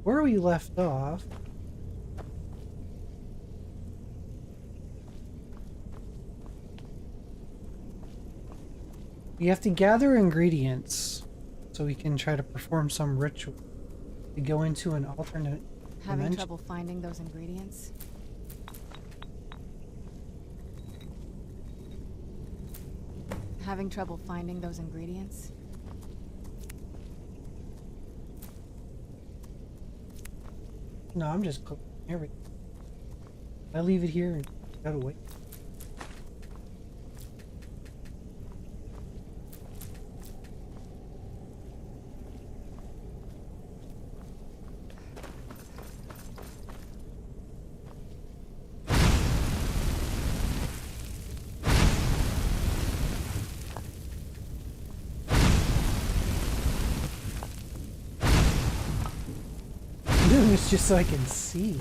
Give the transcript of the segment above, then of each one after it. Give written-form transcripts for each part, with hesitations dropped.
where we left off. We have to gather ingredients so we can try to perform some ritual to go into an alternate Having dimension. trouble finding those ingredients? Having trouble finding those ingredients? No, I'm just cooking everything. I leave it here and gotta wait. It's just so I can see.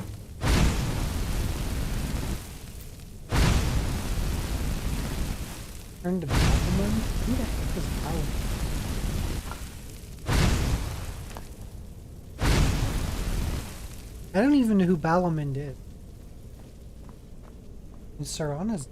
Turn to Batman? Who the heck is Batman? I don't even know who Balamond is. And Sarana's.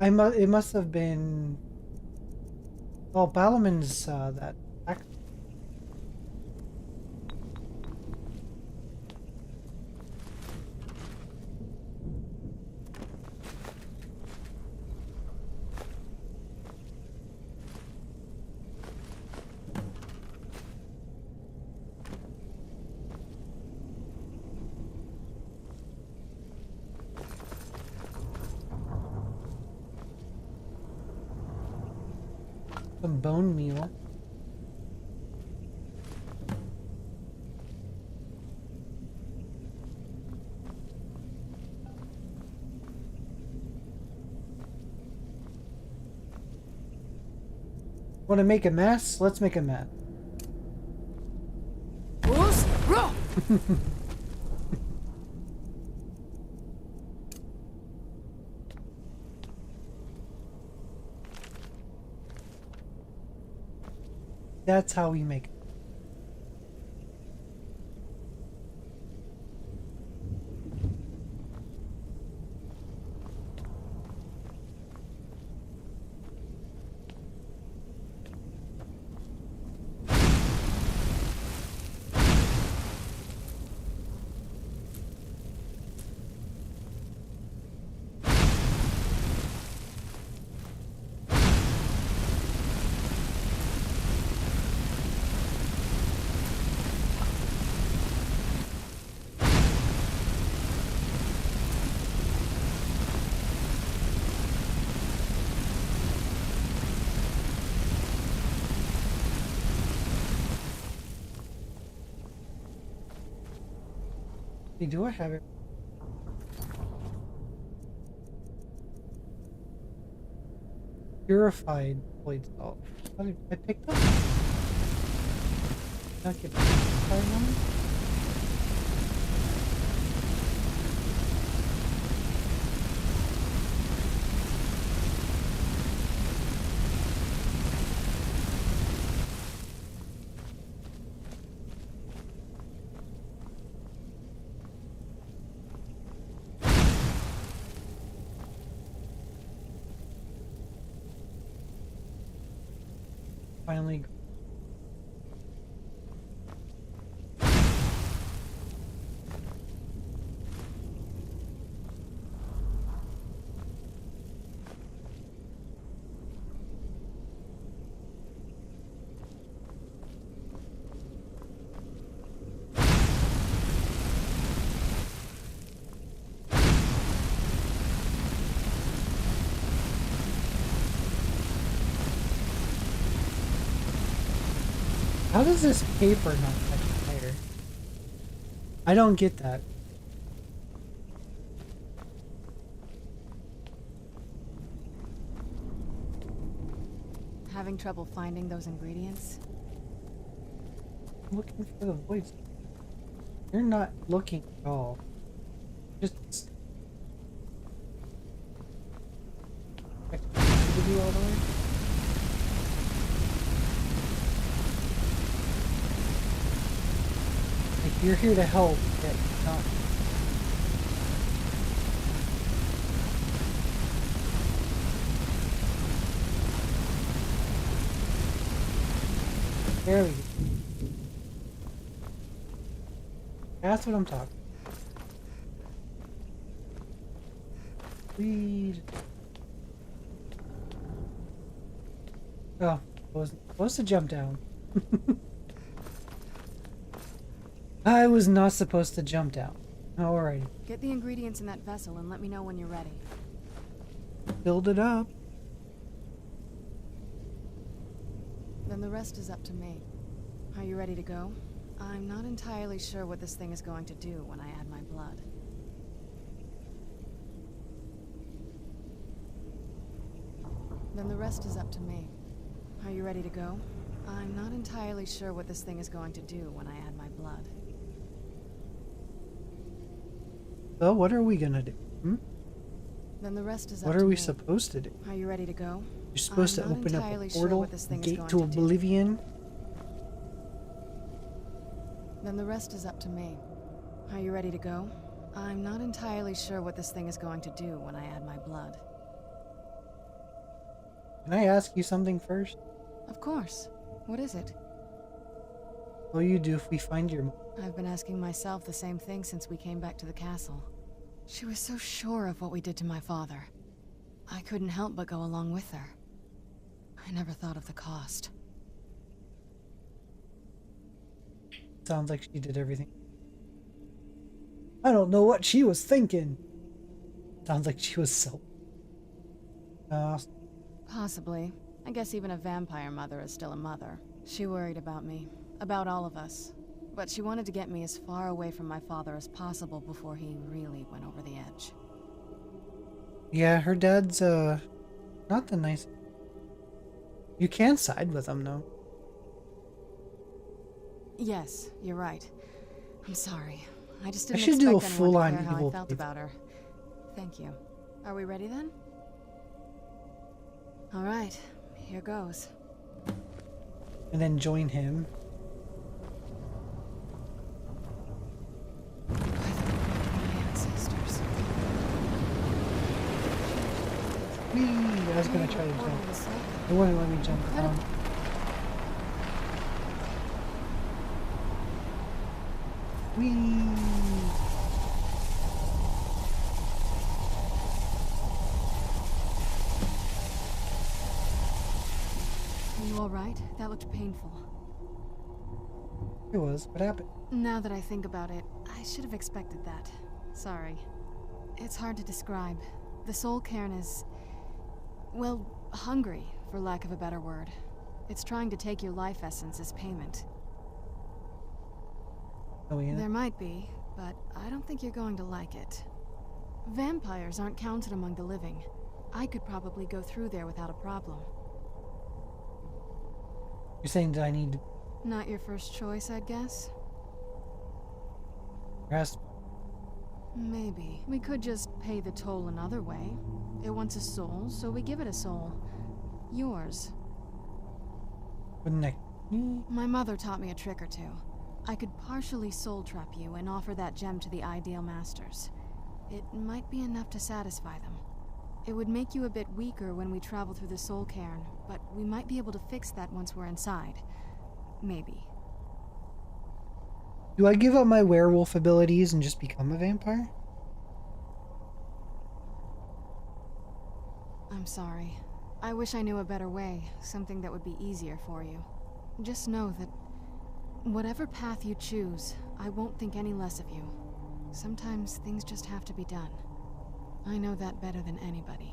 It must have been. Oh, Balamond's that actor. Some bone meal. Want to make a mess? Let's make a mess. That's how we make it. Do I have it? Purified void salt. How did I pick up? Not get purified one? Finally. How does this paper not catch fire? I don't get that. Having trouble finding those ingredients? I'm looking for the voice. You're not looking at all. Just expect me to do all the work. Like, you're here to help, yet not. There we go. That's what I'm talking. Weed. Oh, I wasn't supposed to jump down. I was not supposed to jump down. Alrighty. Get the ingredients in that vessel and let me know when you're ready. Build it up. Then the rest is up to me. Are you ready to go? I'm not entirely sure what this thing is going to do when I add my blood. Then the rest is up to me. Are you ready to go? I'm not entirely sure what this thing is going to do when I add my blood. So what are we gonna do? Then the rest is up What to are we me. supposed to do? Are you ready to go? You're supposed to I'm not open up entirely a sure portal, what this thing is gate going to to do. oblivion. Then the rest is up to me. Are you ready to go? I'm not entirely sure what this thing is going to do when I add my blood. Can I ask you something first? Of course. What is it? What will you do if we find your mom? I've been asking myself the same thing since we came back to the castle. She was so sure of what we did to my father. I couldn't help but go along with her. I never thought of the cost. Sounds like she did everything. I don't know what she was thinking. Sounds like she was so. Possibly. I guess even a vampire mother is still a mother. She worried about me. About all of us. But she wanted to get me as far away from my father as possible before he really went over the edge. Yeah, her dad's not the nice. You can side with him though. Yes, you're right. I'm sorry. I just I didn't should do a expect anyone to full-on care how I evil felt playthrough. about her. Thank you. Are we ready then? All right, here goes. And then join him. By the blood of my ancestors. Whee! I was gonna try to jump. It wouldn't let me jump down. Whee! Are you all right? That looked painful. It was. What happened? Now that I think about it, I should have expected that. Sorry. It's hard to describe. The soul cairn is, well, hungry, for lack of a better word. It's trying to take your life essence as payment. Oh yeah. There might be, but I don't think you're going to like it. Vampires aren't counted among the living. I could probably go through there without a problem. You're saying that I need to Not your first choice, I'd guess? rest? Maybe. We could just pay the toll another way. It wants a soul, so we give it a soul. Yours. Wouldn't I? My mother taught me a trick or two. I could partially soul trap you and offer that gem to the ideal masters. It might be enough to satisfy them. It would make you a bit weaker when we travel through the soul cairn, but we might be able to fix that once we're inside. Maybe. Do I give up my werewolf abilities and just become a vampire? I'm sorry. I wish I knew a better way, something that would be easier for you. Just know that whatever path you choose, I won't think any less of you. Sometimes things just have to be done. I know that better than anybody.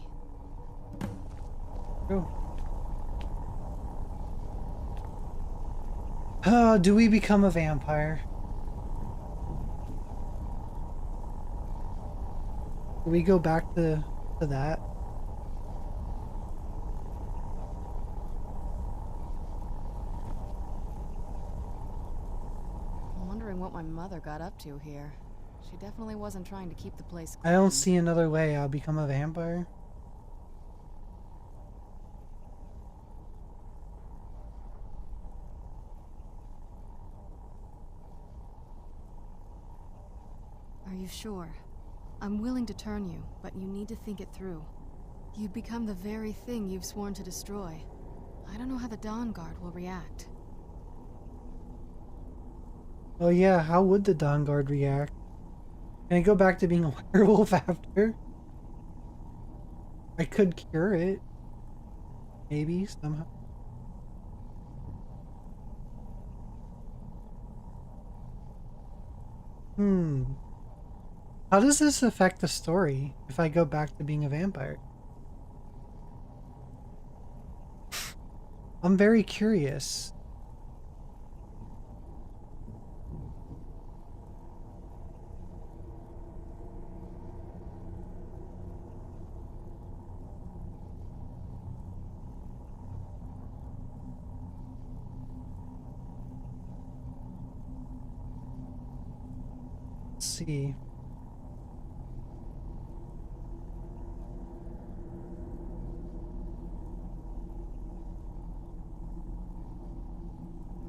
Go. Do we become a vampire? Do we go back to that? I'm wondering what my mother got up to here. She definitely wasn't trying to keep the place I don't clean. see another way I'll become a vampire. Are you sure? I'm willing to turn you, but you need to think it through. You'd become the very thing you've sworn to destroy. I don't know how the Dawn Guard will react. Oh yeah, how would the Dawn Guard react? Can I go back to being a werewolf after? I could cure it. Maybe, somehow. How does this affect the story if I go back to being a vampire? I'm very curious. Let's see.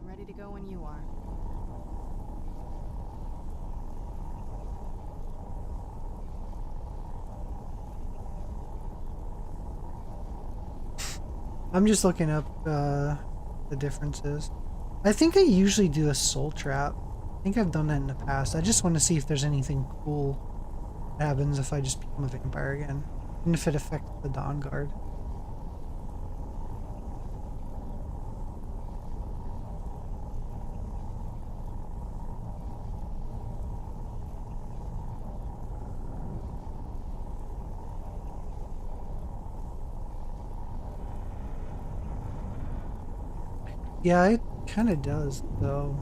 I'm ready to go when you are. I'm just looking up the differences. I think I usually do a soul trap. I think I've done that in the past. I just want to see if there's anything cool that happens if I just become a vampire again. And if it affects the Dawn Guard. Yeah, it kind of does, though.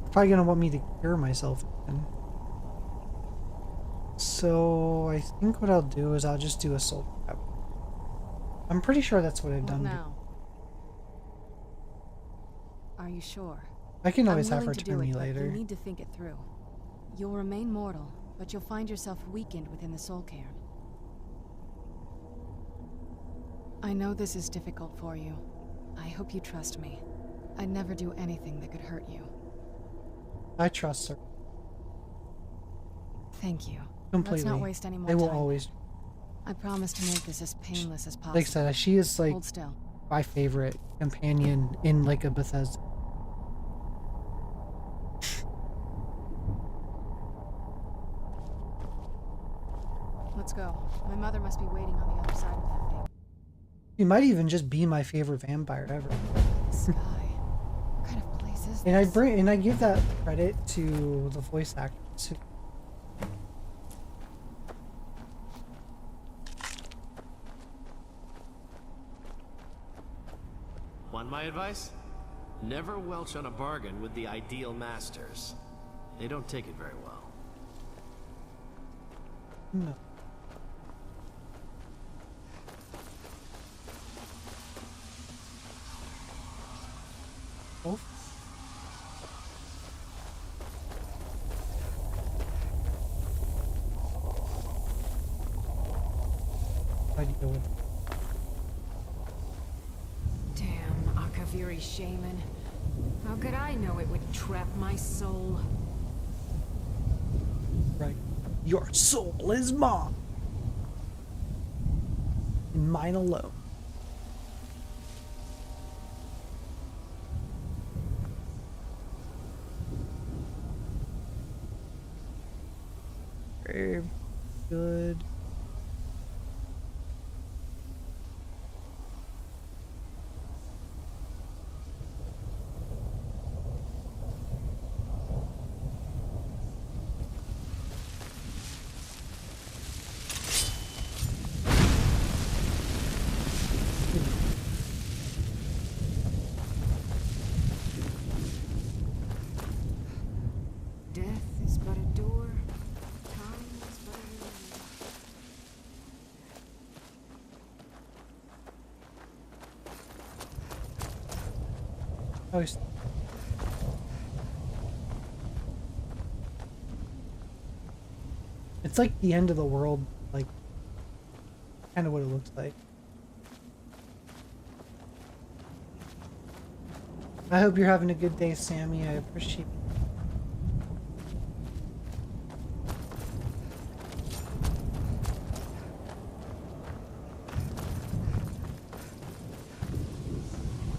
It's probably gonna want me to cure myself again. So I think what I'll do is I'll just do a soul trap. I'm pretty sure that's what I've What done. now? Are you sure? I can always I'm have her willing to turn do me it, but later. you need to think it through. You'll remain mortal, but you'll find yourself weakened within the soul cairn. I know this is difficult for you. I hope you trust me. I'd never do anything that could hurt you. I trust her Thank you. completely. Let's not waste any more They time. will always. I promise to make this as painless as possible. Like I said, she is like Hold still. my favorite companion in like a Bethesda. Let's go. My mother must be waiting on the other side of that thing. She might even just be my favorite vampire ever. Sky. What kind of place is this? And I give that credit to the voice actors. Want my advice? Never welch on a bargain with the ideal masters. They don't take it very well. No. Oh. I deal with it. Damn Akaviri shaman. How could I know it would trap my soul? Right. Your soul is mine. And mine alone. Very good. Death is but a door. Time is but a window. Oh, he's- It's like the end of the world, like kind of what it looks like. I hope you're having a good day, Sammy. I appreciate it.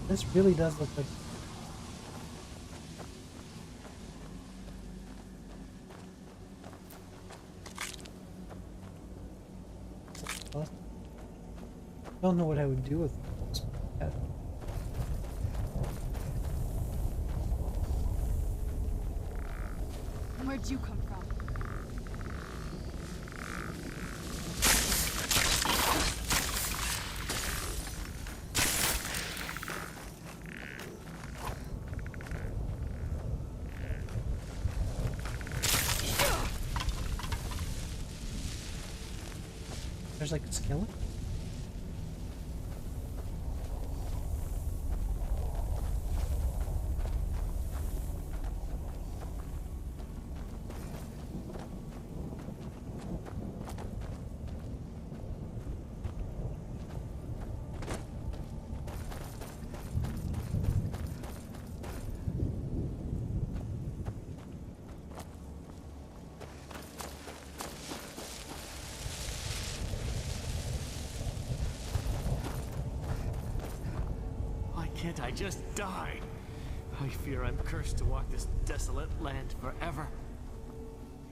This really does look like... I don't know what I would do with this. Where'd you come from? There's like a skeleton. Can't I just die? I fear I'm cursed to walk this desolate land forever.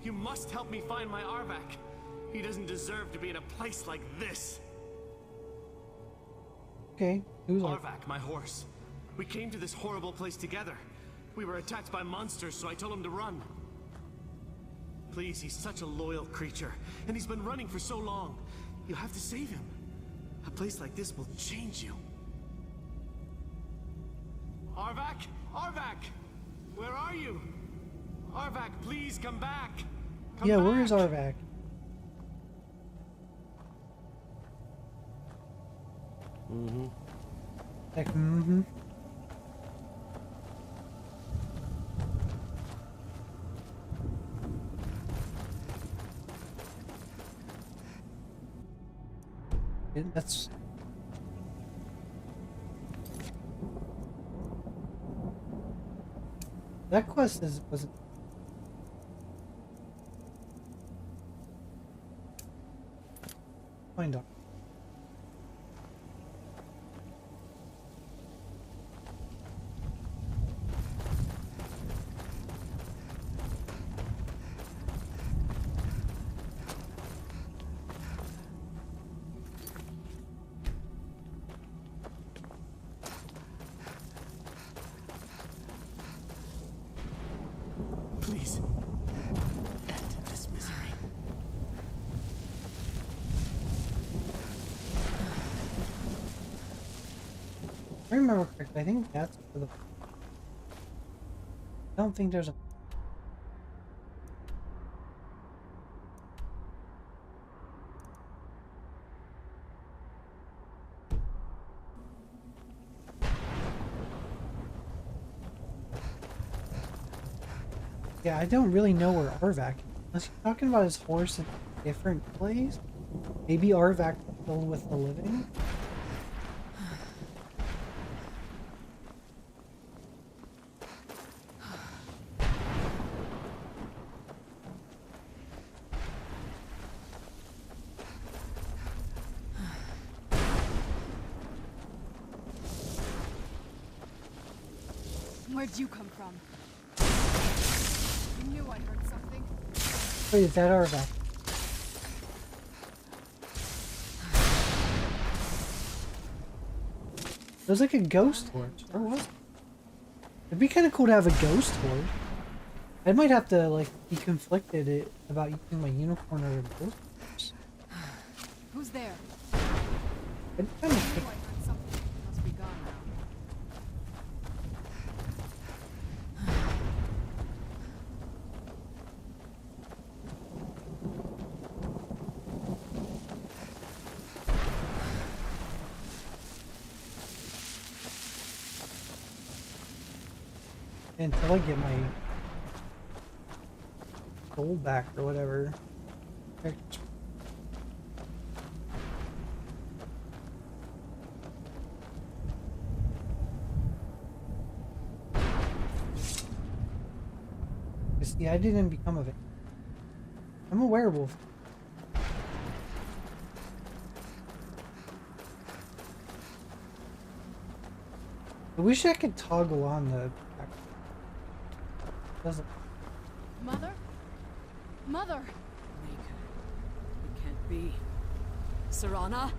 You must help me find my Arvak. He doesn't deserve to be in a place like this. Okay, who's Arvak, my horse. We came to this horrible place together. We were attacked by monsters, so I told him to run. Please, he's such a loyal creature, and he's been running for so long. You have to save him. A place like this will change you. Arvak? Arvak! Where are you? Arvak, please come back! Come Yeah, back. where is Arvak? Mm-hmm. Like, mm-hmm. That's... That quest was... Find out. Please, end this misery. If I remember correctly, I think that's for the... I don't think there's a... Yeah, I don't really know where Arvak is. Unless you're talking about his horse in a different place? Maybe Arvak filled with the living? Where'd you come from? I knew I heard something. Wait, is that Arvak? It was like a ghost horse. Where was it? It'd be kind of cool to have a ghost horse. I might have to, like, be conflicted about using my unicorn or a ghost horse. Who's there? I'd kind I knew I of... heard something. Must be gone now. Until I get my gold back or whatever. Characters. See, I didn't become a vampire. I'm a werewolf. I wish I could toggle on the... Doesn't... Mother? Mother! Maker. It can't be. Serana?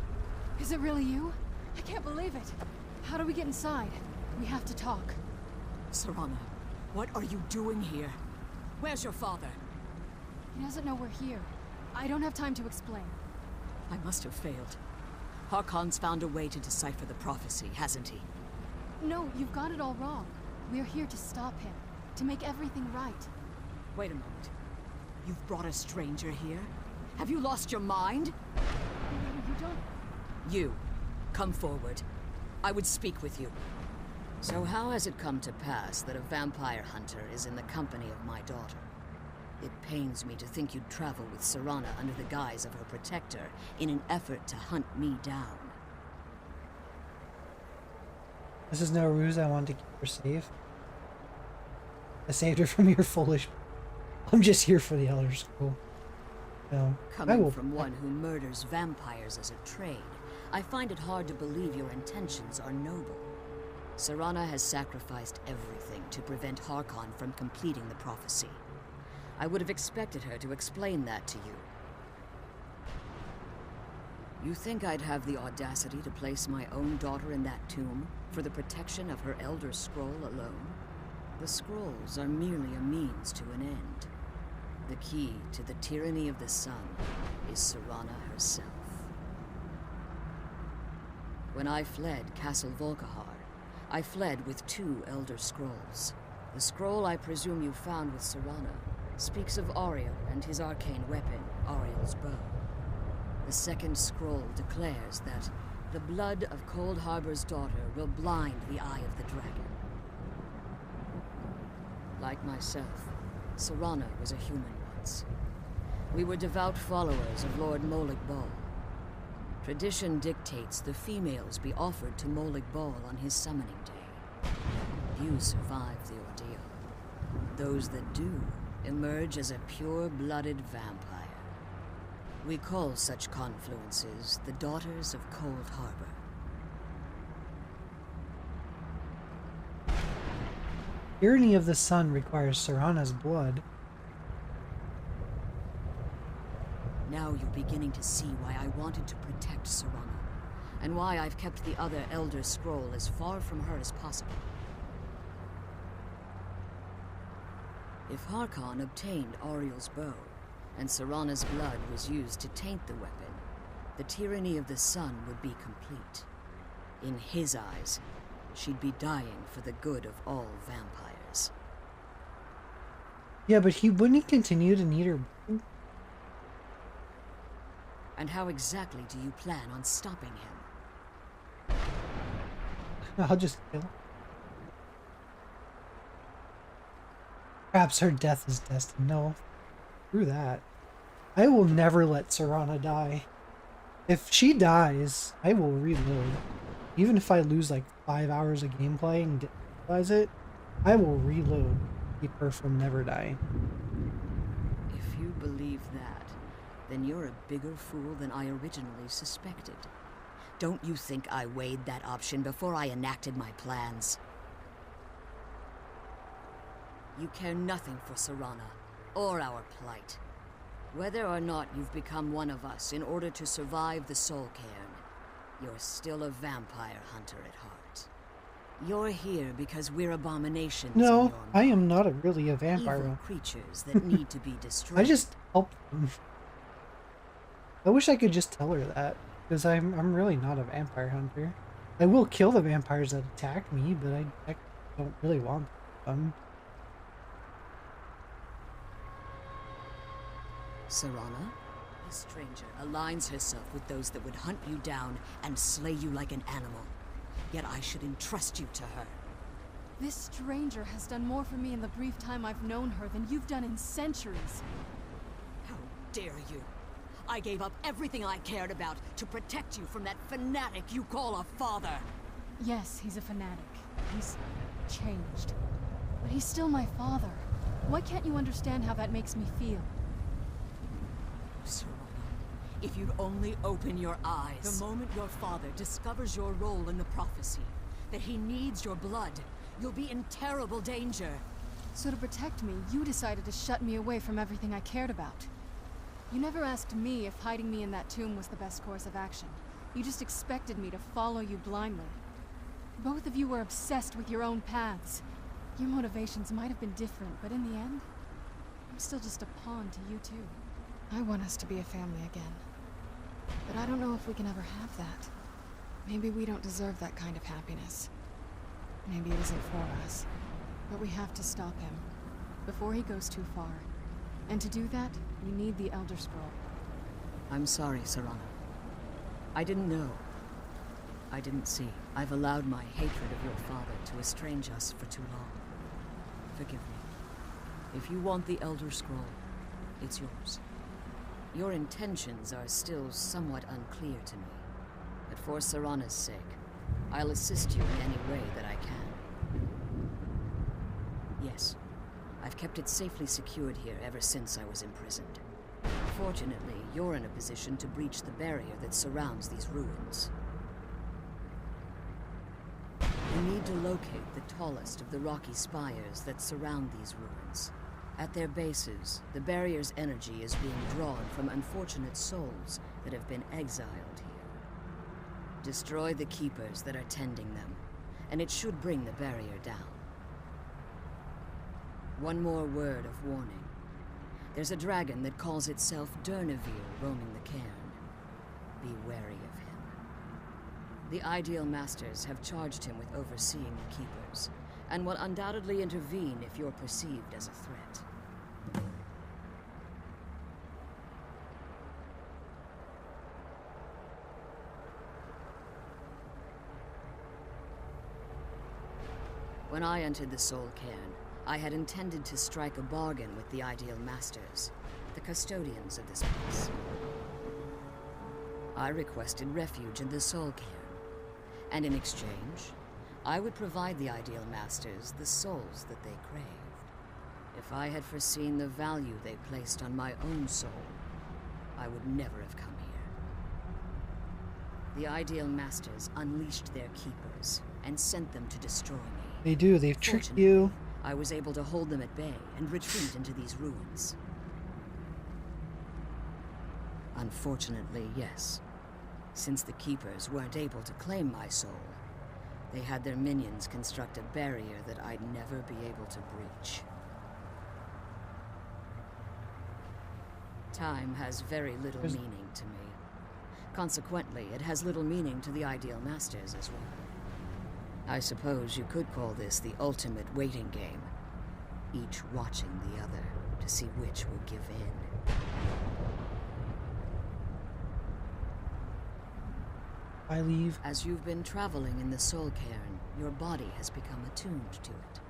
Is it really you? I can't believe it. How do we get inside? We have to talk. Serana, what are you doing here? Where's your father? He doesn't know we're here. I don't have time to explain. I must have failed. Harkon's found a way to decipher the prophecy, hasn't he? No, you've got it all wrong. We're here to stop him. To make everything right. Wait a moment. You've brought a stranger here? Have you lost your mind? You don't... You, come forward. I would speak with you. So how has it come to pass that a vampire hunter is in the company of my daughter? It pains me to think you'd travel with Serana under the guise of her protector in an effort to hunt me down. This is no ruse. I wanted to keep her safe. I saved her from your foolish... I'm just here for the Elder Scroll. No, Coming from one who murders vampires as a trade, I find it hard to believe your intentions are noble. Serana has sacrificed everything to prevent Harkon from completing the prophecy. I would have expected her to explain that to you. You think I'd have the audacity to place my own daughter in that tomb for the protection of her Elder Scroll alone? The scrolls are merely a means to an end. The key to the tyranny of the sun is Serana herself. When I fled Castle Volkihar, I fled with 2 Elder Scrolls. The scroll I presume you found with Serana speaks of Ariel and his arcane weapon, Ariel's bow. The second scroll declares that the blood of Cold Harbor's daughter will blind the eye of the dragon. Like myself, Serana was a human once. We were devout followers of Lord Molig Bal. Tradition dictates the females be offered to Molig Bal on his summoning day. Few survive the ordeal. Those that do emerge as a pure-blooded vampire. We call such confluences the Daughters of Cold Harbor. Tyranny of the Sun requires Serana's blood. Now you're beginning to see why I wanted to protect Serana, and why I've kept the other Elder Scroll as far from her as possible. If Harkon obtained Ariel's bow, and Serana's blood was used to taint the weapon, the tyranny of the sun would be complete. In his eyes, she'd be dying for the good of all vampires. Yeah, but wouldn't he continue to need her blood? And how exactly do you plan on stopping him? I'll just kill her. Perhaps her death is destined. No. Screw that. I will never let Serana die. If she dies, I will reload. Even if I lose like 5 hours of gameplay and didn't realize it, I will reload. Keep her from never dying. If you believe that, then you're a bigger fool than I originally suspected. Don't you think I weighed that option before I enacted my plans? You care nothing for Serana, or our plight. Whether or not you've become one of us in order to survive the Soul Cairn, you're still a vampire hunter at heart. You're here because we're abominations in No, your I mind. am not really a vampire. Evil creatures that need to be destroyed. I just help them. I wish I could just tell her that, because I'm really not a vampire hunter. I will kill the vampires that attack me, but I don't really want them. Serana? The stranger aligns herself with those that would hunt you down and slay you like an animal. Yet I should entrust you to her. This stranger has done more for me in the brief time I've known her than you've done in centuries. How dare you? I gave up everything I cared about to protect you from that fanatic you call a father. Yes, he's a fanatic. He's changed. But he's still my father. Why can't you understand how that makes me feel? Serana, if you'd only open your eyes. The moment your father discovers your role in the prophecy, that he needs your blood, you'll be in terrible danger. So to protect me, you decided to shut me away from everything I cared about. You never asked me if hiding me in that tomb was the best course of action. You just expected me to follow you blindly. Both of you were obsessed with your own paths. Your motivations might have been different, but in the end, I'm still just a pawn to you two. I want us to be a family again. But I don't know if we can ever have that. Maybe we don't deserve that kind of happiness. Maybe it isn't for us. But we have to stop him, before he goes too far. And to do that, we need the Elder Scroll. I'm sorry, Serana. I didn't know. I didn't see. I've allowed my hatred of your father to estrange us for too long. Forgive me. If you want the Elder Scroll, it's yours. Your intentions are still somewhat unclear to me. But for Serana's sake, I'll assist you in any way that I can. Yes, I've kept it safely secured here ever since I was imprisoned. Fortunately, you're in a position to breach the barrier that surrounds these ruins. You need to locate the tallest of the rocky spires that surround these ruins. At their bases, the barrier's energy is being drawn from unfortunate souls that have been exiled here. Destroy the keepers that are tending them, and it should bring the barrier down. One more word of warning. There's a dragon that calls itself Durneville roaming the cairn. Be wary of him. The Ideal Masters have charged him with overseeing the Keepers, and will undoubtedly intervene if you're perceived as a threat. When I entered the Soul Cairn, I had intended to strike a bargain with the Ideal Masters, the custodians of this place. I requested refuge in the Soul Cairn, and in exchange, I would provide the Ideal Masters the souls that they craved. If I had foreseen the value they placed on my own soul, I would never have come here. The Ideal Masters unleashed their keepers and sent them to destroy me. They do. They've tricked you. I was able to hold them at bay and retreat into these ruins. Unfortunately, yes. Since the Keepers weren't able to claim my soul, they had their minions construct a barrier that I'd never be able to breach. Time has very little meaning to me. Consequently, it has little meaning to the Ideal Masters as well. I suppose you could call this the ultimate waiting game, each watching the other to see which will give in. I leave. As you've been traveling in the Soul Cairn, your body has become attuned to it.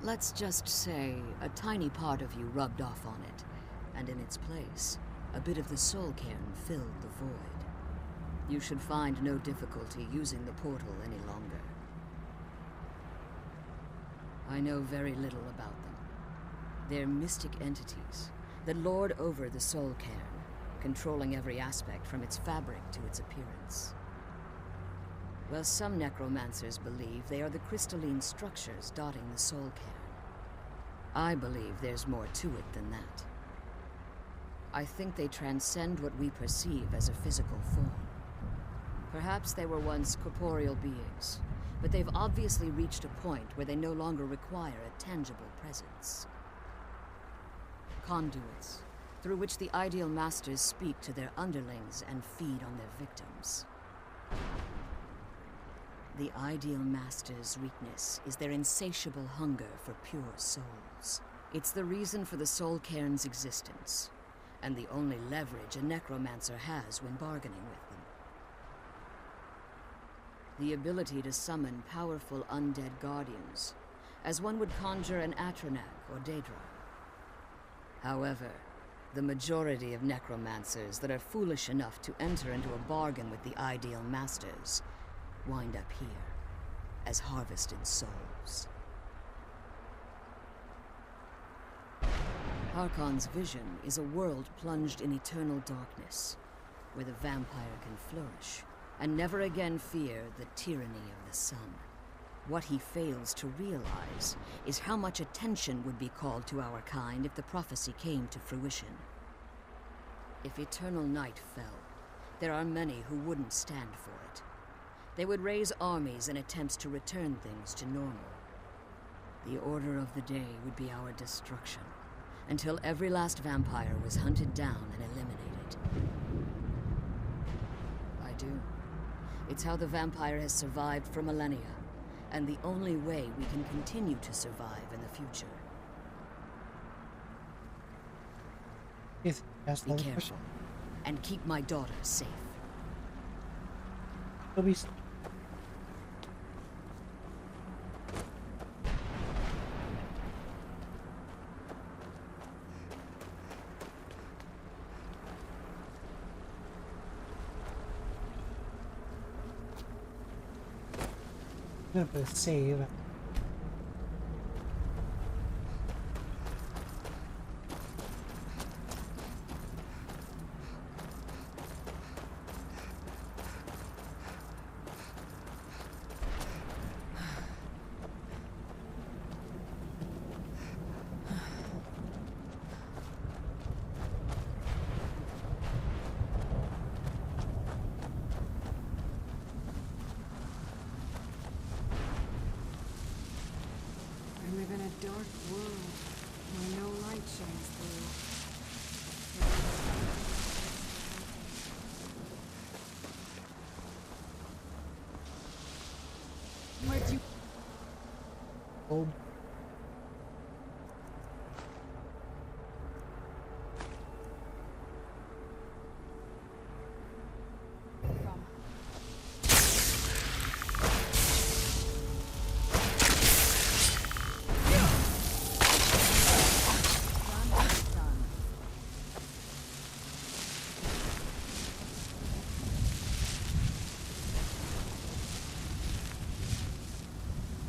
Let's just say a tiny part of you rubbed off on it, and in its place, a bit of the Soul Cairn filled the void. You should find no difficulty using the portal any longer. I know very little about them. They're mystic entities that lord over the Soul Cairn, controlling every aspect from its fabric to its appearance. Well, some necromancers believe they are the crystalline structures dotting the Soul Cairn. I believe there's more to it than that. I think they transcend what we perceive as a physical form. Perhaps they were once corporeal beings, but they've obviously reached a point where they no longer require a tangible presence. Conduits, through which the Ideal Masters speak to their underlings and feed on their victims. The Ideal Masters' weakness is their insatiable hunger for pure souls. It's the reason for the Soul Cairn's existence, and the only leverage a necromancer has when bargaining with them. The ability to summon powerful undead guardians, as one would conjure an Atronak or Daedra. However, The majority of necromancers that are foolish enough to enter into a bargain with the ideal masters wind up here as harvested souls. Harkon's vision is a world plunged in eternal darkness, where the vampire can flourish and never again fear the tyranny of the sun. What he fails to realize is how much attention would be called to our kind if the prophecy came to fruition. If eternal night fell, there are many who wouldn't stand for it. They would raise armies in attempts to return things to normal. The order of the day would be our destruction, until every last vampire was hunted down and eliminated. I do. It's how the vampire has survived for millennia, and the only way we can continue to survive in the future. Be careful, and keep my daughter safe. He'll be. I'm gonna put a save. I live in a dark world where no light shines through. Where'd you... Old. From.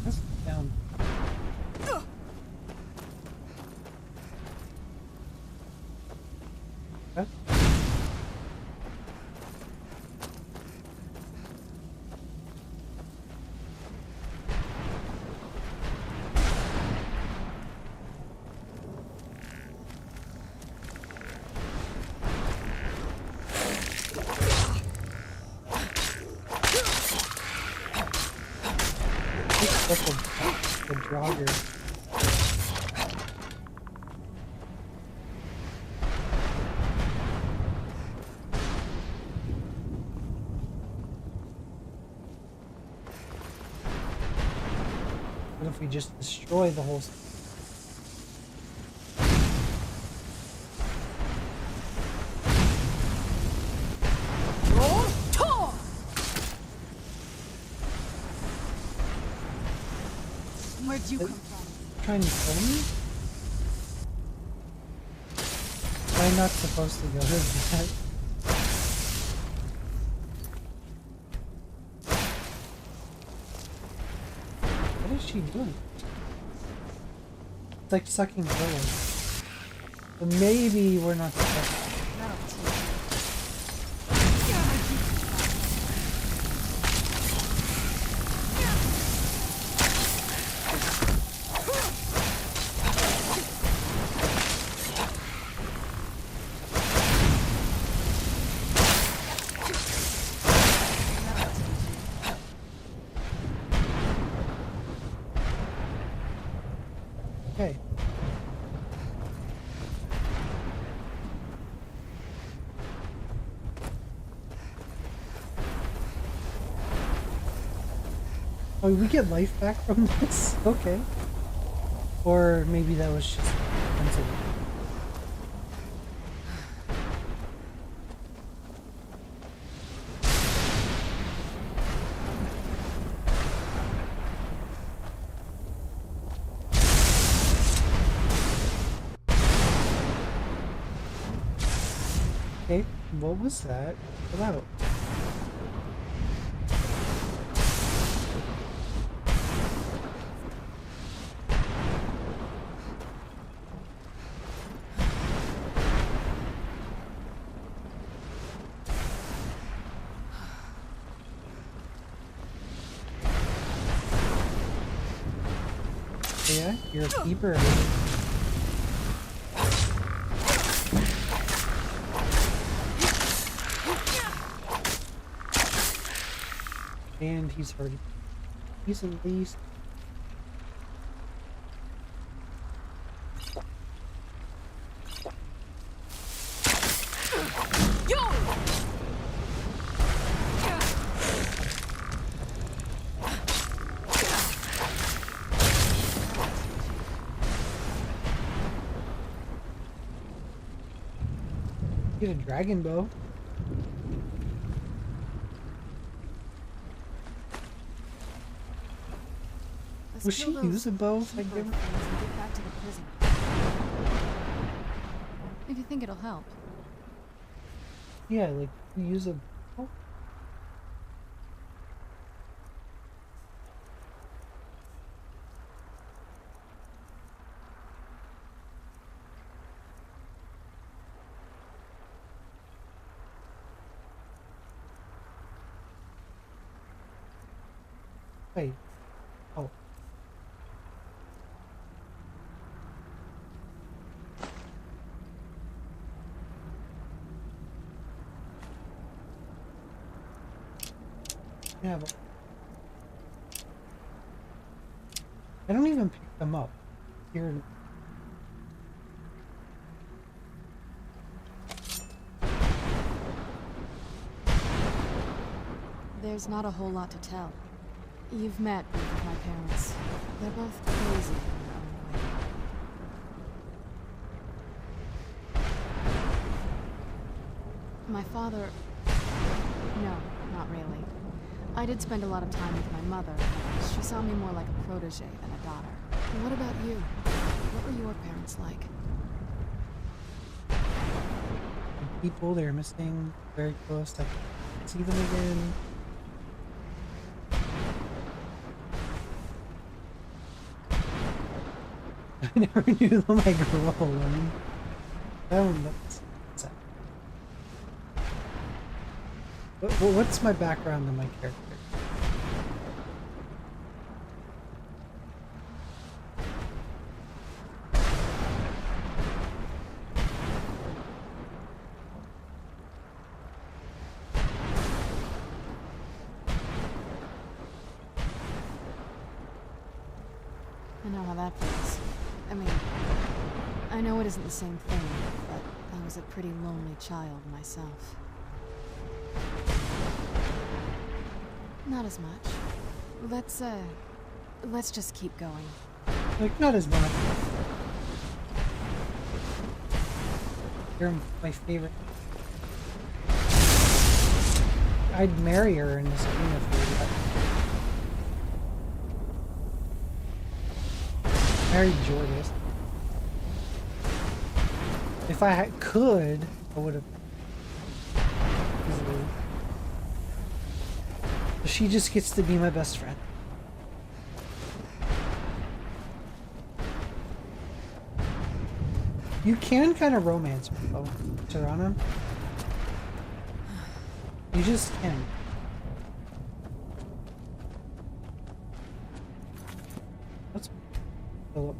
That's down. Okay. That's a jogger. What if we just destroy the whole... Where'd you come from? Trying to kill me? Am I not supposed to go to that? What is she doing? It's like sucking blood. But maybe we're not supposed to. That'll teach you. Okay. Oh, we get life back from this? Okay. Or maybe that was just coincidence. What was that? Chill out. Yeah, you're a keeper. And he's already. He's at least. Get a dragon bow. Let's Will kill she those use a bow if I keeper give her? things and get back to the prison. If you think it'll help. Yeah, like use a bow. Wait. Oh. Yeah, but I don't even pick them up. Here. There's not a whole lot to tell. You've met both of my parents. They're both crazy in their own way. My father... No, not really. I did spend a lot of time with my mother, but she saw me more like a protege than a daughter. And what about you? What were your parents like? People, they're missing. Very close. I can see them again. I never knew them like rolling. That one looks sad. What's my background on my character? I know how that feels. I mean, I know it isn't the same thing, but I was a pretty lonely child myself. Not as much. Let's just keep going. Like, not as much. You're my favorite. I'd marry her in this game if we did. Married Jordan. If I could, I would have. Easily. She just gets to be my best friend. You can kind of romance her, though, Tirana. You just can. Let's fill up.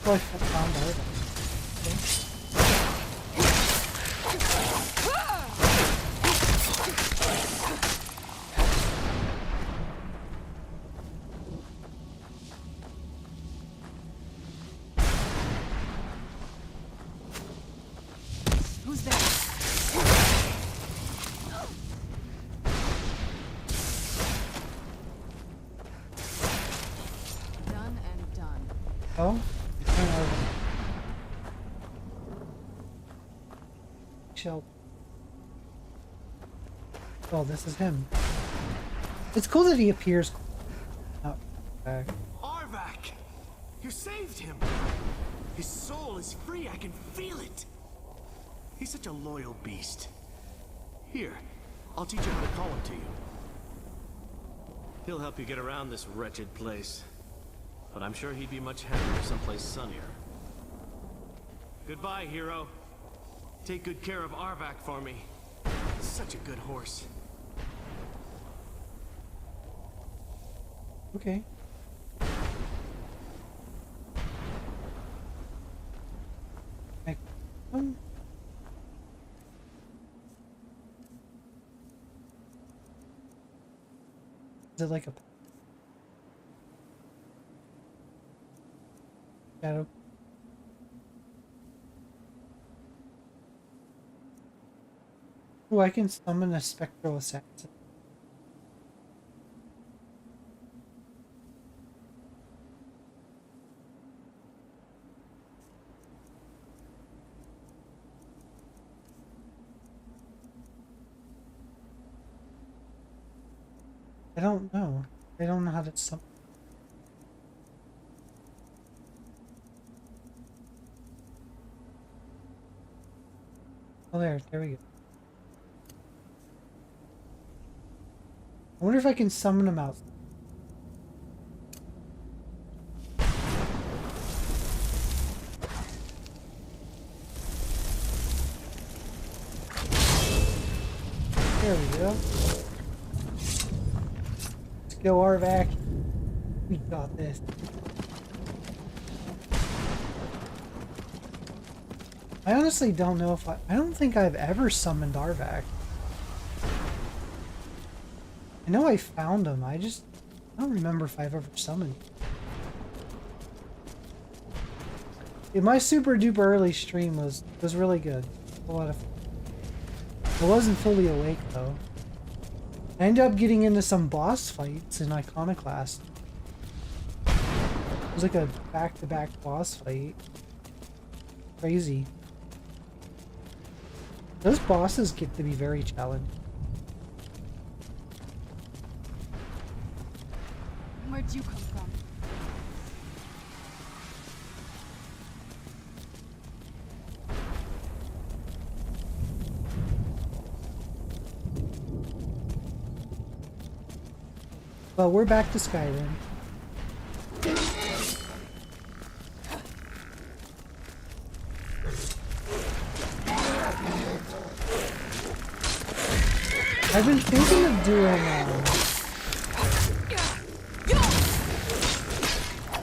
Oh, I found out. Who's there? Done and done. Oh? Shell. Oh, this is him. It's cool that he appears. Oh, back. Arvak! You saved him! His soul is free, I can feel it! He's such a loyal beast. Here, I'll teach you how to call him to you. He'll help you get around this wretched place. But I'm sure he'd be much happier someplace sunnier. Goodbye, hero. Take good care of Arvak for me. Such a good horse. Okay. Is it like a shadow? Oh, I can summon a spectral assassin. I don't know. I don't know how to summon. Oh, there we go. I wonder if I can summon him out. There we go. Let's go, Arvak. We got this. I honestly don't know if I don't think I've ever summoned Arvak. I know I found him, I don't remember if I've ever summoned him. Yeah, my super duper early stream was really good. A lot of fun. I wasn't fully awake though. I ended up getting into some boss fights in Iconoclast. It was like a back-to-back boss fight. Crazy. Those bosses get to be very challenging. Where'd you come from? Well, we're back to Skyrim. I've been thinking of doing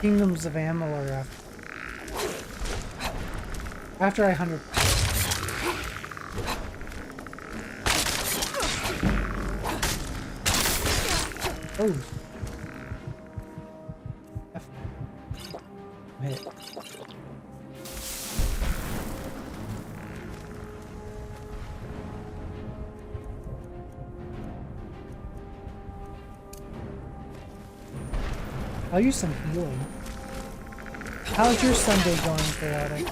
Kingdoms of Amalur after I 100. Oh. Hit. I'll use some healing. How's your Sunday going, Chaotic?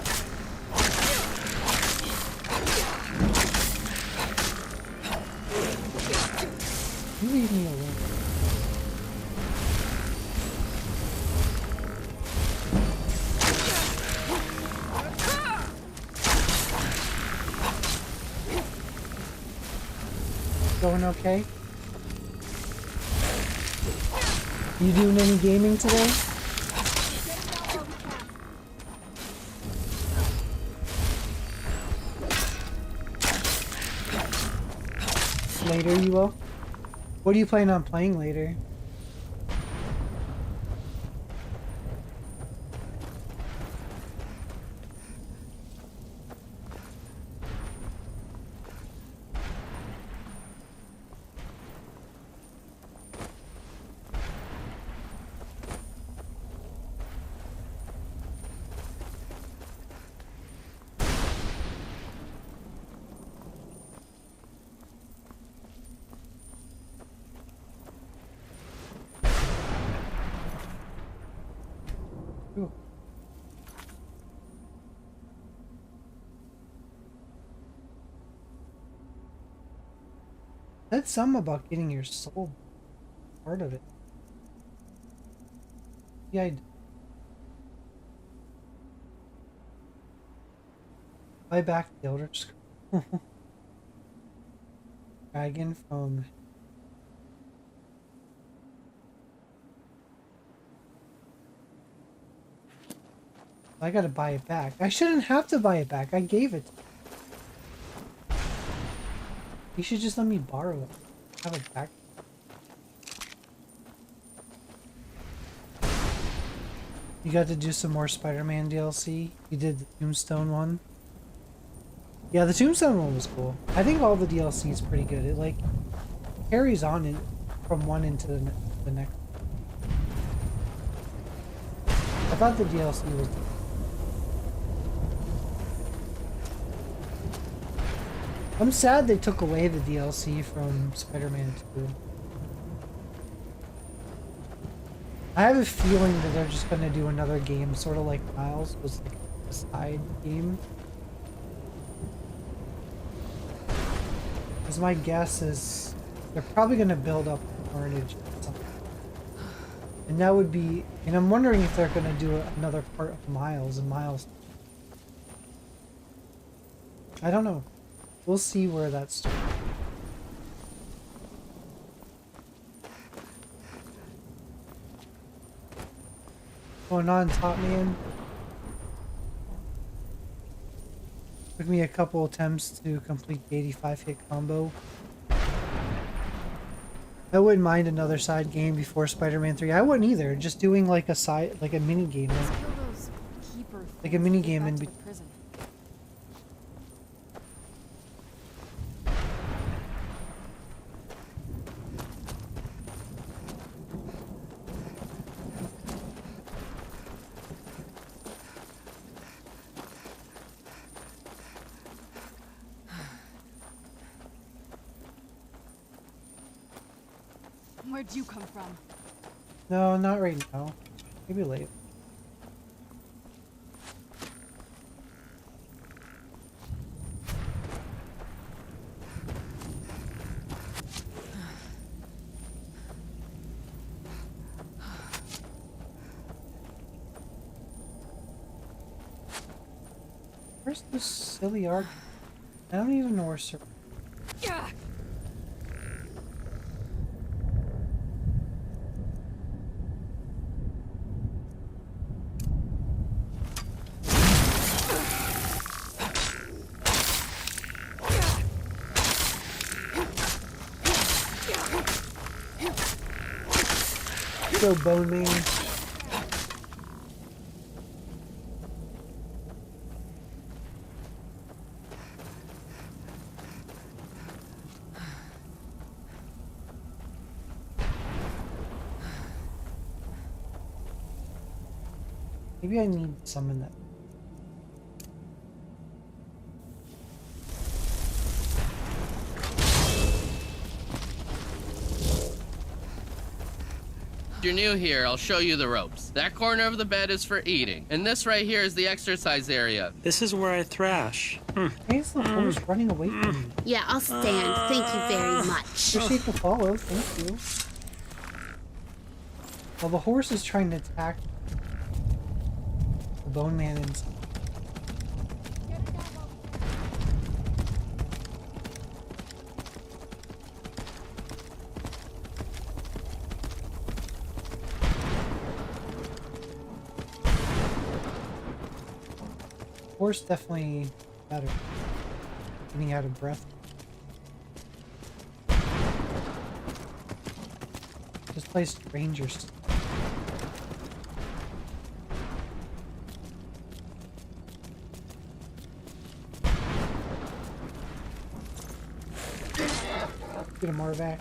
You leave me alone. Going okay? You doing any gaming today? Later you will? What are you planning on playing later? Ooh. Said something about getting your soul. part of it. Yeah, I buy back the Elder Scrolls. Dragon from... I gotta buy it back. I shouldn't have to buy it back. I gave it. You should just let me borrow it. Have it back. You got to do some more Spider-Man DLC? You did the Tombstone one? Yeah, the Tombstone one was cool. I think all the DLC is pretty good. It like carries on in, from one into the next. I thought the DLC was... I'm sad they took away the DLC from Spider-Man 2. I have a feeling that they're just going to do another game, sort of like Miles was like a side game. Because my guess is they're probably going to build up Carnage or something. And that would be... And I'm wondering if they're going to do another part of Miles and Miles... I don't know. We'll see where that starts. Going on, Top Man. Took me a couple attempts to complete the 85 hit combo. I wouldn't mind another side game before Spider-Man 3. I wouldn't either. Just doing like a side, like a mini game, like a mini game in between. Where'd you come from? No, not right now. Maybe later. Where's this silly arc? I don't even know where Yeah. Go Bone Man. Maybe I need to summon that. If you're new here, I'll show you the ropes. That corner of the bed is for eating, and this right here is the exercise area. This is where I thrash. Why is the horse running away from me? Yeah, I'll stand. Thank you very much. Appreciate the follow, thank you. Well, the horse is trying to attack the Bone Man inside. Horse definitely better. Getting out of breath. Just play strangers. Get a Marvac.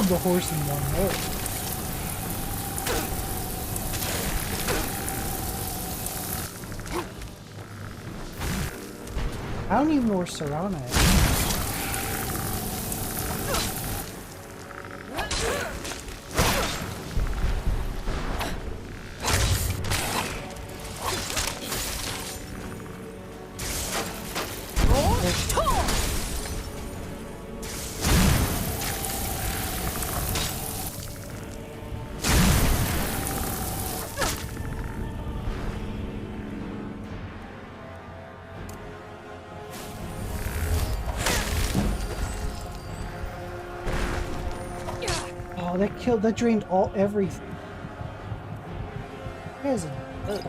killed the horse in one hole. I don't even know where Serana is. Oh, that drained everything. That isn't hurt.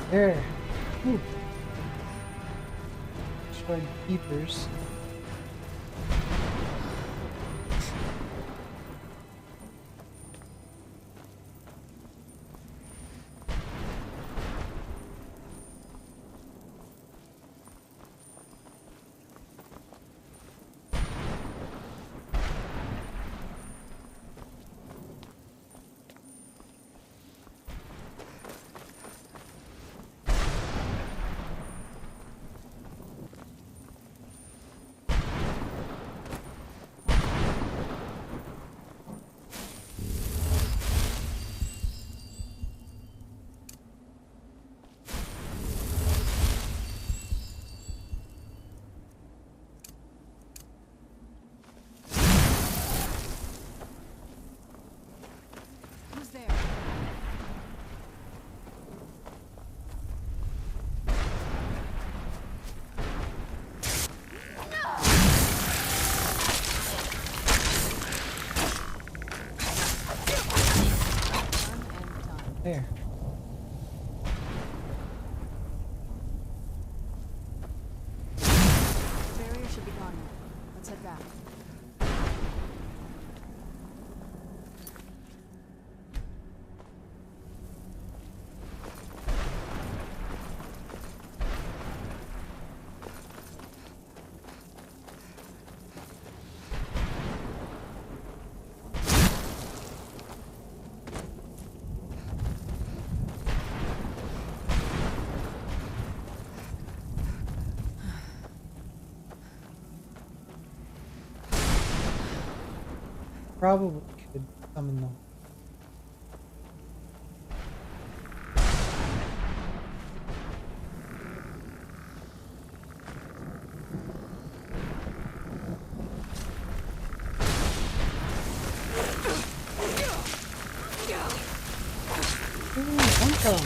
There. Ooh. Destroyed keepers. Who's there? There. Barrier should be gone now. Let's head back. Probably could summon them. Ooh, uncle.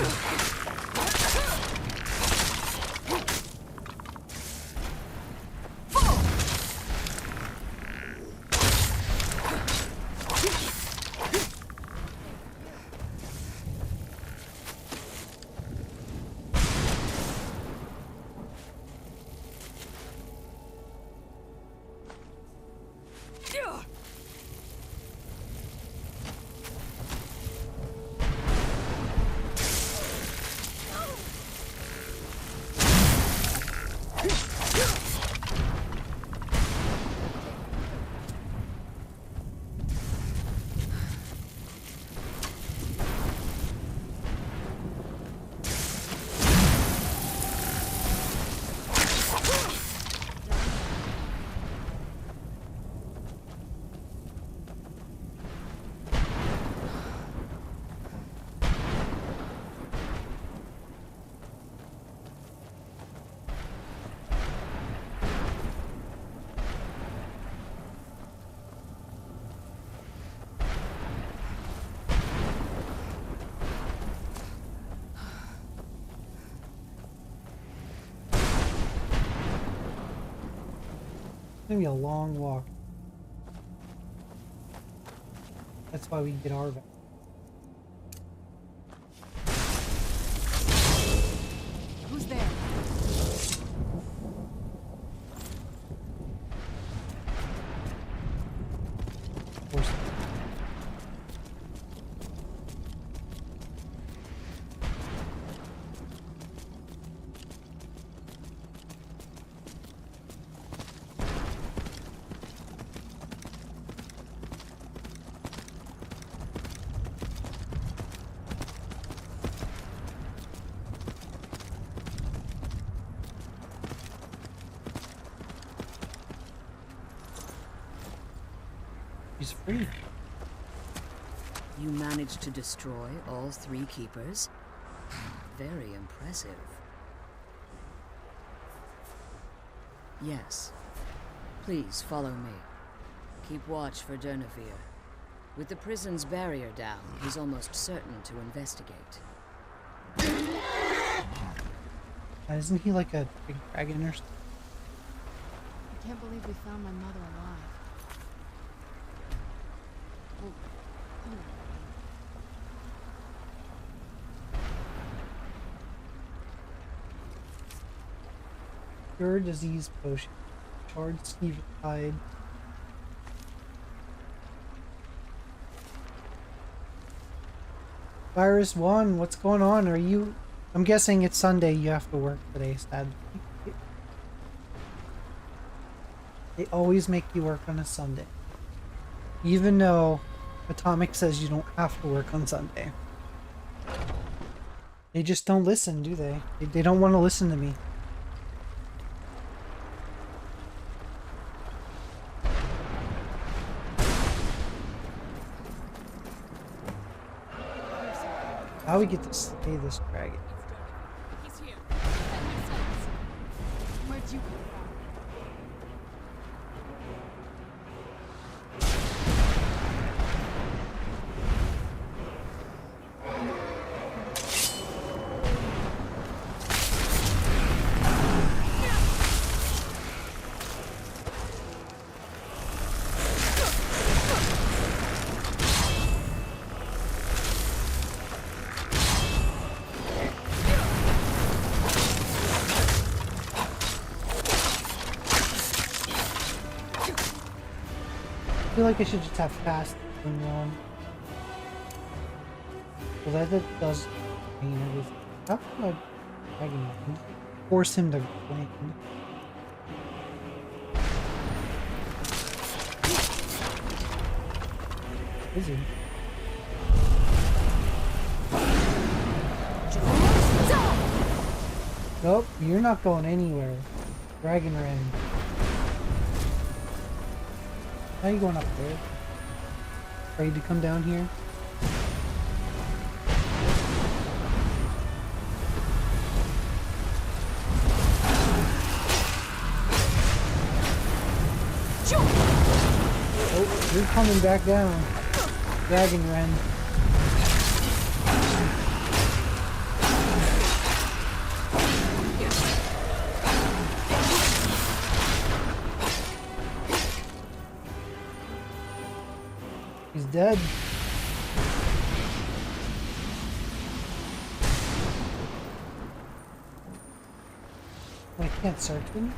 It's gonna be a long walk. That's why we get our back. Who's there? Of course. She's free. You managed to destroy all 3 keepers? Very impressive. Yes. Please follow me. Keep watch for Durnevere. With the prison's barrier down, he's almost certain to investigate. Isn't he like a big dragon or something? I can't believe we found my mother alive. Well, anyway. Cure disease potion. Charred Steve hide. Virus 1, what's going on? Are you... I'm guessing it's Sunday, you have to work today, sadly. They always make you work on a Sunday. Even though Atomic says you don't have to work on Sunday. They just don't listen, do they? They don't want to listen to me. How we get to slay this dragon? He's here. Where'd you come from? I feel like I should just have fast and run. Well, that does mean everything. How can I dragon force him to land? Is he? Nope, you're not going anywhere. Dragon Ren. How are you going up there? Afraid to come down here? Oh, you're coming back down. Dragon Ren. He's dead. I can't search him.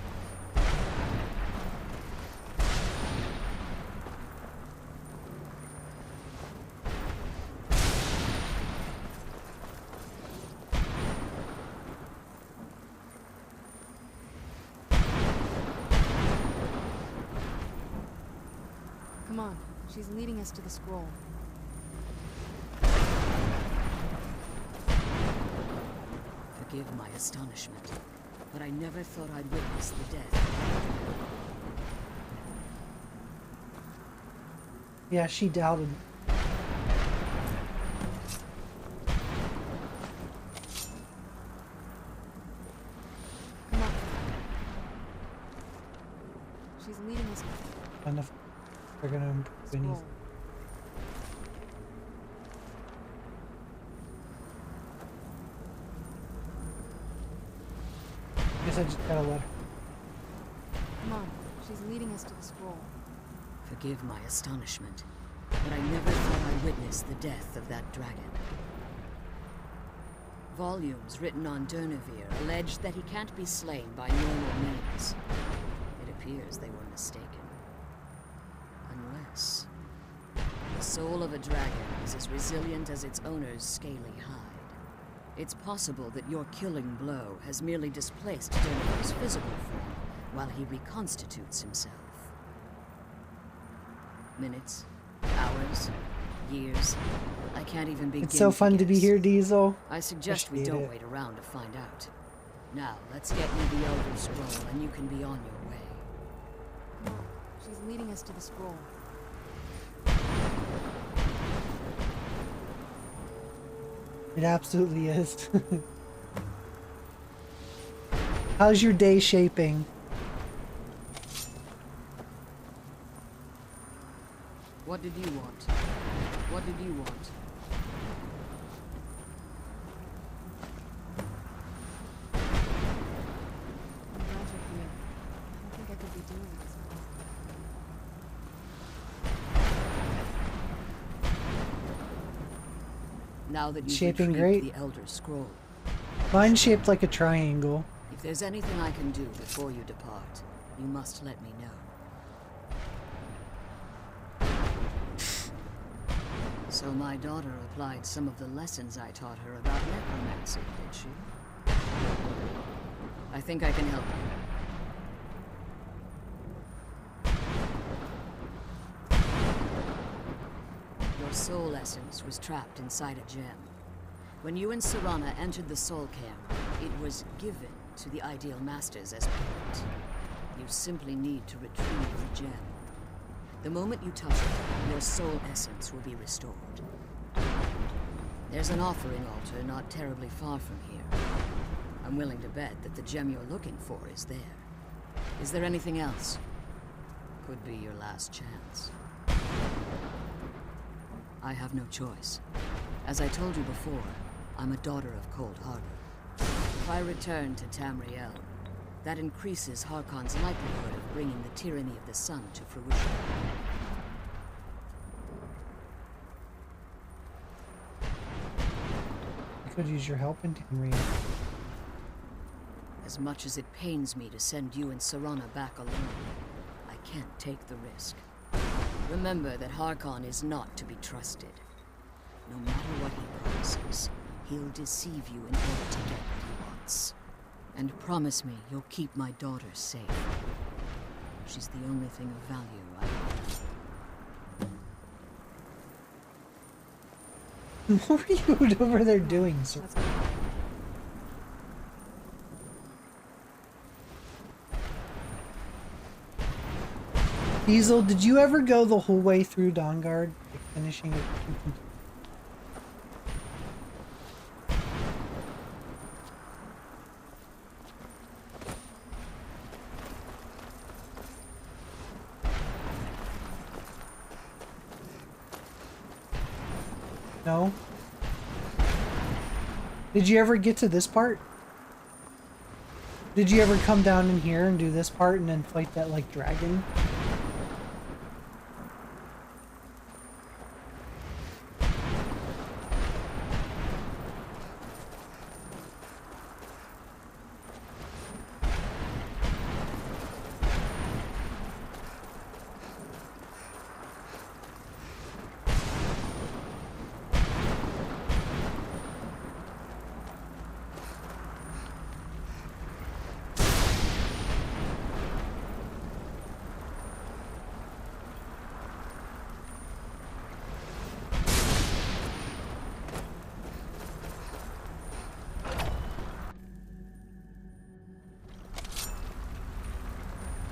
Come on. She's leading us to the scroll. Forgive my astonishment, but I never thought I'd witness the death. Yeah, she doubted. Come on. She's leading us Enough. They're gonna to the improve scroll. anything. Guess I just gotta let her. Come on. She's leading us to the scroll. Forgive my astonishment, but I never thought I'd witness the death of that dragon. Volumes written on Durnevere allege that he can't be slain by normal means. It appears they were mistaken. Unless the soul of a dragon is as resilient as its owner's scaly hide. It's possible that your killing blow has merely displaced Durnevere's physical form while he reconstitutes himself. Minutes, hours, years. I can't even begin. It's so fun to be guess. here, Diesel. I suggest we Appreciate don't it. wait around to find out. Now, let's get you the Elder Scroll and you can be on your way. Come on. She's leading us to the scroll. It absolutely is. How's your day shaping? What did you want? What did you want? I'm glad you're here. I don't think I could be doing this without Now that you've Shaping retrieved great. the Elder Scroll, Mine's shaped like a triangle. if there's anything I can do before you depart, you must let me know. So my daughter applied some of the lessons I taught her about necromancy, did she? I think I can help you. Your soul essence was trapped inside a gem. When you and Serana entered the Soul Camp, it was given to the Ideal Masters as payment. You simply need to retrieve the gem. The moment you touch it, your soul essence will be restored. There's an offering altar not terribly far from here. I'm willing to bet that the gem you're looking for is there. Is there anything else? Could be your last chance. I have no choice. As I told you before, I'm a daughter of Cold Harbor. If I return to Tamriel, that increases Harkon's likelihood of bringing the tyranny of the sun to fruition. I could use your help in Tamriel. As much as it pains me to send you and Serana back alone, I can't take the risk. Remember that Harkon is not to be trusted. No matter what he promises, he'll deceive you in order to get what he wants. And promise me you'll keep my daughter safe. She's the only thing of value I have. What were you over there doing, sir? Let's go. Diesel, did you ever go the whole way through Dawnguard, like finishing it? No? Did you ever get to this part? Did you ever come down in here and do this part and then fight that, like, dragon?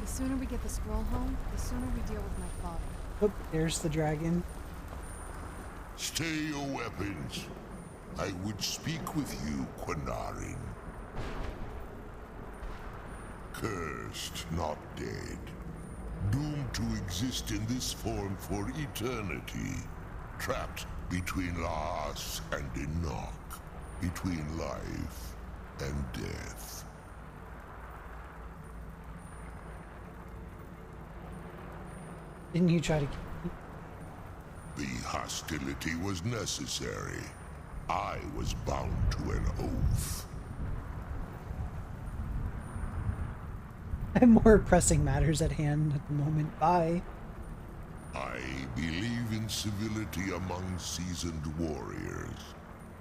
The sooner we get the scroll home, the sooner we deal with my father. Oh, there's the dragon. Stay your weapons. I would speak with you, Quinarin. Cursed, not dead. Doomed to exist in this form for eternity. Trapped between Laas and Enoch. Between life and death. Didn't you try to kill me? The hostility was necessary. I was bound to an oath. I have more pressing matters at hand at the moment. Bye. I believe in civility among seasoned warriors,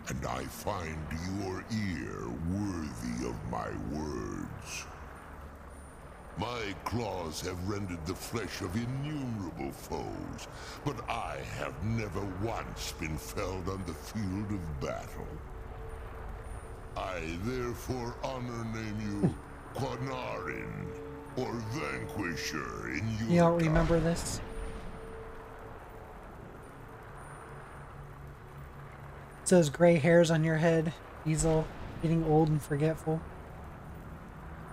and I find your ear worthy of my words. My claws have rended the flesh of innumerable foes, but I have never once been felled on the field of battle. I therefore honor name you Quinarin, or Vanquisher in your You don't tongue. remember this? It's those gray hairs on your head, Diesel, getting old and forgetful.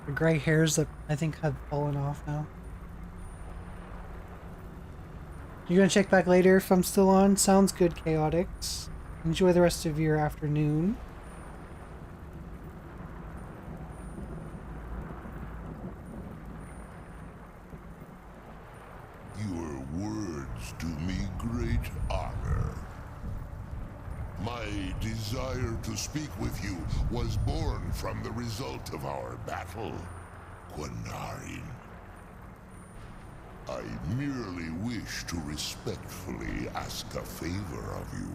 The gray hairs that I think have fallen off now. You're gonna check back later if I'm still on? Sounds good, Chaotix. Enjoy the rest of your afternoon. Your words do me great honor. My desire to speak with you was born from the result of our battle, Quinarin. I merely wish to respectfully ask a favor of you.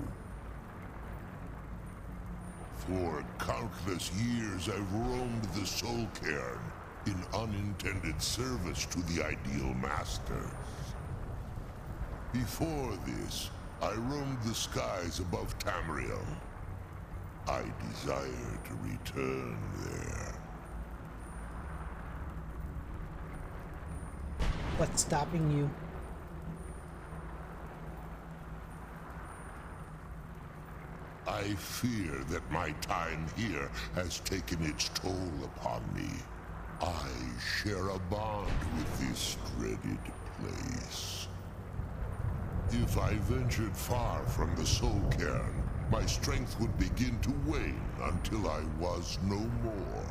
For countless years I've roamed the Soul Cairn in unintended service to the Ideal Masters. Before this, I roamed the skies above Tamriel. I desire to return there. What's stopping you? I fear that my time here has taken its toll upon me. I share a bond with this dreaded place. If I ventured far from the Soul Cairn, my strength would begin to wane until I was no more.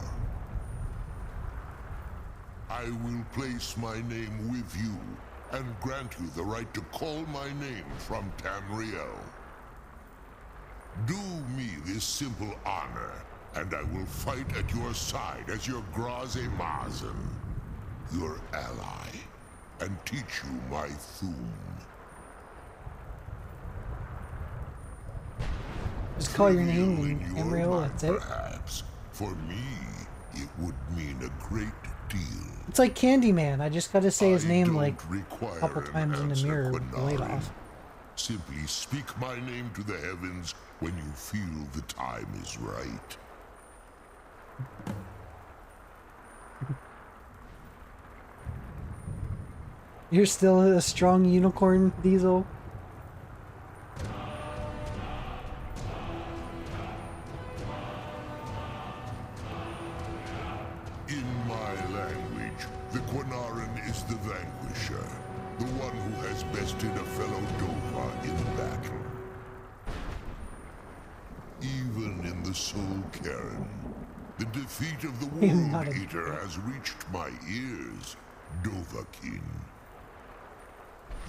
I will place my name with you and grant you the right to call my name from Tamriel. Do me this simple honor, and I will fight at your side as your Graze Mazen, your ally, and teach you my Thum. Just call your Trivial name in and your Tamriel, mind, that's it. perhaps. For me, it would mean a great deal. It's like Candyman. I just gotta say his I name don't like require a couple an times in the answer, mirror with the light Quinarin. off. Simply speak my name to the heavens when you feel the time is right. You're still a strong unicorn, Diesel? In my language, the Quinarin is the vanquisher, the one who has bested a fellow Dova in battle. Even in the Soul Cairn, the defeat of the He's not World a- Eater has reached my ears, Dovahkiin.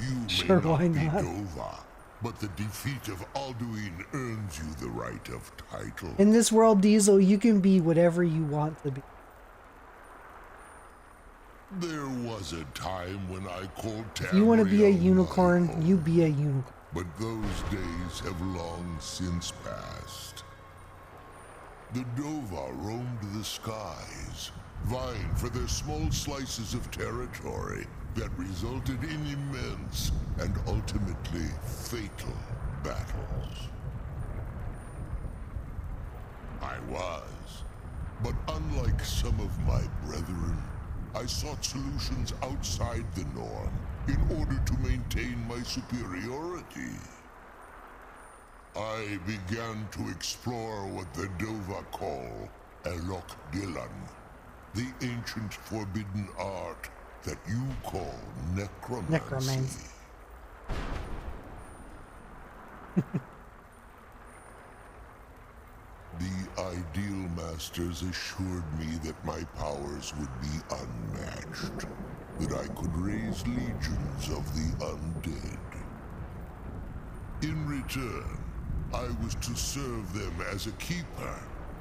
You Sure, may why not be not? Dova, but the defeat of Alduin earns you the right of title. In this world, Diesel, you can be whatever you want to be. There was a time when I called Tamriel If you want to be a my unicorn, home. you be a unicorn. But those days have long since passed. The Dova roamed the skies, vying for their small slices of territory that resulted in immense and ultimately fatal battles. I was, but unlike some of my brethren, I sought solutions outside the norm in order to maintain my superiority. I began to explore what the Dova call Elok Gilan, the ancient forbidden art that you call necromancy. Necromancy. The Ideal Masters assured me that my powers would be unmatched, that I could raise legions of the undead. In return, I was to serve them as a keeper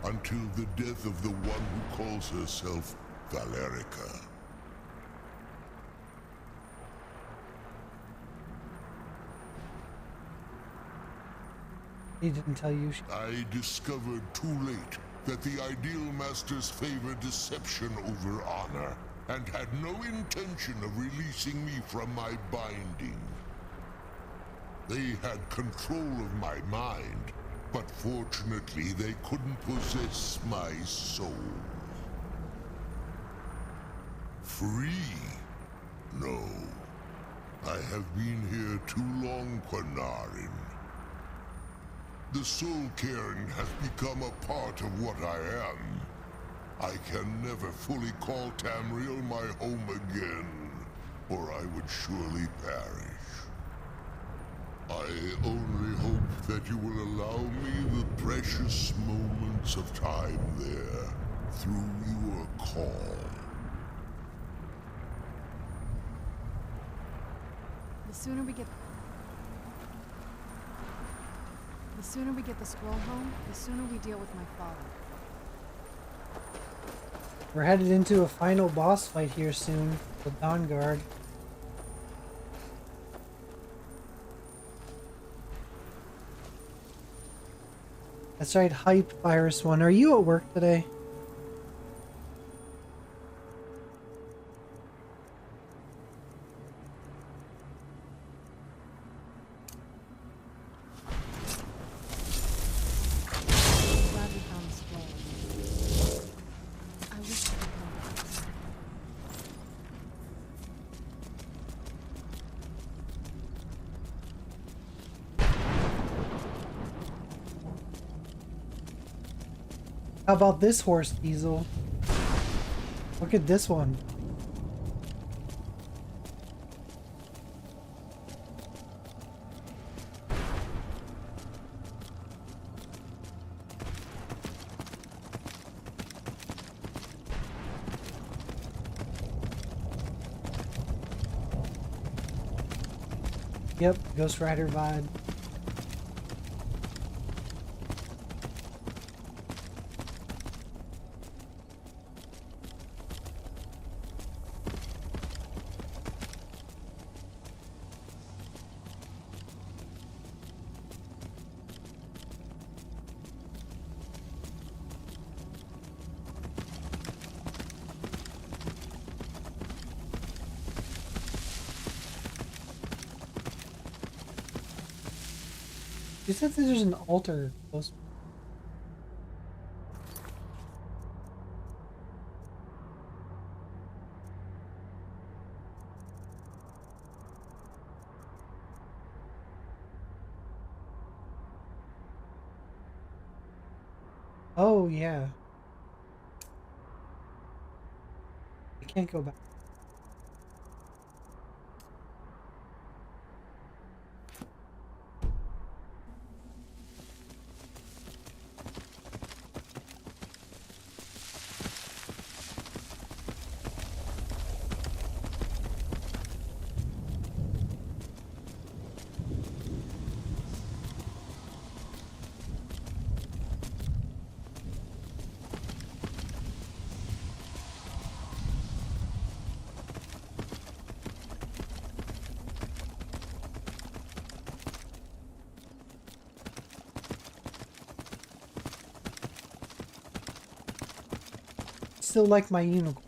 until the death of the one who calls herself Valerica. He didn't tell you. I discovered too late that the Ideal Masters favor deception over honor, and had no intention of releasing me from my binding. They had control of my mind, but fortunately they couldn't possess my soul. Free? No. I have been here too long, Quinarin. The Soul Cairn has become a part of what I am. I can never fully call Tamriel my home again, or I would surely perish. I only hope that you will allow me the precious moments of time there, through your call. The sooner we get the scroll home, the sooner we deal with my father. We're headed into a final boss fight here soon with Dawnguard. That's right, hype, Virus One. Are you at work today? Glad we found the scroll. I wish I could come back. How about this horse, Diesel? Look at this one. Yep, Ghost Rider vibe. You said that there's an altar close. Oh, yeah. I can't go back. Still like my unicorn.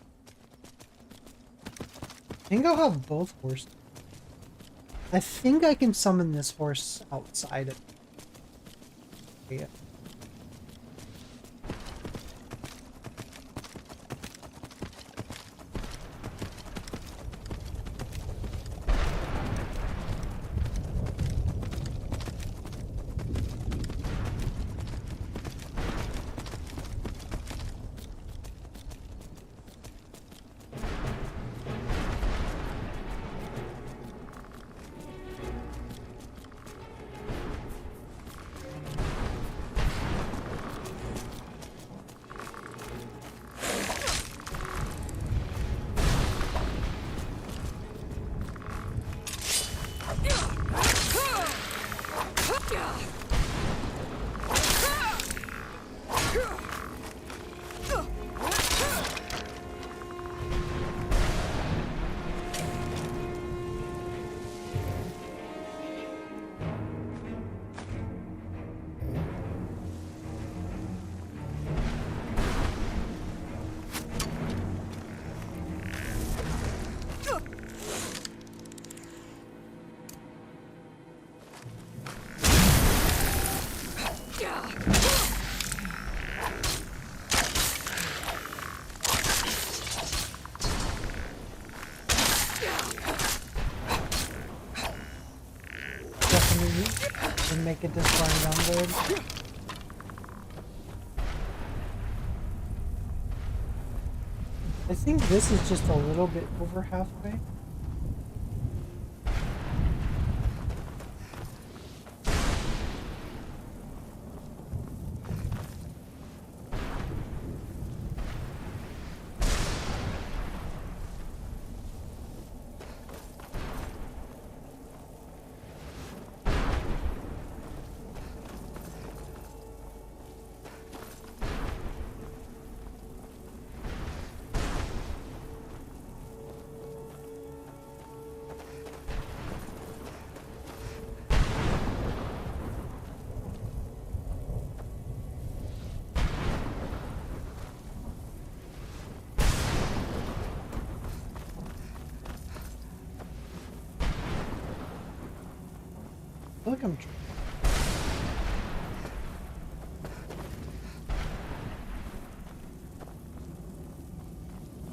I think I'll have both horses. I think I can summon this horse outside of it. Definitely. Didn't make it this far and download. I think this is just a little bit over halfway. I feel like I'm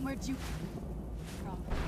Where'd you come from?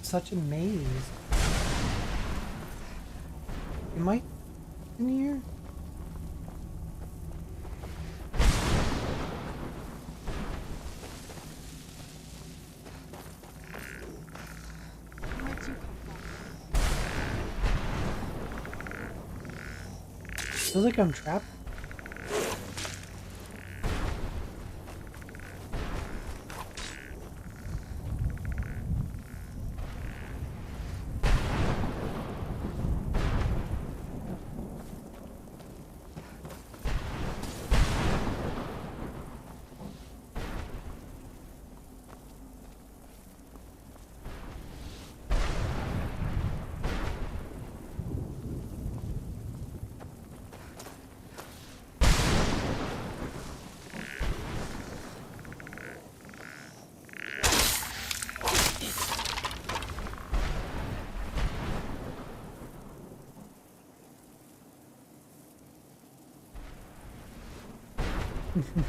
such a maze. Am I in here? Where'd you come from? Feels like I'm trapped.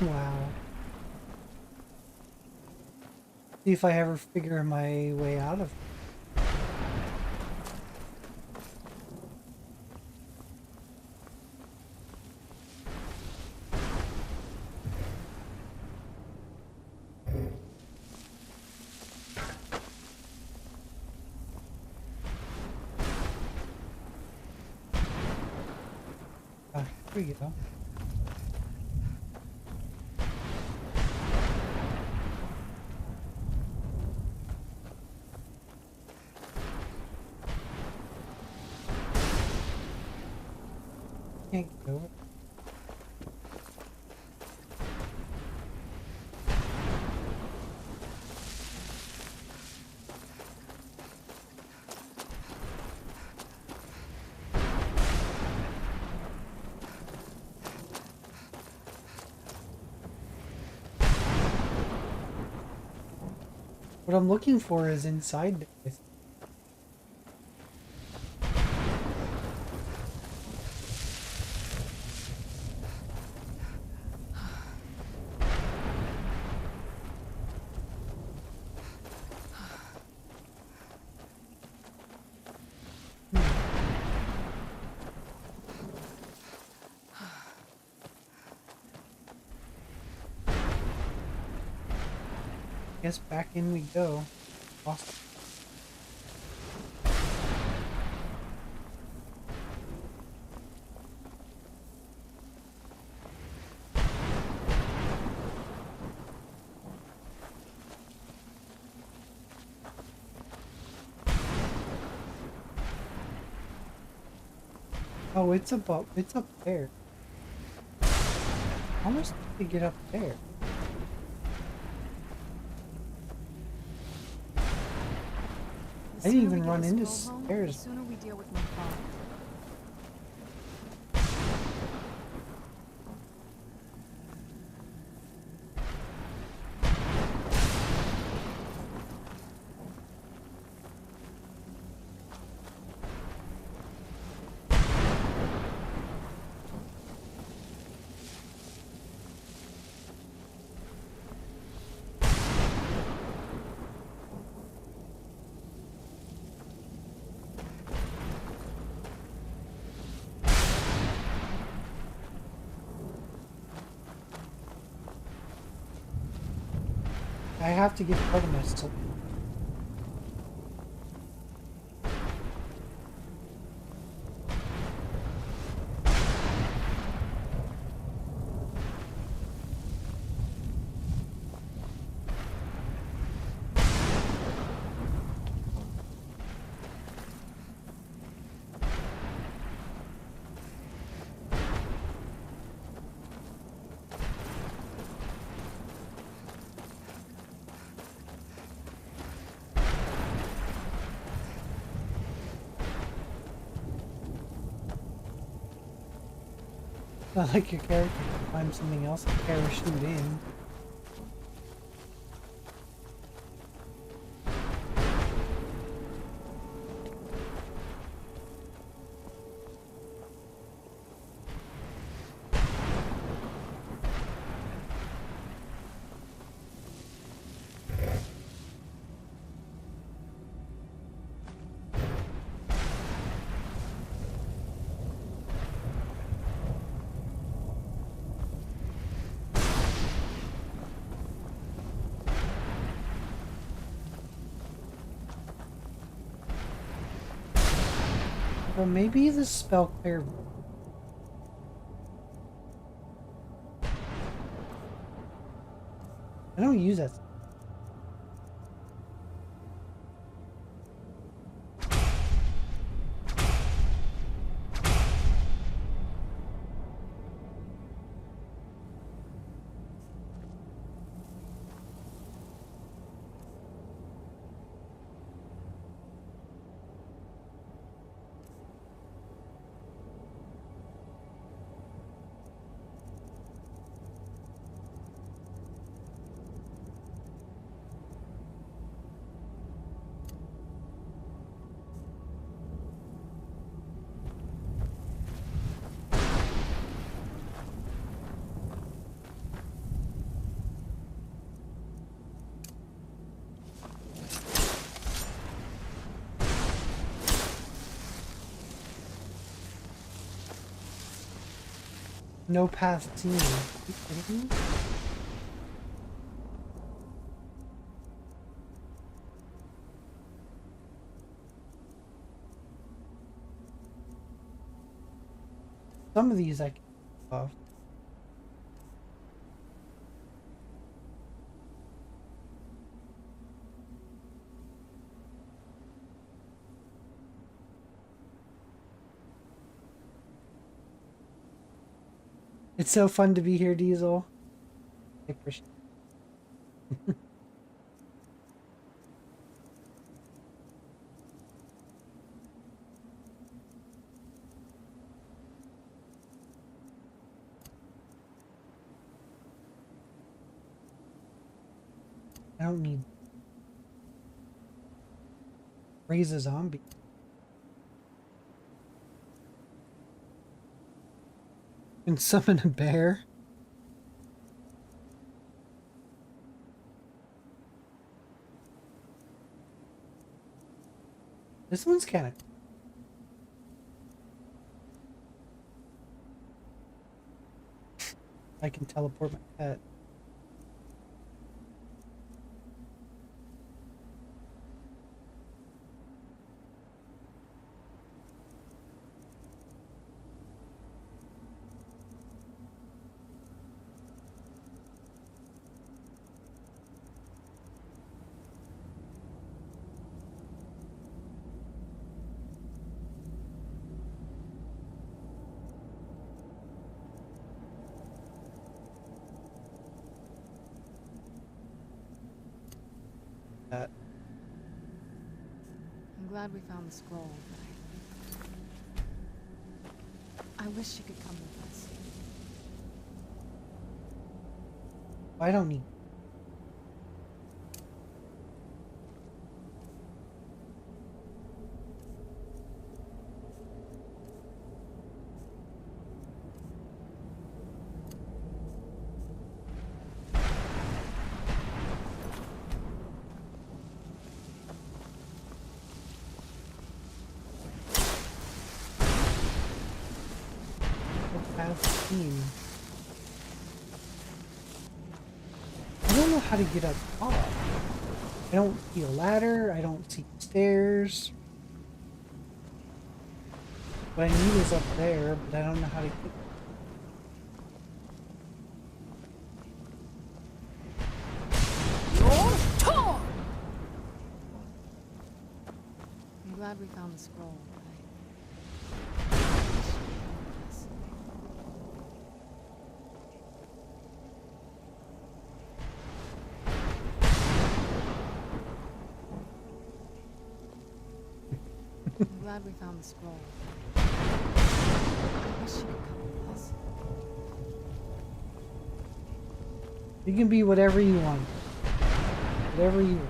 Wow. See if I ever figure my way out of it. Ah, here we go. Can't get over it. What I'm looking for is inside this. Guess back in we go. Awesome. Oh, it's up there. How am I supposed to get up there? The I didn't sooner we even get run this into scroll home, the stairs. sooner we deal with my father. I have to get part of my soul. Not like your character can find something else to parachute in. Well, maybe the spell clear. I don't use that. No path seen. Are you kidding me? Some of these I can off. It's so fun to be here, Diesel. I appreciate it. I don't need raise a zombie. And summon a bear. This one's kind of. I can teleport my pet. glad we found the scroll, but I wish you could come with us. I don't need. Team. I don't know how to get up top. I don't see a ladder. I don't see stairs. What I need is up there, but I don't know how to get. I'm glad we found the scroll, but I'm glad we found the scroll. I wish you could come with us. You can be whatever you want. Whatever you want.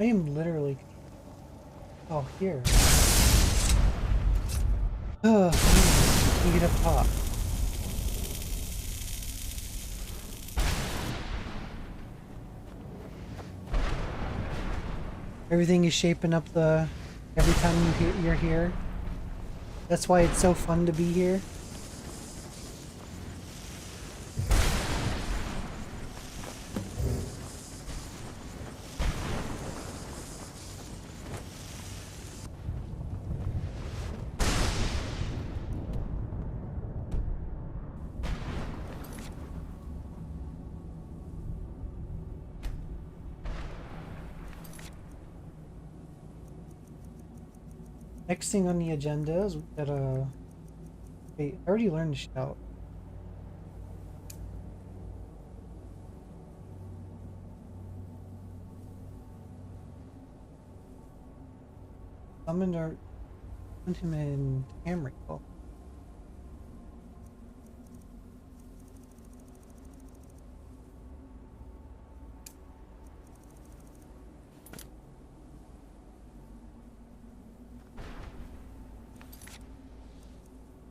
I am literally. Oh, here. Ugh. You get up top. Everything is shaping up every time you're here. That's why it's so fun to be here. Next thing on the agenda is we gotta. Wait, I already learned to shout. Summon him in Tamriel.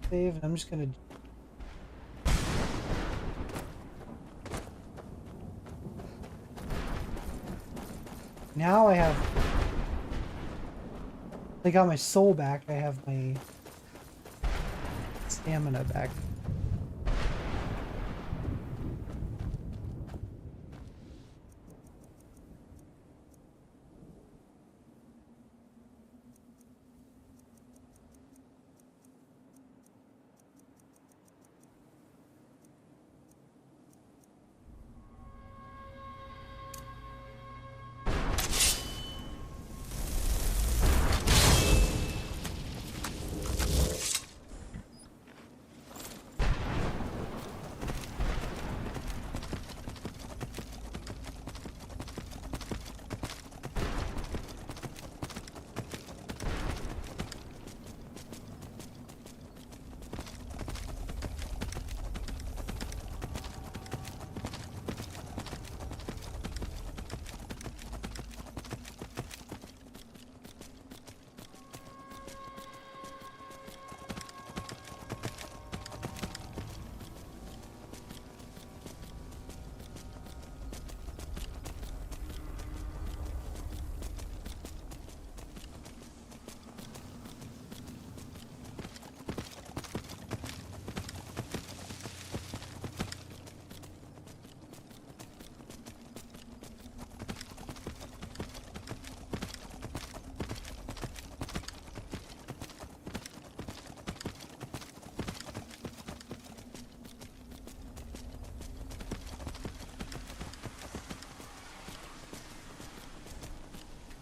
Save, and I'm just gonna. Now I have. I got my soul back. I have my stamina back.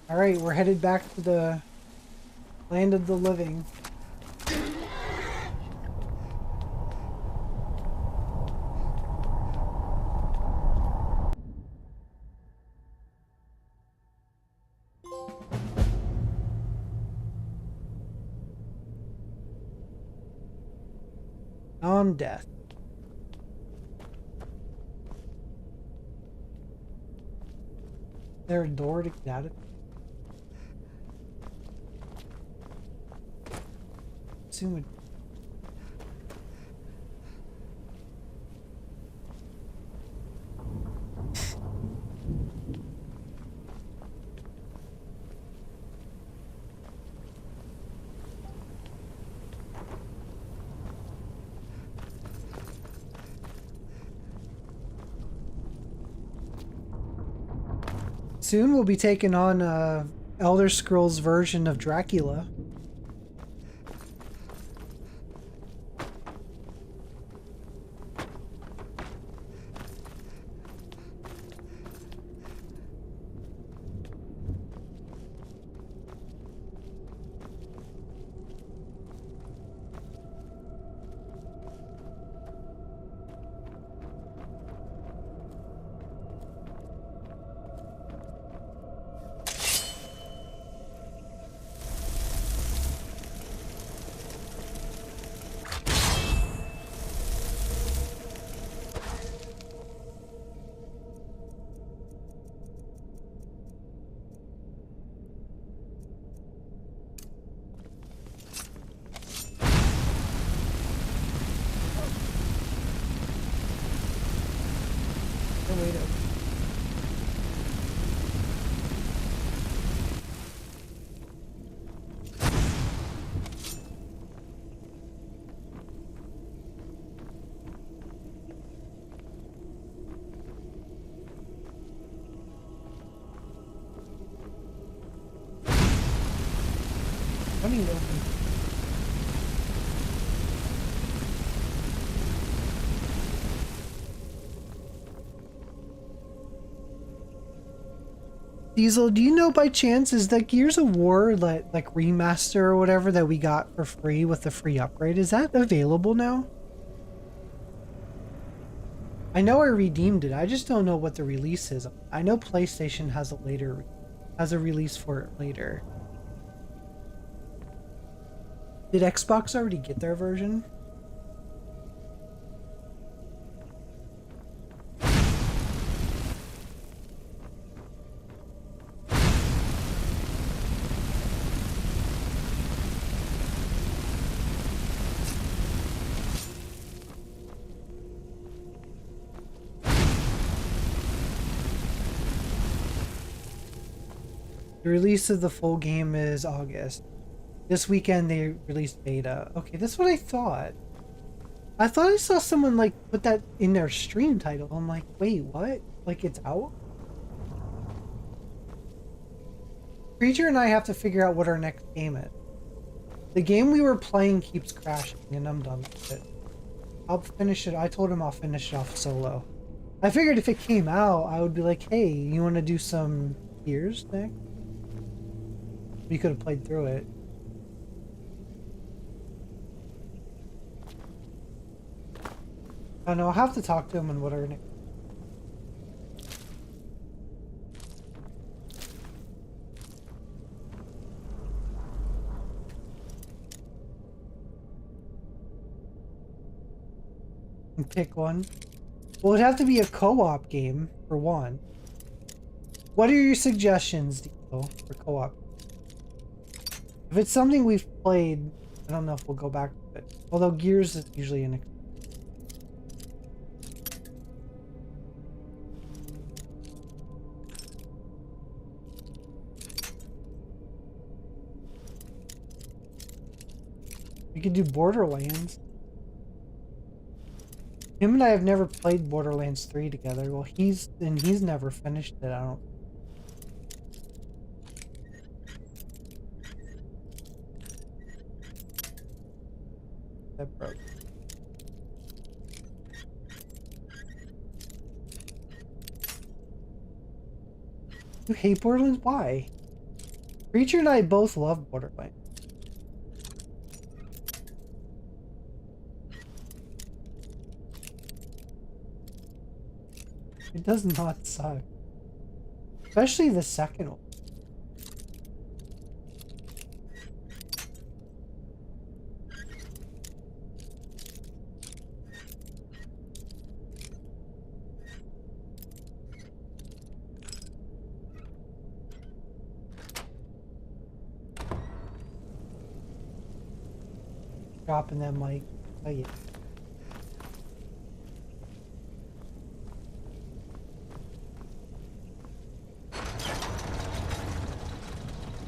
Alright, we're headed back to the land of the living. On death. Is there a door to get out of? Assume it. Soon we'll be taking on Elder Scrolls version of Dracula. Oh, wait up. I need to open. Diesel, do you know by chance is that Gears of War like remaster or whatever that we got for free with the free upgrade, is that available now? I know I redeemed it. I just don't know what the release is. I know PlayStation has a release for it later. Did Xbox already get their version? The release of the full game is August. This weekend they released beta. Okay, that's what I thought. I thought I saw someone like put that in their stream title. I'm like, wait, what? Like it's out? Creature and I have to figure out what our next game is. The game we were playing keeps crashing and I'm done with it. I'll finish it. I told him I'll finish it off solo. I figured if it came out, I would be like, hey, you want to do some Gears next? We could have played through it. I don't know, I'll have to talk to him and whatever. And pick one. Well, it'd have to be a co-op game for one. What are your suggestions, Dino, for co-op? If it's something we've played, I don't know if we'll go back to it. Although Gears is usually an. We could do Borderlands. Him and I have never played Borderlands 3 together. Well, he's never finished it, I don't. That broke. You hate Borderlands? Why? Preacher and I both love Borderlands. It does not suck. Especially the second one. Dropping that mic. Oh yeah.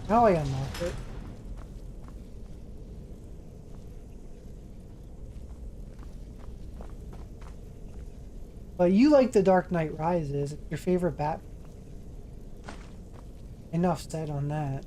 Now I unlocked it. But you like The Dark Knight Rises. It's your favorite Batman. Enough said on that.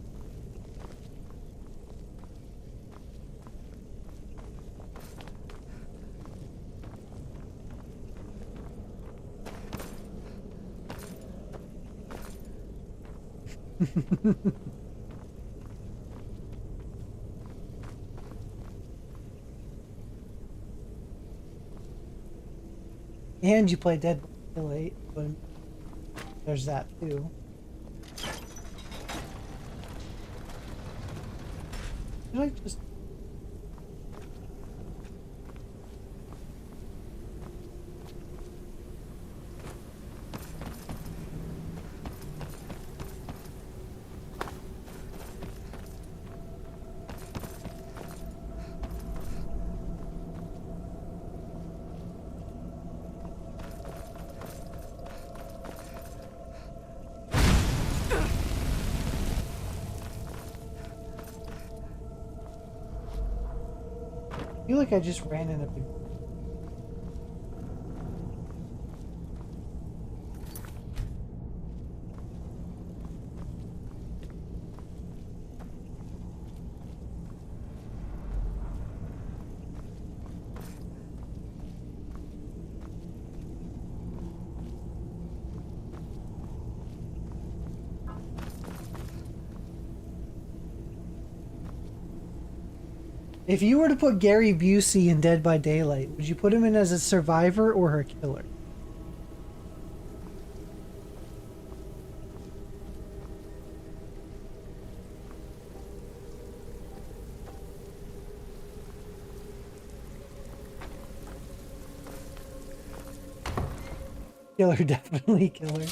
And you play Dead by Daylight, but there's that too. Did I just... I feel like I just ran in a big... If you were to put Gary Busey in Dead by Daylight, would you put him in as a survivor or a killer? Killer, definitely killer.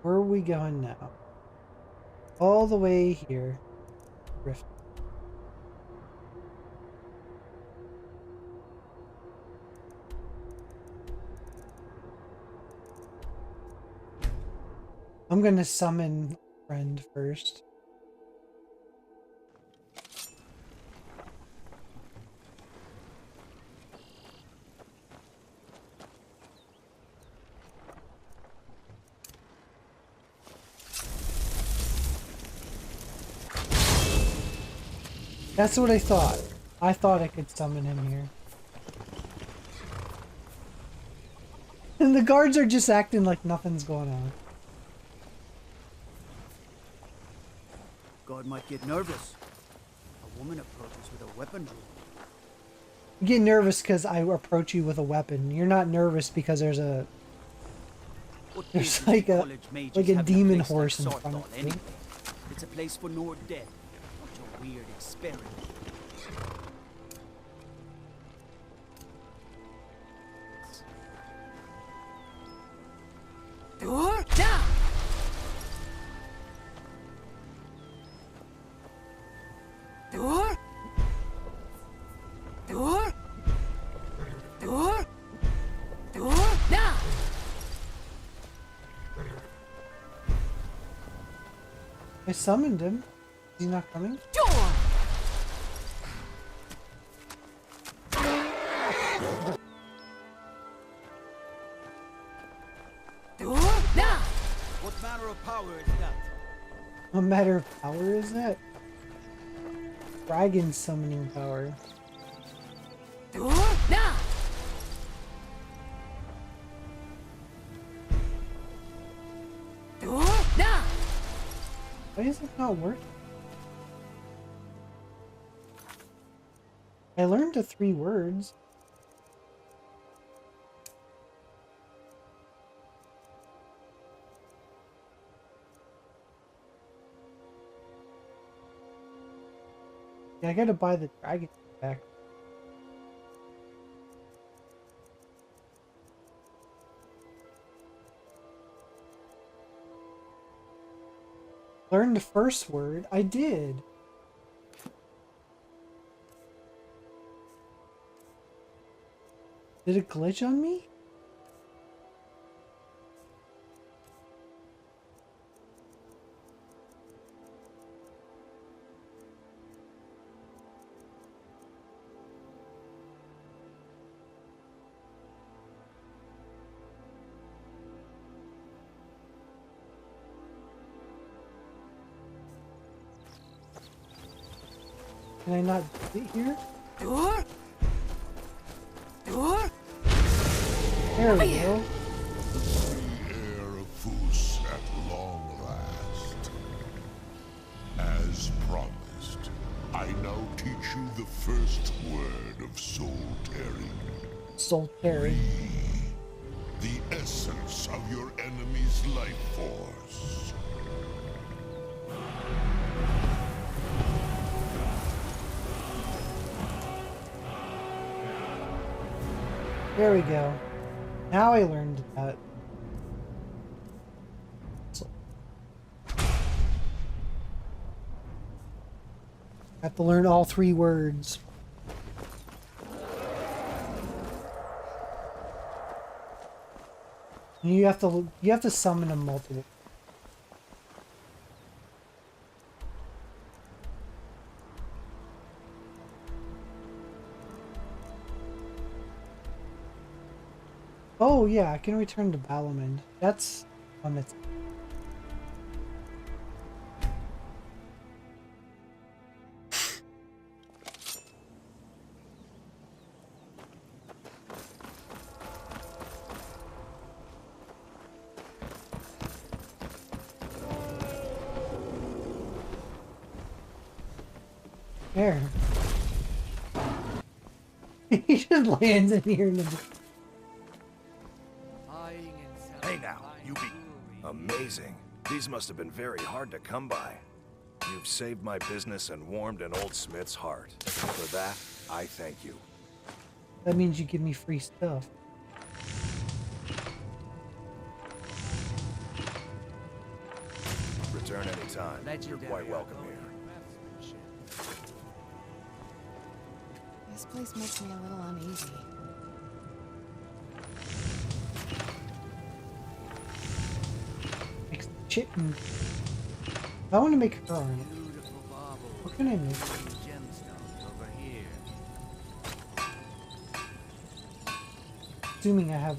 Where are we going now? All the way here. Rift. I'm gonna summon a friend first. That's what I thought. I thought I could summon him here. And the guards are just acting like nothing's going on. God might get nervous. A woman approaches with a weapon drawn. You get nervous because I approach you with a weapon. You're not nervous because there's a... There's like a demon horse in front of you. It's a place for no dead. Such a weird experiment. Door down. Door. Door. Door. Door now. I summoned him. He's not coming? What manner of power is that? What matter of power is that? Dragon summoning power. Why is it not working? I learned the 3 words. Yeah, I gotta buy the dragon back. Learn the first word. I did. Did it glitch on me? Can I not sit here? There we go. The heir of Fus at long last. As promised, I now teach you the first word of soul tearing. Soul tearing. The essence of your enemy's life force. There we go. Now I learned that. So, have to learn all 3 words. And you have to summon them multiple. Oh yeah, I can return to Balamand. That's one that's... There. He just lands in here in the... Hey now, you be amazing. These must have been very hard to come by. You've saved my business and warmed an old smith's heart. For that, I thank you. That means you give me free stuff. Return anytime. You're quite welcome here. This place makes me a little uneasy. Makes the chitin. I want to make her on it. What can I make? Assuming I have.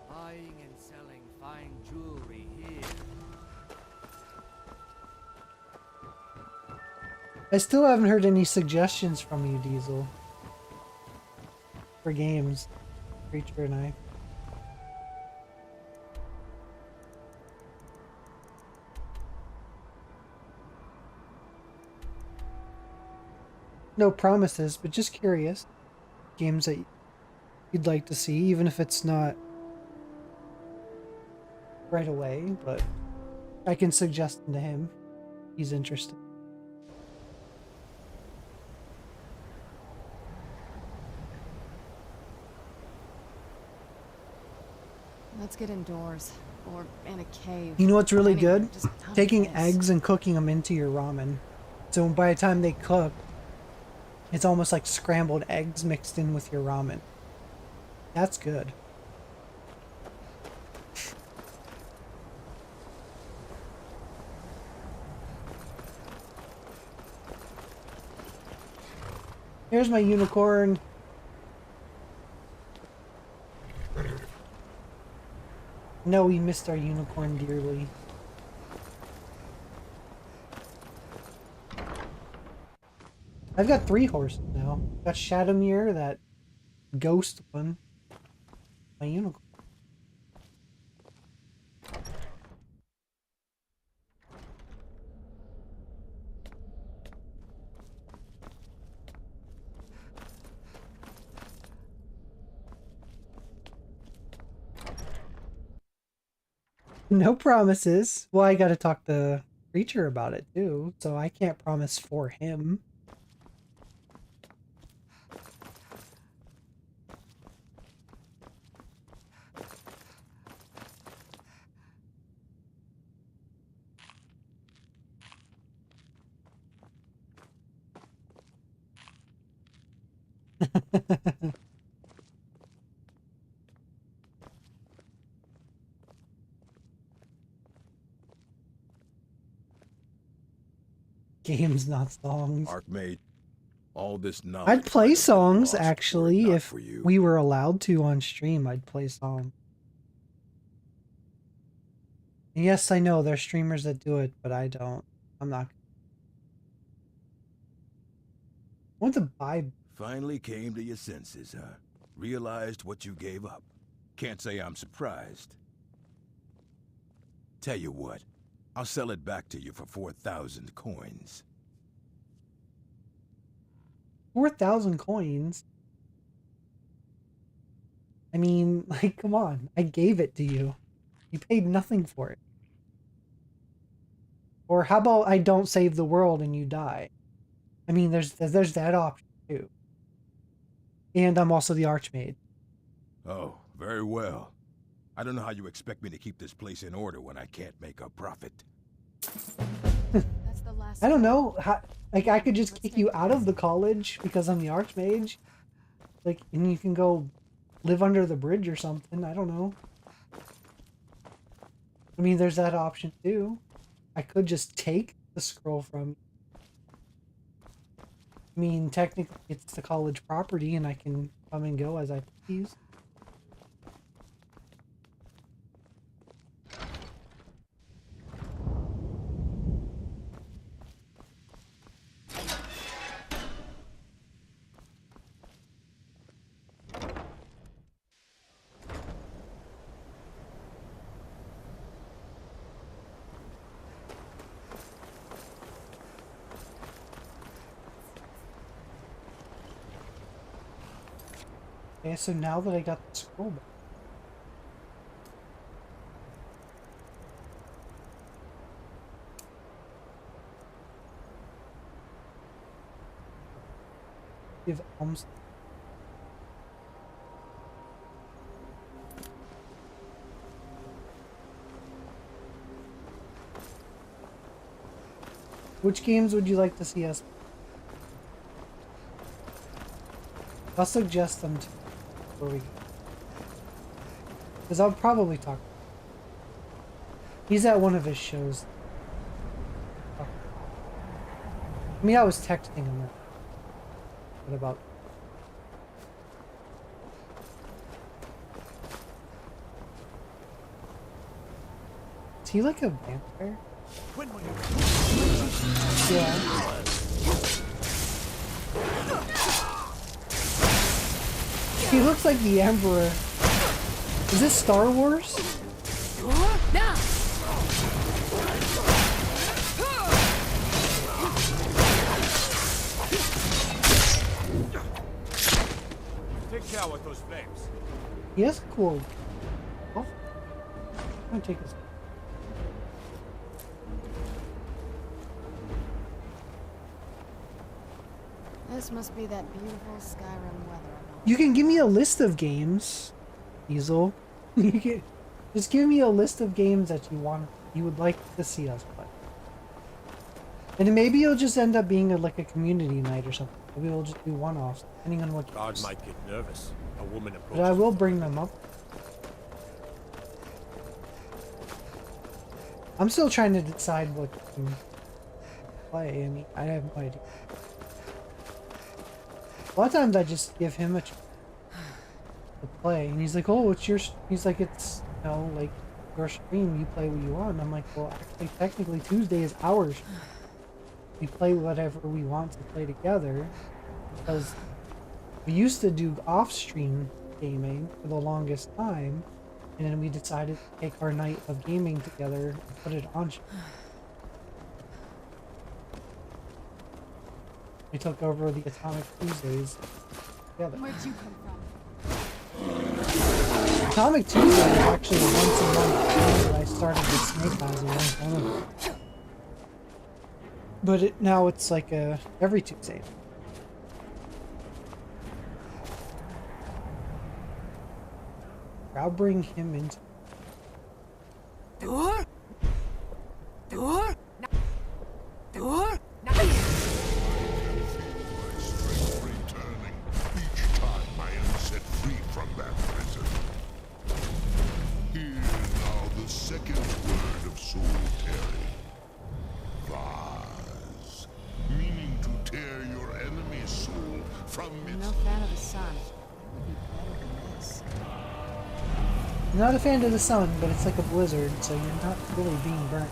Buying and selling fine jewelry here. I still haven't heard any suggestions from you, Diesel. For games. Creature and I. No promises, but just curious. Games that you'd like to see, even if it's not right away, but I can suggest them to him. He's interested. Let's get indoors. Or in a cave. You know what's really Anywhere, good? just out of Taking this. eggs and cooking them into your ramen. So by the time they cook, it's almost like scrambled eggs mixed in with your ramen. That's good. Here's my unicorn. No, we missed our unicorn dearly. I've got 3 horses now. Got Shadowmere, that ghost one. My unicorn. No promises. Well, I gotta talk to Creature about it too, so I can't promise for him. Games, not songs. Archmage, all this knowledge. I'd play songs, lost actually, not if for you. we were allowed to on stream. I'd play songs. And yes, I know there's streamers that do it, but I don't. I'm not. I want to buy. Finally came to your senses, huh? Realized what you gave up. Can't say I'm surprised. Tell you what, I'll sell it back to you for 4,000 coins. 4,000 coins? I mean, like, come on. I gave it to you. You paid nothing for it. Or how about I don't save the world and you die? I mean, there's that option too. And I'm also the Archmage. Oh, very well. I don't know how you expect me to keep this place in order when I can't make a profit. That's the last I don't know. How, like, I could just kick you out of the college because I'm the Archmage. Like, and you can go live under the bridge or something. I don't know. I mean, there's that option too. I could just take the scroll from you. I mean, technically it's the college property and I can come and go as I please. Okay, so now that I got the scroll back. Give alms. Which games would you like to see us? I'll suggest them to before we go. Because I'll probably talk. He's at one of his shows. I mean, I was texting him. What about? Is he like a vampire? Yeah. He looks like the Emperor. Is this Star Wars? Take care with those flames. He has cool. Oh, I'm gonna take this. This must be that beautiful Skyrim weather. You can give me a list of games, Diesel. You can just give me a list of games that you would like to see us play. And maybe it'll just end up being like a community night or something. Maybe we'll just do one-offs, depending on what. Guard might get nervous. A woman approaches. But I will bring them up. I'm still trying to decide what to play. I mean, I have no idea. A lot of times I just give him a chance to play, and he's like, "Oh, it's your." He's like, "It's like your stream. You play what you want." And I'm like, "Well, actually, technically, Tuesday is ours. We play whatever we want to play together." Because we used to do off-stream gaming for the longest time, and then we decided to take our night of gaming together and put it on. We took over the Atomic Tuesdays together. Where'd you come from? Atomic Tuesday is actually a once-a-month thing that I started with Snake Eyes a long time ago. But now it's like every Tuesday. I'll bring him into. My strength returning each time I am set free from that prison. Hear now the second word of soul tearing. Vaz, meaning to tear your enemy's soul from I'm its... no fan of the sun. Would be better than this. I'm not a fan of the sun, but it's like a blizzard, so you're not really being burnt.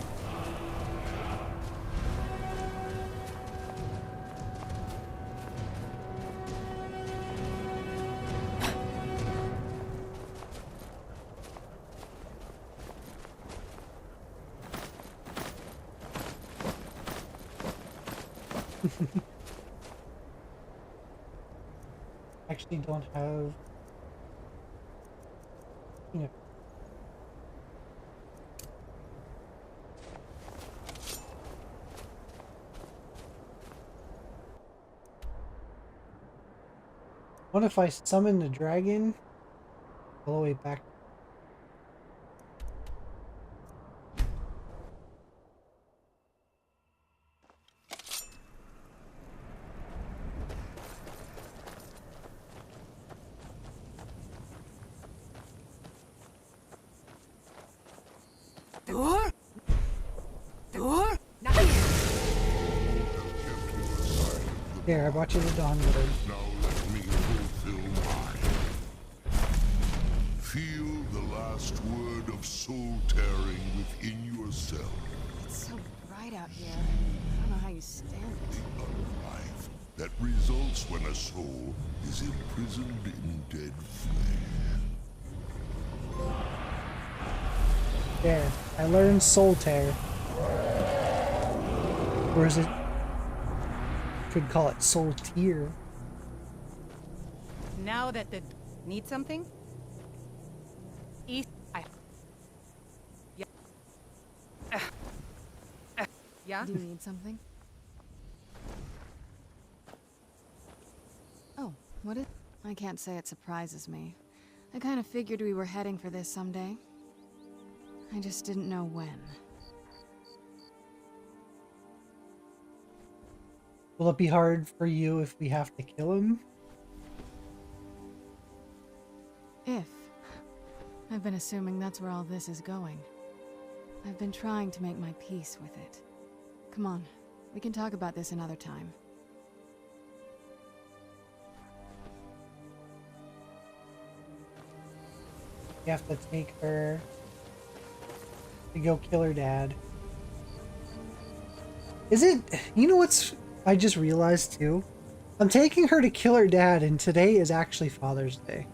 Actually don't have, what if I summon the dragon all the way back? Here, I brought you the Dawn Bird. Now let me fulfill mine. Feel the last word of soul tearing within yourself. It's so bright out here. I don't know how you stand it. The unlife that results when a soul is imprisoned in dead flesh. There, I learned Soul Tear. Or is it? Could call it Soul Tear. Now that the need something? Yeah. Do you need something? Oh, what is? I can't say it surprises me. I kind of figured we were heading for this someday. I just didn't know when. Will it be hard for you if we have to kill him? If. I've been assuming that's where all this is going. I've been trying to make my peace with it. Come on, we can talk about this another time. You have to take her to go kill her dad. Is it? You know what's? I just realized too. I'm taking her to kill her dad, and today is actually Father's Day.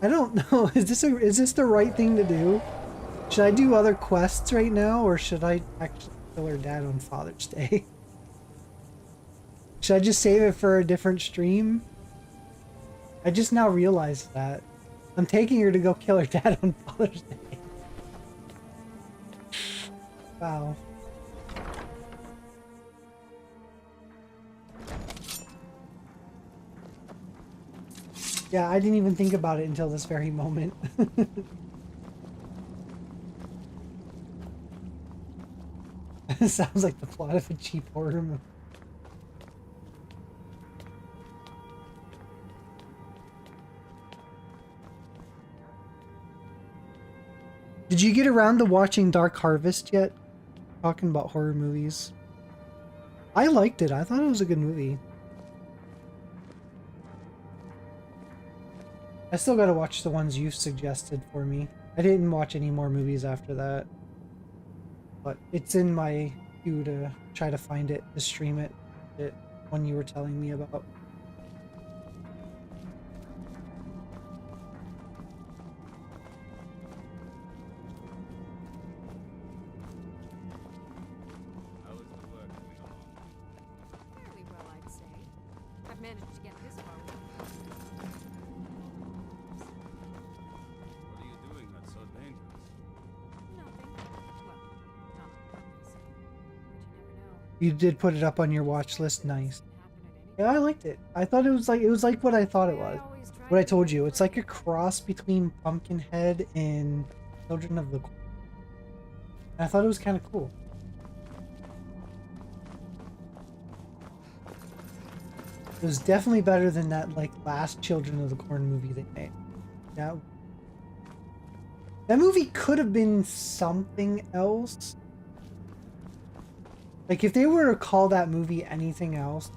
I don't know. Is this the right thing to do? Should I do other quests right now, or should I actually kill her dad on Father's Day? Should I just save it for a different stream? I just now realized that. I'm taking her to go kill her dad on Father's Day. Wow. Yeah, I didn't even think about it until this very moment. It sounds like the plot of a cheap horror movie. Did you get around to watching Dark Harvest yet? Talking about horror movies. I liked it. I thought it was a good movie. I still gotta watch the ones you've suggested for me. I didn't watch any more movies after that. But it's in my queue to try to find it, to stream it. The one you were telling me about. Fairly well, I'd say. I've managed to get this far. What are you doing that's so dangerous? Nothing. Well, not on purpose. But you never know. You did put it up on your watch list. Nice. Yeah, I liked it. I thought it was like what I thought it was. What I told you. It's like a cross between Pumpkinhead and Children of the Corn. I thought it was kind of cool. It was definitely better than that like last Children of the Corn movie they made. Yeah. That movie could have been something else. Like if they were to call that movie anything else,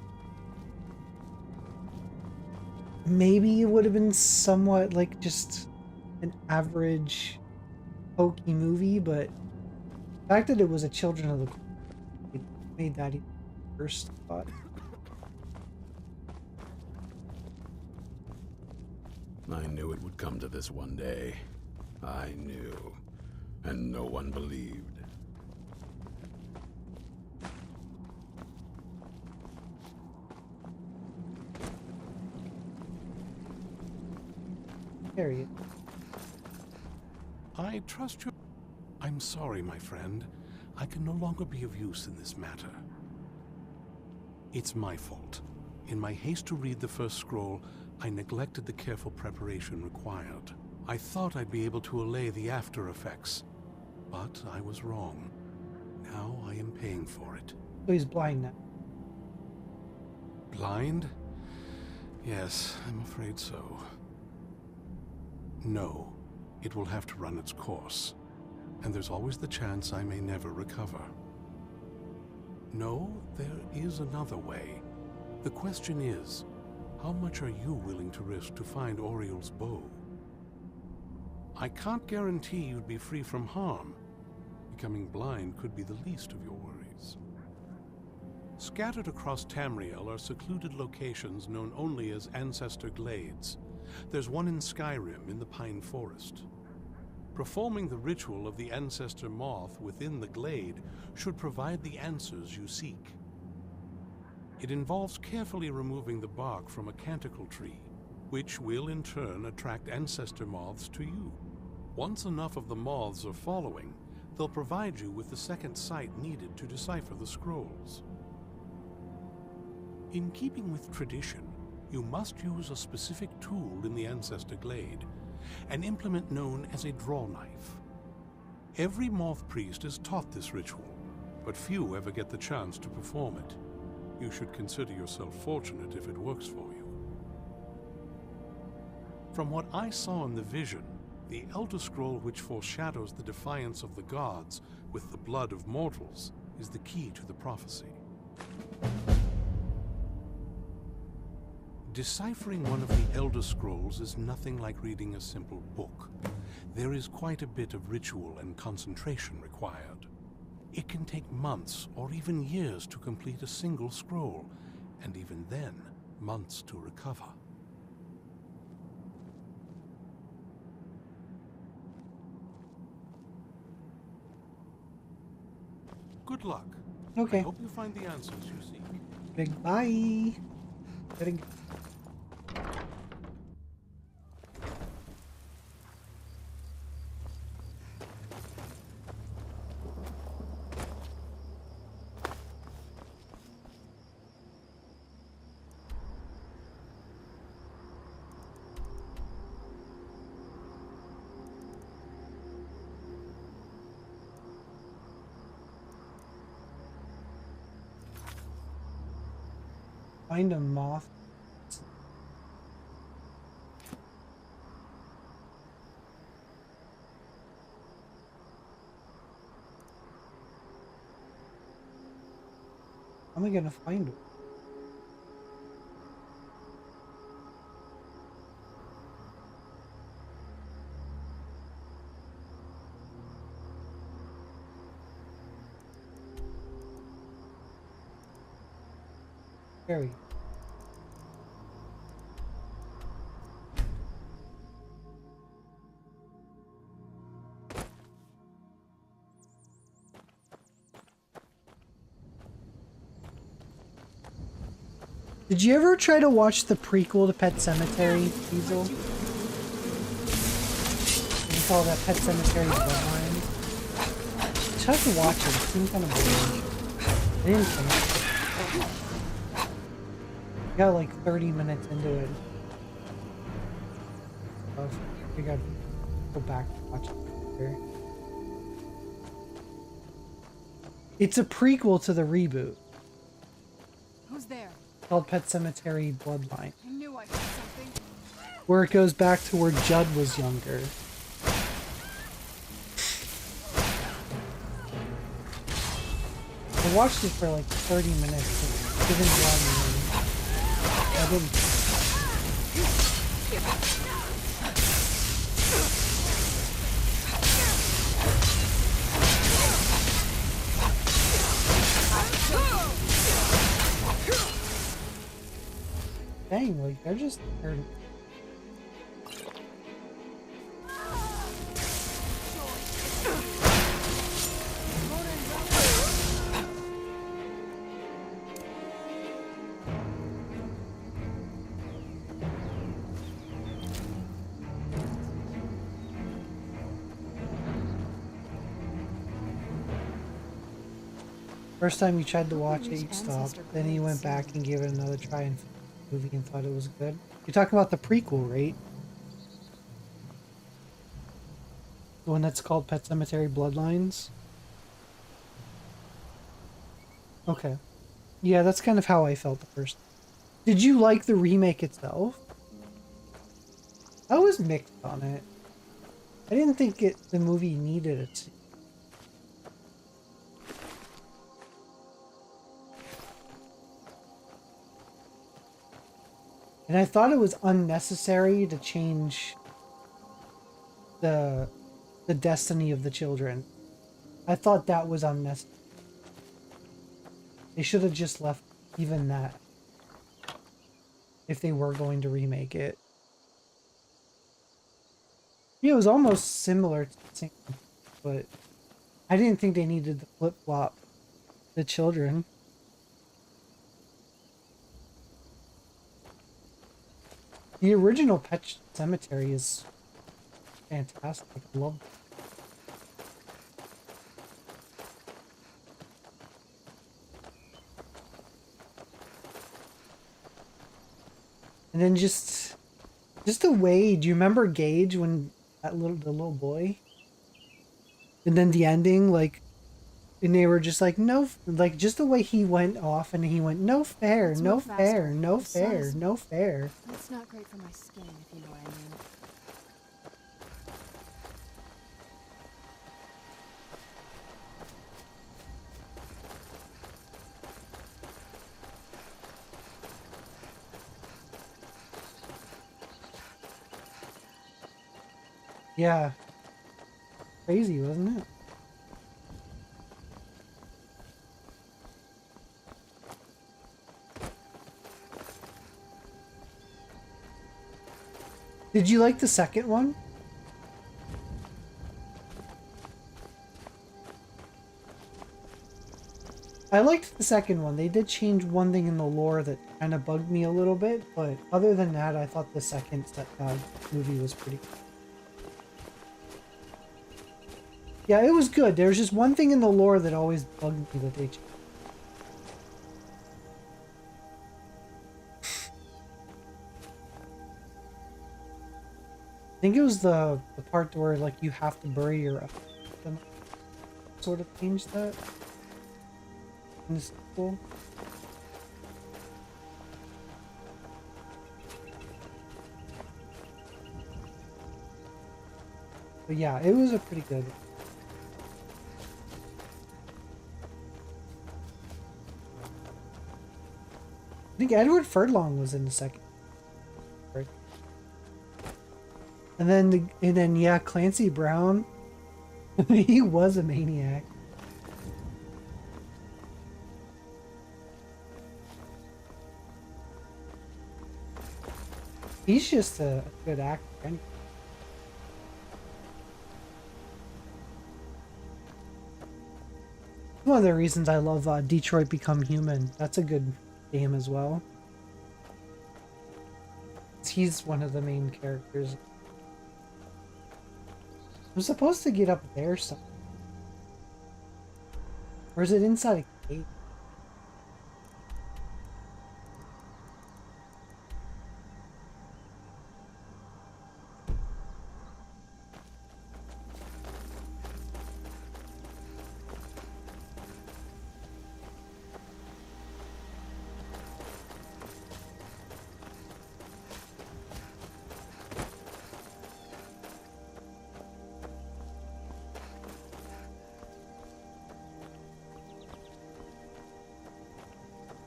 maybe it would have been somewhat like just an average hokey movie, but the fact that it was a Children of the Corn, it made that even worse. Thought. I knew it would come to this one day. I knew. And no one believed. There he is. I trust you. I'm sorry, my friend. I can no longer be of use in this matter. It's my fault. In my haste to read the first scroll, I neglected the careful preparation required. I thought I'd be able to allay the after effects, but I was wrong. Now I am paying for it. So he's blind now. Blind? Yes, I'm afraid so. No, it will have to run its course, and there's always the chance I may never recover. No, there is another way. The question is, how much are you willing to risk to find Oriel's bow? I can't guarantee you'd be free from harm. Becoming blind could be the least of your worries. Scattered across Tamriel are secluded locations known only as Ancestor Glades. There's one in Skyrim in the Pine Forest. Performing the ritual of the Ancestor Moth within the glade should provide the answers you seek. It involves carefully removing the bark from a canticle tree, which will in turn attract ancestor moths to you. Once enough of the moths are following, they'll provide you with the second sight needed to decipher the scrolls. In keeping with tradition, you must use a specific tool in the Ancestor Glade, an implement known as a draw knife. Every moth priest is taught this ritual, but few ever get the chance to perform it. You should consider yourself fortunate if it works for you. From what I saw in the vision, the Elder Scroll which foreshadows the defiance of the gods with the blood of mortals is the key to the prophecy. Deciphering one of the Elder Scrolls is nothing like reading a simple book. There is quite a bit of ritual and concentration required. It can take months or even years to complete a single scroll, and even then, months to recover. Good luck. Okay. I hope you find the answers you seek. Big bye. Gotta go. find a moth. How am I gonna find it? There we go. Did you ever try to watch the prequel to Pet Sematary, Diesel? You call that Pet Sematary Bloodline? I tried to watch it, it seemed kind of boring. I didn't finish it. I got like 30 minutes into it. I think I'd go back to watch it later. It's a prequel to the reboot. Who's there? Called Pet Sematary Bloodline. I knew I heard something. Where it goes back to where Judd was younger. I watched it for like 30 minutes. It didn't draw me in. I didn't. Dang, like they're just hurting. First time you tried to watch it, you stopped. Then you went back and gave it another try and the movie and thought it was good. You're talking about the prequel, right? The one that's called Pet Sematary Bloodlines? Okay. Yeah, that's kind of how I felt the first time. Did you like the remake itself? I was mixed on it. I didn't think the movie needed it. And I thought it was unnecessary to change the destiny of the children. I thought that was unnecessary. They should have just left even that. If they were going to remake it. Yeah, it was almost similar to the same, but I didn't think they needed to flip-flop the children. The original Pet Cemetery is fantastic. I love it. And then just the way, do you remember Gage when the little boy? And then the ending, like, and they were just like, no, like, just the way he went off and he went, no fair, no fair, no fair, no fair. That's not great for my skin, if you know what I mean. Yeah. Crazy, wasn't it? Did you like the second one? I liked the second one. They did change one thing in the lore that kind of bugged me a little bit, but other than that, I thought the second movie was pretty good. Yeah, it was good. There was just one thing in the lore that always bugged me that they changed. I think it was the part where, like, you have to bury your sort of changed that in the sequel. But yeah, it was a pretty good one. I think Edward Furlong was in the second. And then yeah, Clancy Brown, he was a maniac. He's just a good actor. One of the reasons I love Detroit Become Human. That's a good game as well. He's one of the main characters. I'm supposed to get up there somewhere. Or is it inside a cave?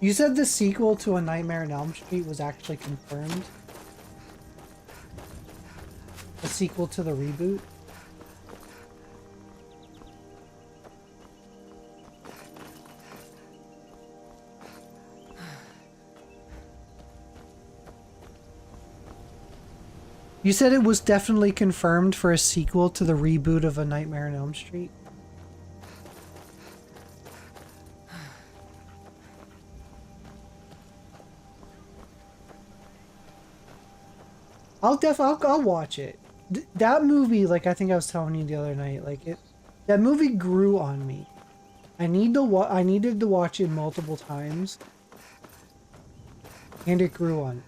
You said the sequel to A Nightmare on Elm Street was actually confirmed? The sequel to the reboot? You said it was definitely confirmed for a sequel to the reboot of A Nightmare on Elm Street? I'll watch it. That movie, like I think I was telling you the other night, that movie grew on me. I needed to watch it multiple times, and it grew on me.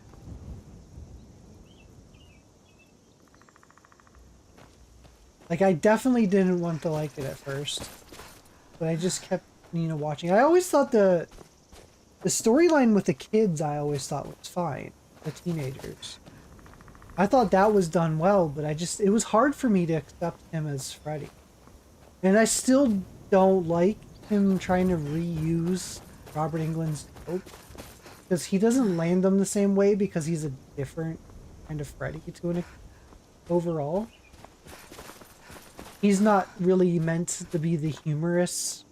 Like, I definitely didn't want to like it at first, but I just kept, watching. I always thought the storyline with the kids, I always thought was fine. The teenagers. I thought that was done well, but it was hard for me to accept him as Freddy. And I still don't like him trying to reuse Robert Englund's joke, because he doesn't land them the same way because he's a different kind of Freddy to an overall. He's not really meant to be the humorous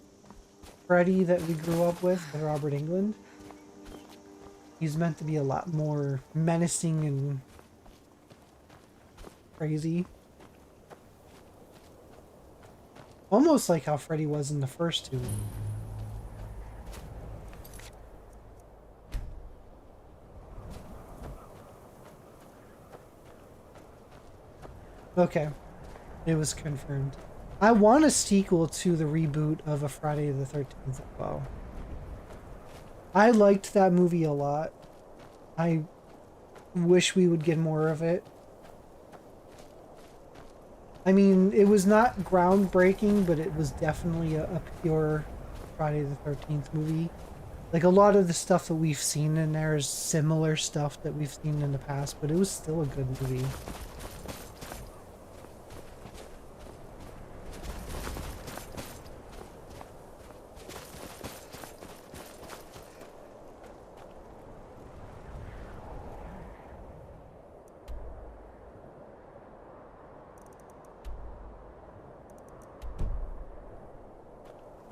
Freddy that we grew up with Robert Englund. He's meant to be a lot more menacing and crazy. Almost like how Freddy was in the first two. Okay. It was confirmed. I want a sequel to the reboot of a Friday the 13th as well. I liked that movie a lot. I wish we would get more of it. I mean, it was not groundbreaking, but it was definitely a pure Friday the 13th movie. Like, a lot of the stuff that we've seen in there is similar stuff that we've seen in the past, but it was still a good movie.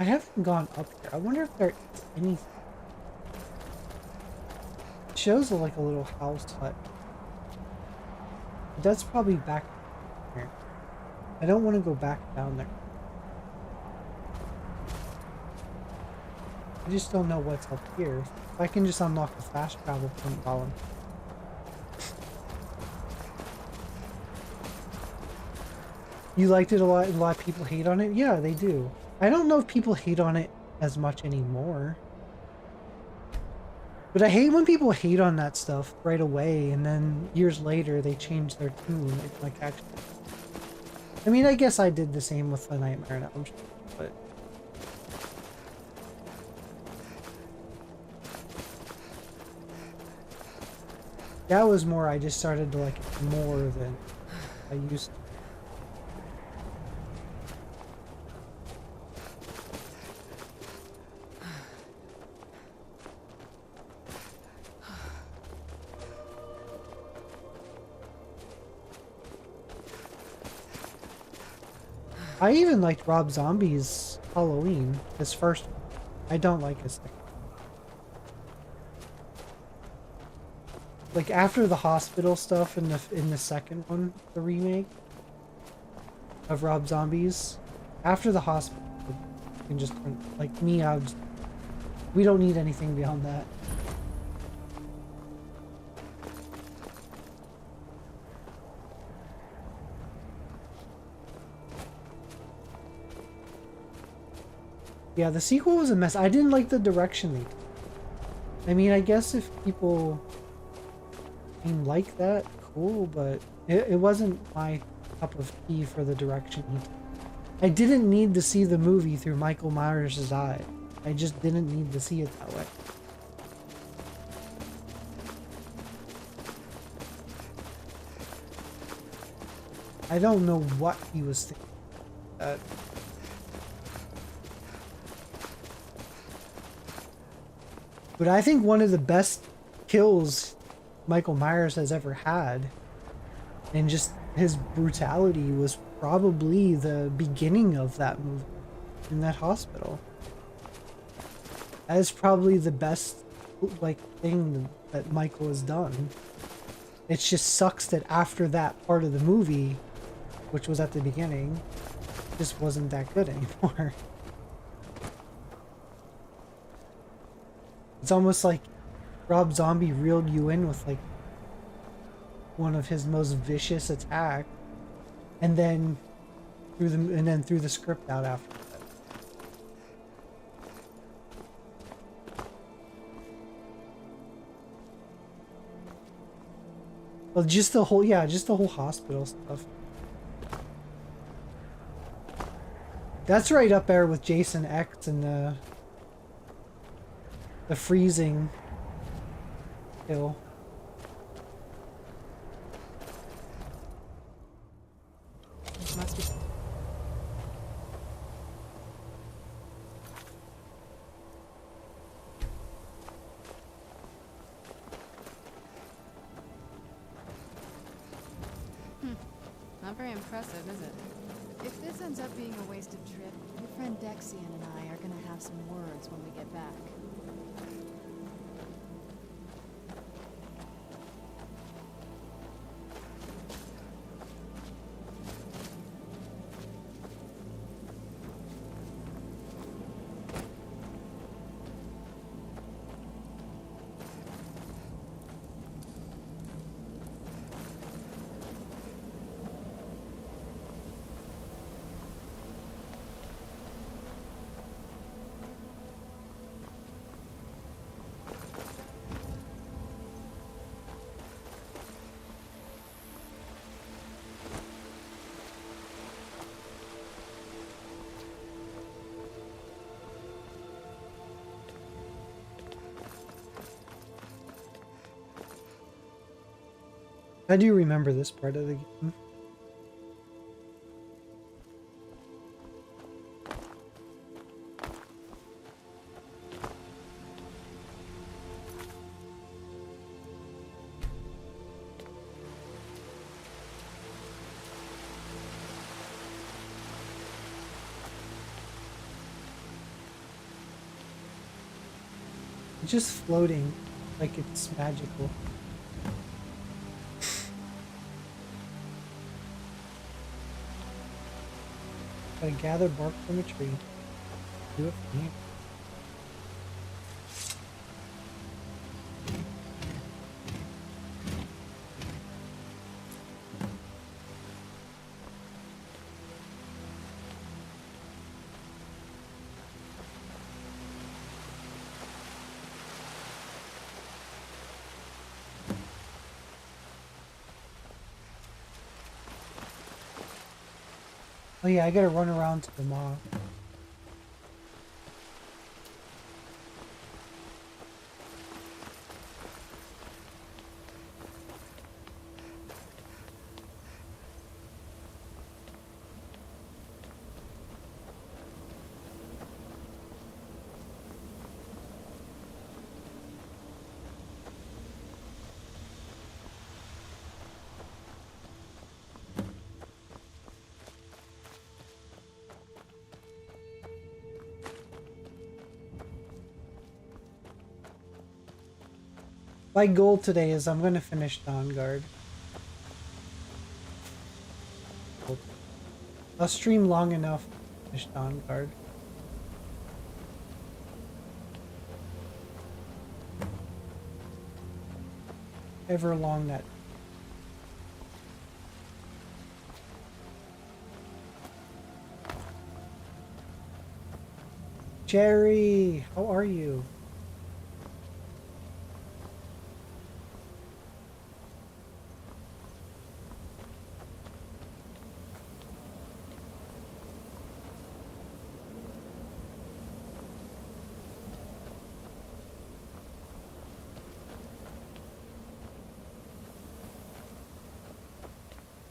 I haven't gone up here. I wonder if there is anything. It shows like a little house hut. But that's probably back here. I don't want to go back down there. I just don't know what's up here. If I can just unlock the fast travel from Colin. You liked it a lot and a lot of people hate on it? Yeah, they do. I don't know if people hate on it as much anymore. But I hate when people hate on that stuff right away and then years later they change their tune. It's like, actually. I mean, I guess I did the same with The Nightmare on Elm Street, but that was more, I just started to like it more than I used to. I even liked Rob Zombie's Halloween, his first one. I don't like his second. Like after the hospital stuff in the second one, the remake of Rob Zombies, after the hospital, you can just like me. We don't need anything beyond that. Yeah, the sequel was a mess. I didn't like the direction they took. I mean, I guess if people like that, cool, but it wasn't my cup of tea for the direction he took. I didn't need to see the movie through Michael Myers' eye. I just didn't need to see it that way. I don't know what he was thinking. But I think one of the best kills Michael Myers has ever had, and just his brutality, was probably the beginning of that movie in that hospital. That is probably the best thing that Michael has done. It just sucks that after that part of the movie, which was at the beginning, just wasn't that good anymore. It's almost like Rob Zombie reeled you in with like one of his most vicious attacks, and then threw the script out after that. Well, just the whole hospital stuff. That's right up there with Jason X and the freezing kill. Must be. Not very impressive, is it? If this ends up being a wasted trip, your friend Dexian and I are gonna have some words when we get back. I do remember this part of the game. It's just floating like it's magical. Gotta gather bark from a tree. Do it from here. Oh yeah, I gotta run around to the mall. My goal today is I'm gonna finish Dawn Guard. I'll stream long enough to finish Dawn Guard. Ever long that. Jerry, how are you?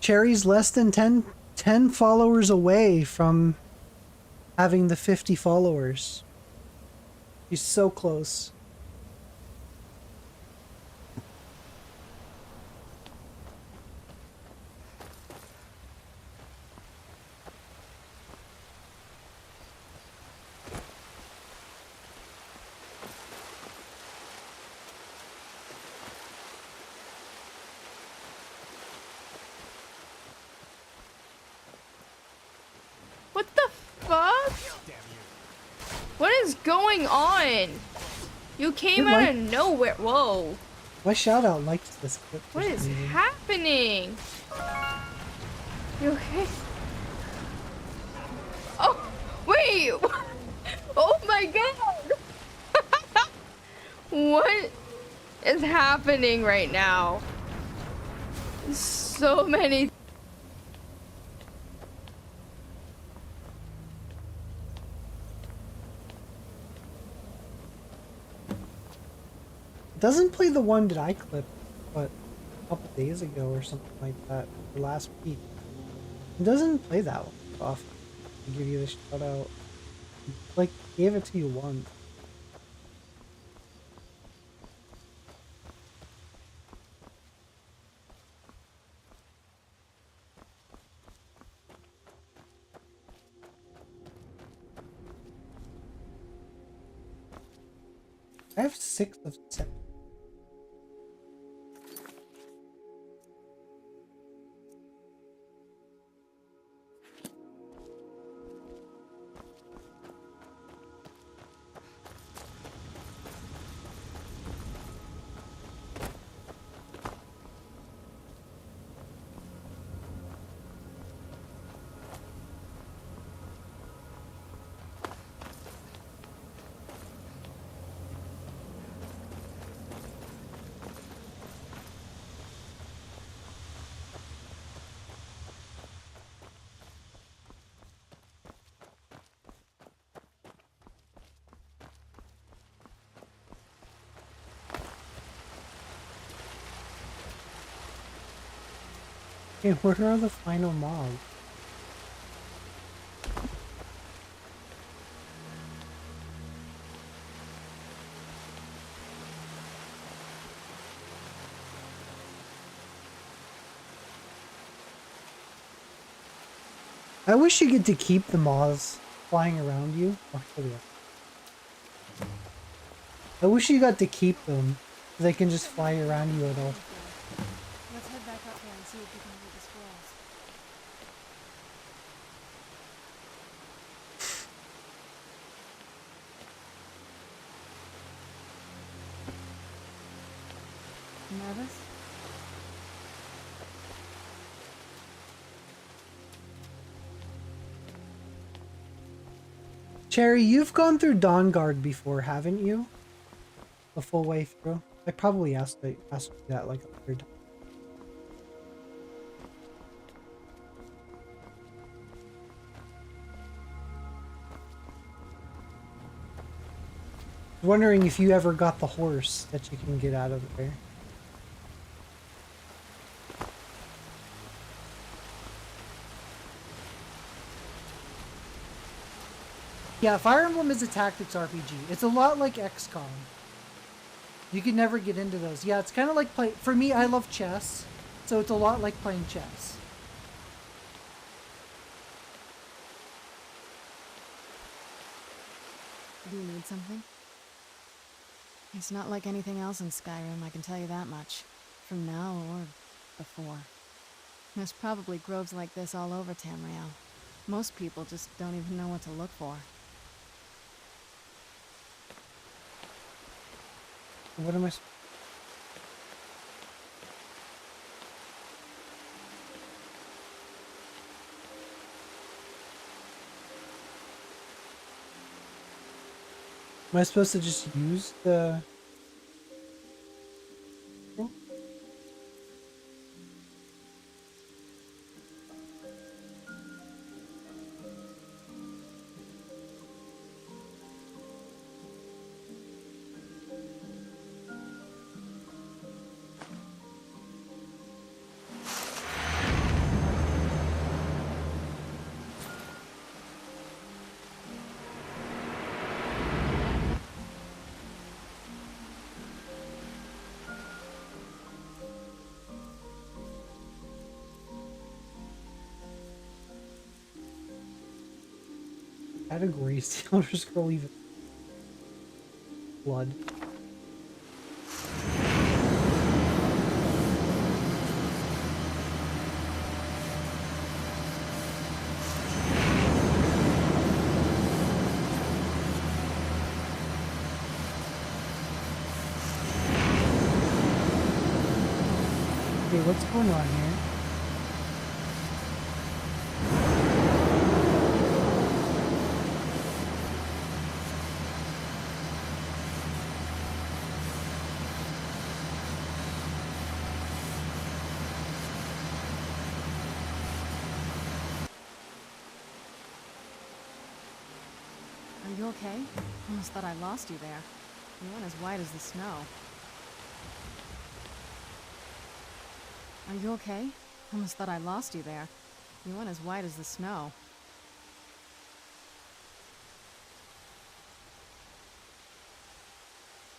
Cherry's less than 10 followers away from having the 50 followers. He's so close. What the fuck? What is going on? You came out of nowhere. Whoa. My shout out likes this clip. What is happening? You okay? Oh, wait. Oh my god. What is happening right now? So many. It doesn't play the one that I clipped, but a couple days ago or something like that, the last week. It doesn't play that one often. I give you the shout out. Like, gave it to you once. I have 6 of 7. Okay, where are the final mobs? I wish you get to keep the moths flying around you. Oh, here we go. I wish you got to keep them. So they can just fly around you at all. Let's head back up there and see if we can read the scrolls. Nervous? Cherry, you've gone through Dawn Guard before, haven't you? The full way through? I probably asked you that like a third time. Wondering if you ever got the horse that you can get out of there. Yeah, Fire Emblem is a tactics RPG. It's a lot like XCOM. You can never get into those. Yeah, it's kind of like play. For me, I love chess, so it's a lot like playing chess. Do you need something? It's not like anything else in Skyrim, I can tell you that much. From now or before. There's probably groves like this all over Tamriel. Most people just don't even know what to look for. What am I? Am I supposed to just use the... Categories, the Elder Scroll even... Blood. Okay, what's going on here? Are you okay? Almost thought I lost you there. You went as white as the snow. Are you okay? Almost thought I lost you there. You went as white as the snow.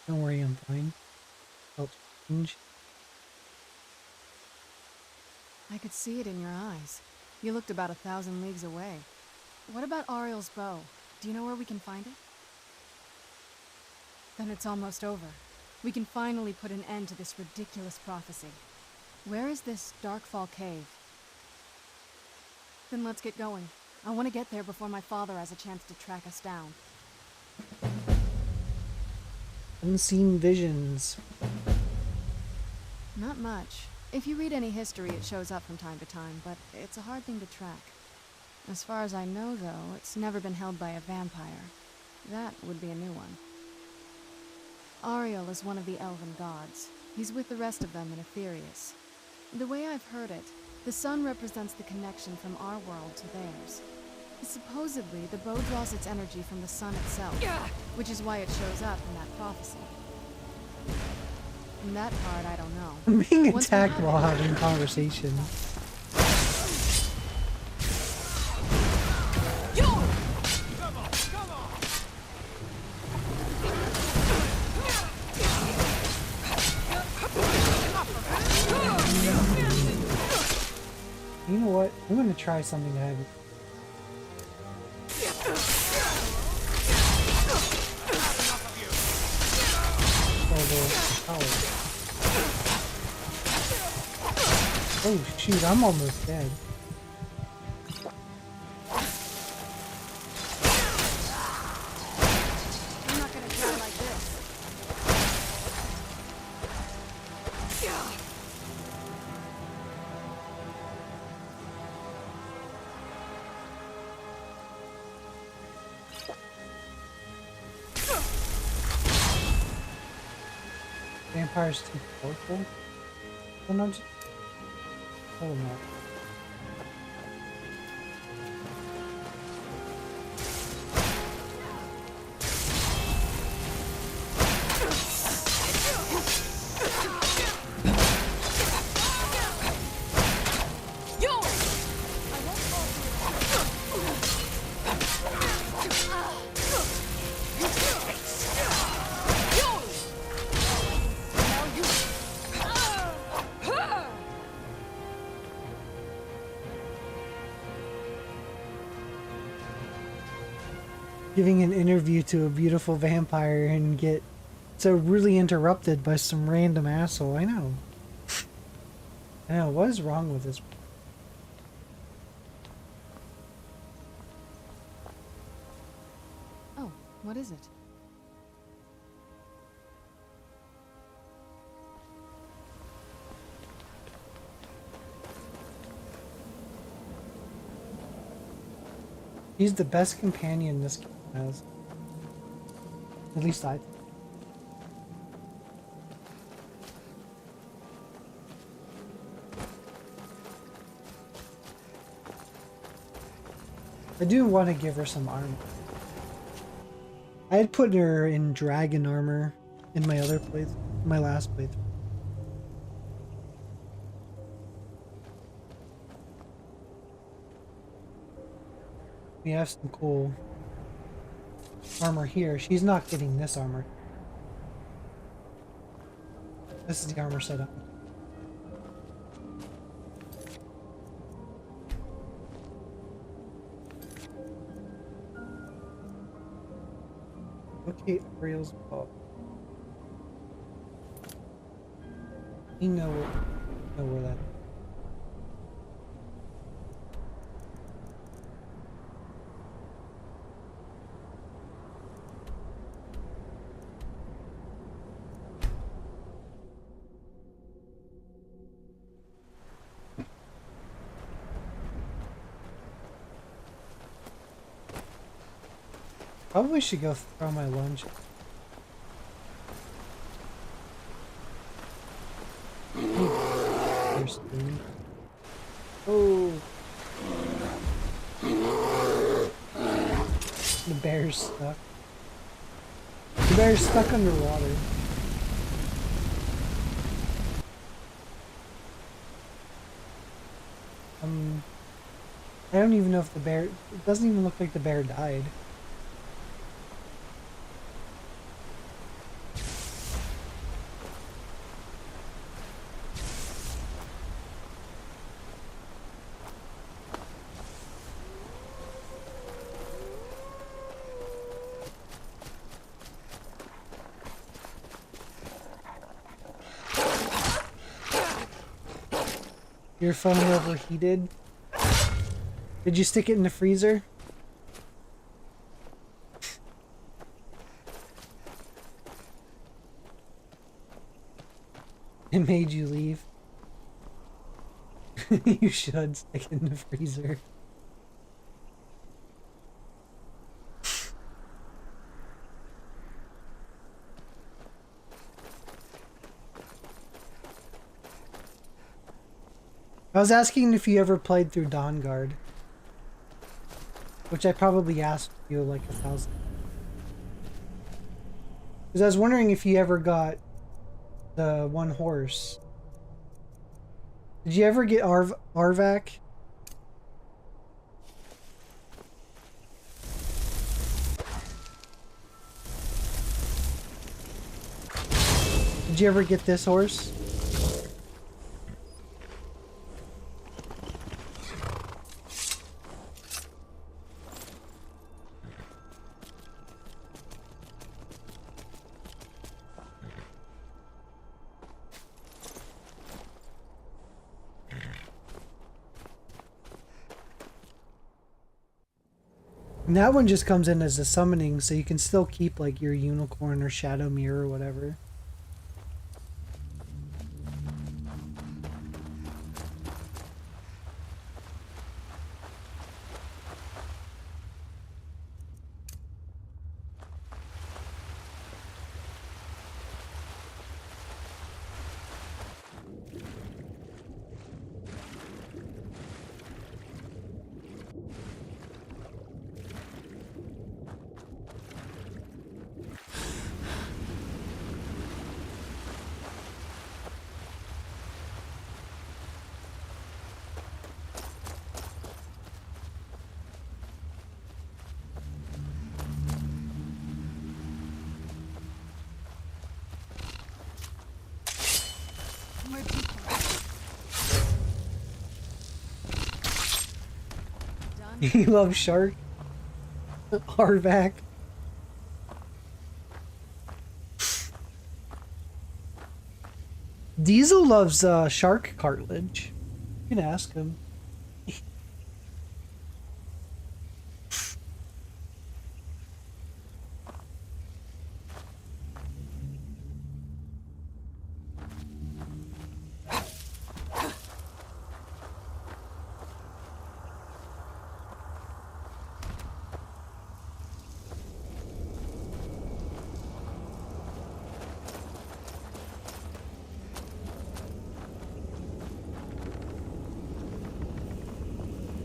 Don't worry, I'm fine. Felt strange. I could see it in your eyes. You looked about 1,000 leagues away. What about Ariel's bow? Do you know where we can find it? Then it's almost over. We can finally put an end to this ridiculous prophecy. Where is this Darkfall cave? Then let's get going. I want to get there before my father has a chance to track us down. Unseen visions. Not much. If you read any history, it shows up from time to time, but it's a hard thing to track. As far as I know, though, it's never been held by a vampire. That would be a new one. Ariel is one of the elven gods. He's with the rest of them in Etherius. The way I've heard it, the sun represents the connection from our world to theirs. Supposedly, the bow draws its energy from the sun itself, which is why it shows up in that prophecy. And that part, I don't know. I'm being Once we attacked have while it- having conversation. You know what? I'm gonna try something I haven't. Oh shoot, I'm almost dead. I'm not gonna try like this. Vampire's too powerful? Oh no, just... Oh no. Giving an interview to a beautiful vampire and get so really interrupted by some random asshole. I know. I know. What is wrong with this? Oh, what is it? He's the best companion this game has. At least I think. I do want to give her some armor. I had put her in dragon armor in my other playthrough, my last playthrough. We have some cool armor here. She's not getting this armor. This is the armor setup. Locate Ariel's bow. You know where that is. Probably should go throw my lunch. There's food. Oh. The bear's stuck. The bear's stuck underwater. I don't even know if the bear... It doesn't even look like the bear died. Your phone overheated? Did you stick it in the freezer? It made you leave. You should stick it in the freezer. I was asking if you ever played through Dawnguard, which I probably asked you like 1,000. Because I was wondering if you ever got the one horse. Did you ever get Arvak? Did you ever get this horse? And that one just comes in as a summoning, so you can still keep like your unicorn or shadow mirror or whatever. You love shark? Arvak. Diesel loves shark cartilage. You can ask him.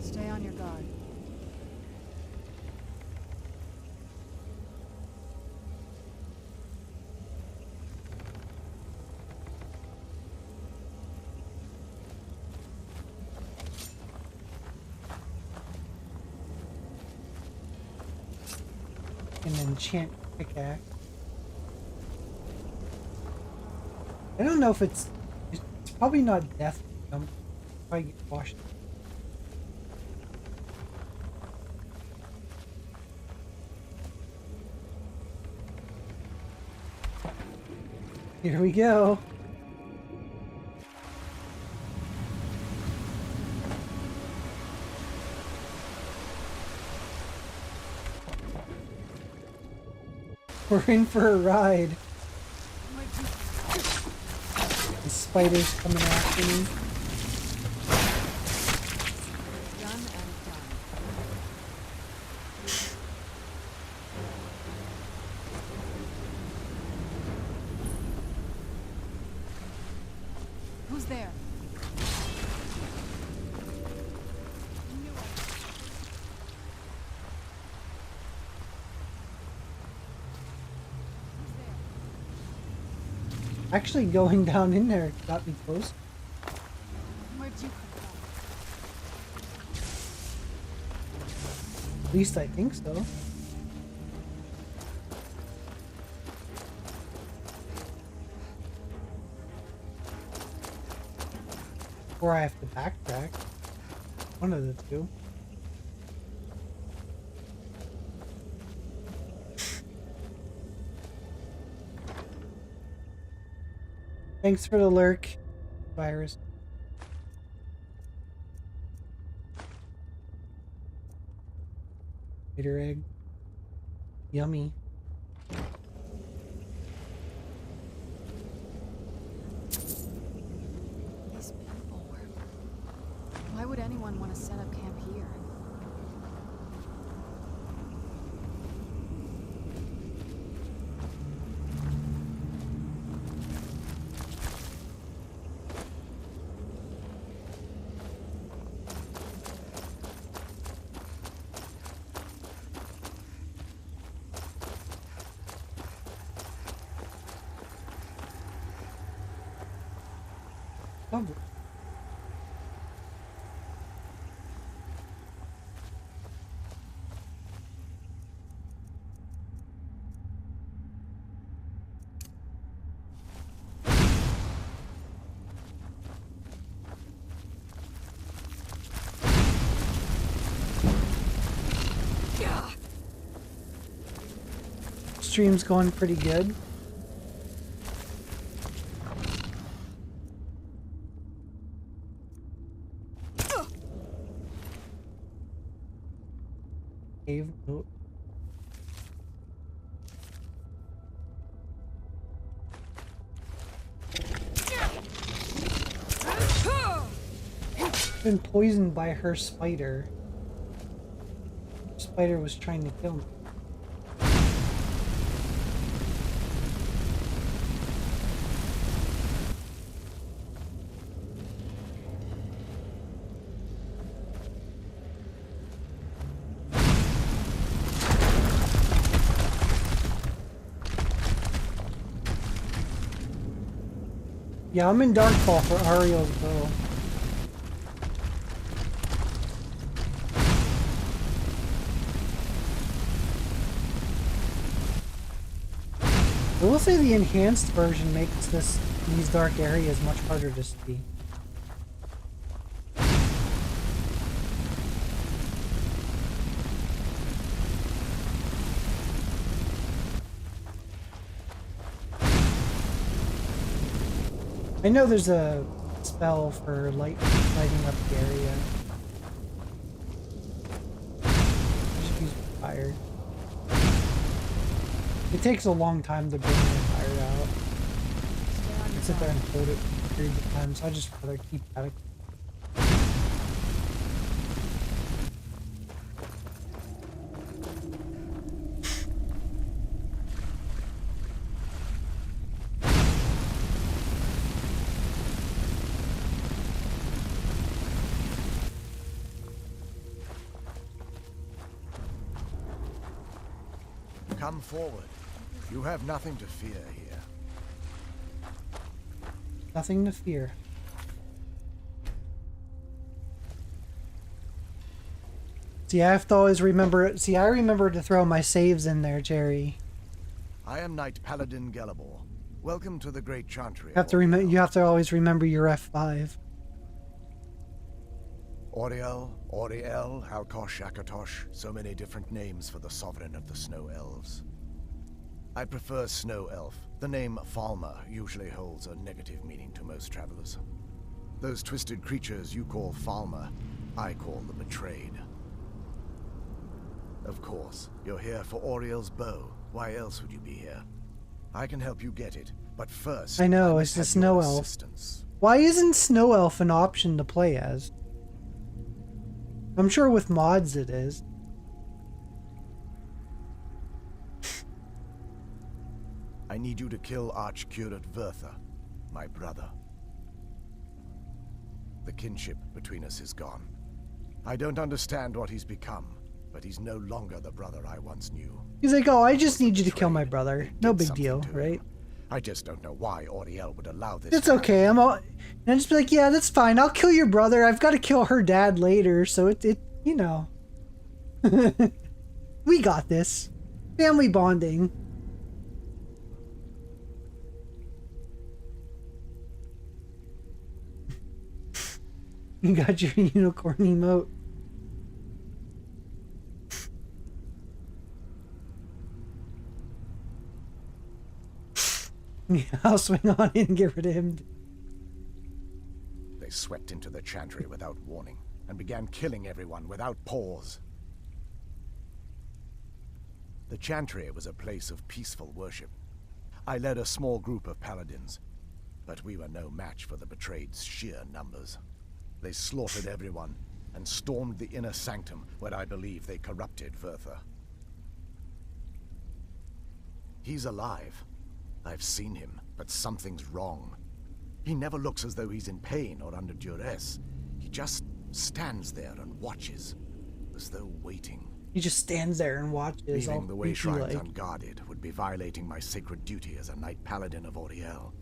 Stay on your guard. An enchant pickaxe. I don't know if it's probably not death jump. Probably get washed. Here we go. We're in for a ride. The spider's coming after me. Who's there? Actually, going down in there got me close. Where'd you come from? At least I think so. Or I have to backtrack. One of the two. Thanks for the lurk, virus. Spider egg. Yummy. These people were... Why would anyone want to set up camp here? Lovely. Stream's going pretty good. Cave note. Been poisoned by her spider. Spider was trying to kill me. Yeah, I'm in Darkfall for Ariel's bow. I will say the enhanced version makes these dark areas much harder to see. I know there's a spell for lighting up the area. Just use fire. It takes a long time to bring the fire out. I sit there and hold it for periods of time, so I just rather keep at it. Come forward. You have nothing to fear here. Nothing to fear. See, I have to always remember. See, I remember to throw my saves in there, Jerry. I am Knight Paladin Gelibor. Welcome to the Great Chantry. You have to always remember your F5. Auriel, Auriel, Halkosh, Akatosh, so many different names for the sovereign of the Snow Elves. I prefer Snow Elf. The name Falmer usually holds a negative meaning to most travelers. Those twisted creatures you call Falmer, I call the Betrayed. Of course, you're here for Auriel's bow. Why else would you be here? I can help you get it, but first... I know, it's the Snow Elf. Why isn't Snow Elf an option to play as? I'm sure with mods it is. I need you to kill Archcurate Vertha, my brother. The kinship between us is gone. I don't understand what he's become, but he's no longer the brother I once knew. He's like, oh, I just need you to kill my brother. No big deal, right? I just don't know why Auriel would allow this. It's okay. And I'll just be like, yeah, that's fine. I'll kill your brother. I've got to kill her dad later, so it you know. We got this. Family bonding. You got your unicorn emote. Yeah, I'll swing on in and get rid of him. They swept into the chantry without warning and began killing everyone without pause. The chantry was a place of peaceful worship. I led a small group of paladins, but we were no match for the Betrayed's sheer numbers. They slaughtered everyone and stormed the inner sanctum where I believe they corrupted Vertha. He's alive. I've seen him, but something's wrong. He never looks as though he's in pain or under duress. He just stands there and watches, as though waiting. He just stands there and watches. Leaving the way shrines unguarded would be violating my sacred duty as a Knight Paladin of Auriel,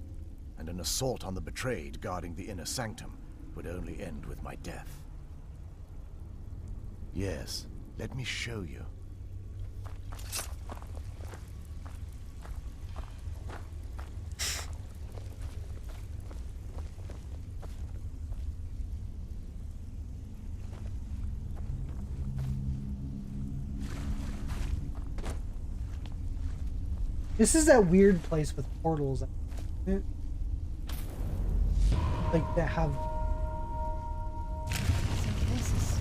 and an assault on the Betrayed guarding the inner sanctum would only end with my death. Yes, let me show you. This is that weird place with portals. Like that have... This is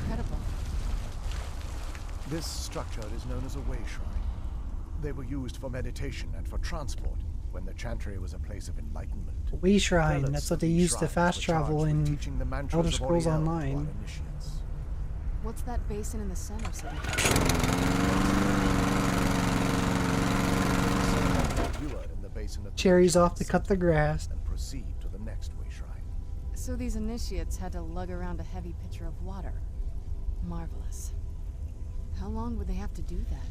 incredible. This structure is known as a way shrine. They were used for meditation and for transport when the chantry was a place of enlightenment. Way shrine, that's what they used to fast travel in Elder Scrolls Online. What's that basin in the center, City? Cherries off to cut the grass. And proceed to the next way shrine. So these initiates had to lug around a heavy pitcher of water. Marvelous. How long would they have to do that?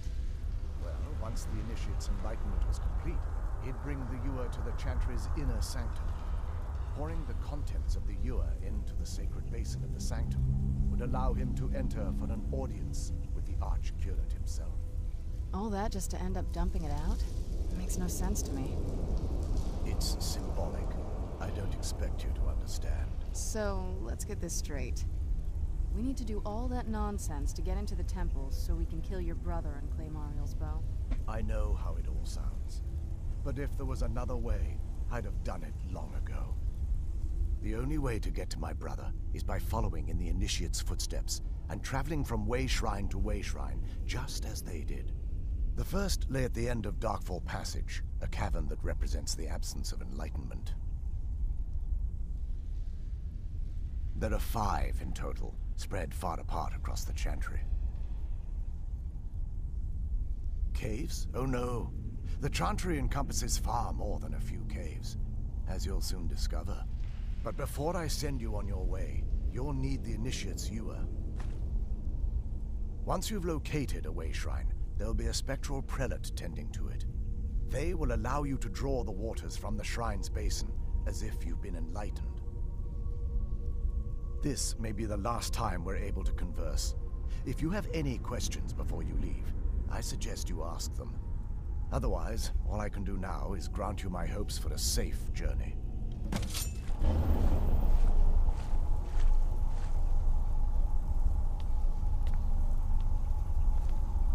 Well, once the initiate's enlightenment was complete, he'd bring the ewer to the chantry's inner sanctum. Pouring the contents of the ewer into the sacred basin of the sanctum would allow him to enter for an audience with the Archcurate himself. All that just to end up dumping it out? It makes no sense to me. It's symbolic. I don't expect you to understand. So, let's get this straight. We need to do all that nonsense to get into the temples so we can kill your brother and claim Ariel's bow. I know how it all sounds. But if there was another way, I'd have done it long ago. The only way to get to my brother is by following in the Initiate's footsteps and traveling from way shrine to way shrine, just as they did. The first lay at the end of Darkfall Passage, a cavern that represents the absence of enlightenment. There are 5 in total, spread far apart across the Chantry. Caves? Oh no. The Chantry encompasses far more than a few caves, as you'll soon discover. But before I send you on your way, you'll need the Initiate's ewer. Once you've located a way shrine, there'll be a spectral prelate tending to it. They will allow you to draw the waters from the shrine's basin, as if you've been enlightened. This may be the last time we're able to converse. If you have any questions before you leave, I suggest you ask them. Otherwise, all I can do now is grant you my hopes for a safe journey.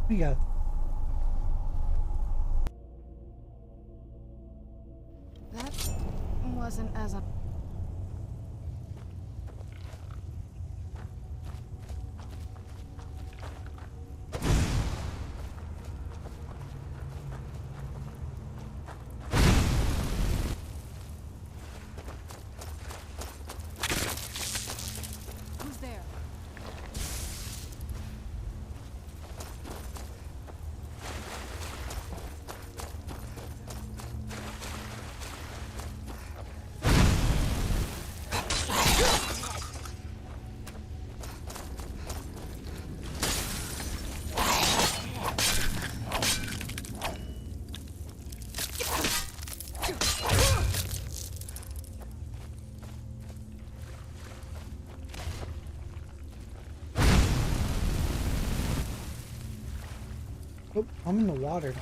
We got. That wasn't as a... Who's there? Oh, I'm in the water.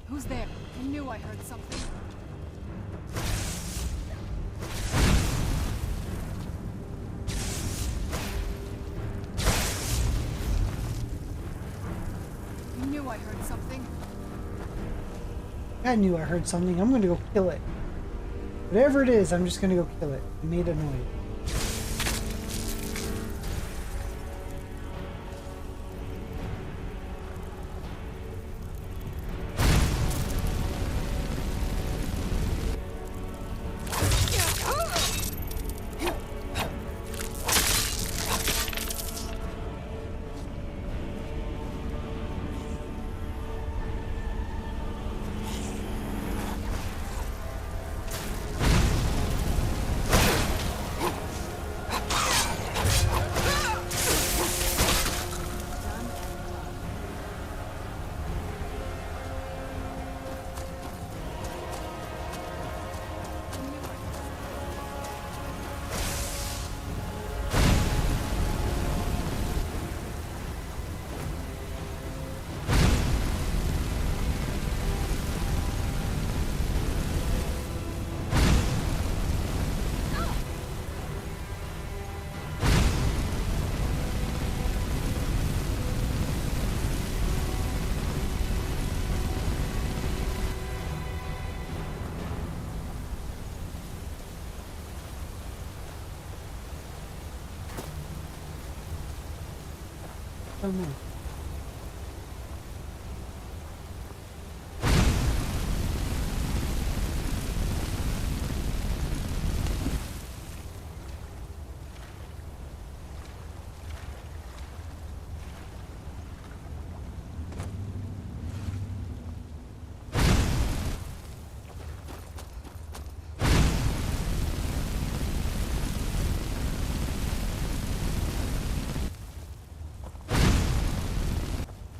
Who's there? I knew I heard something. I knew I heard something. I knew I heard something. I'm gonna go kill it. Whatever it is, I'm just gonna go kill it. It made a noise. Oh no.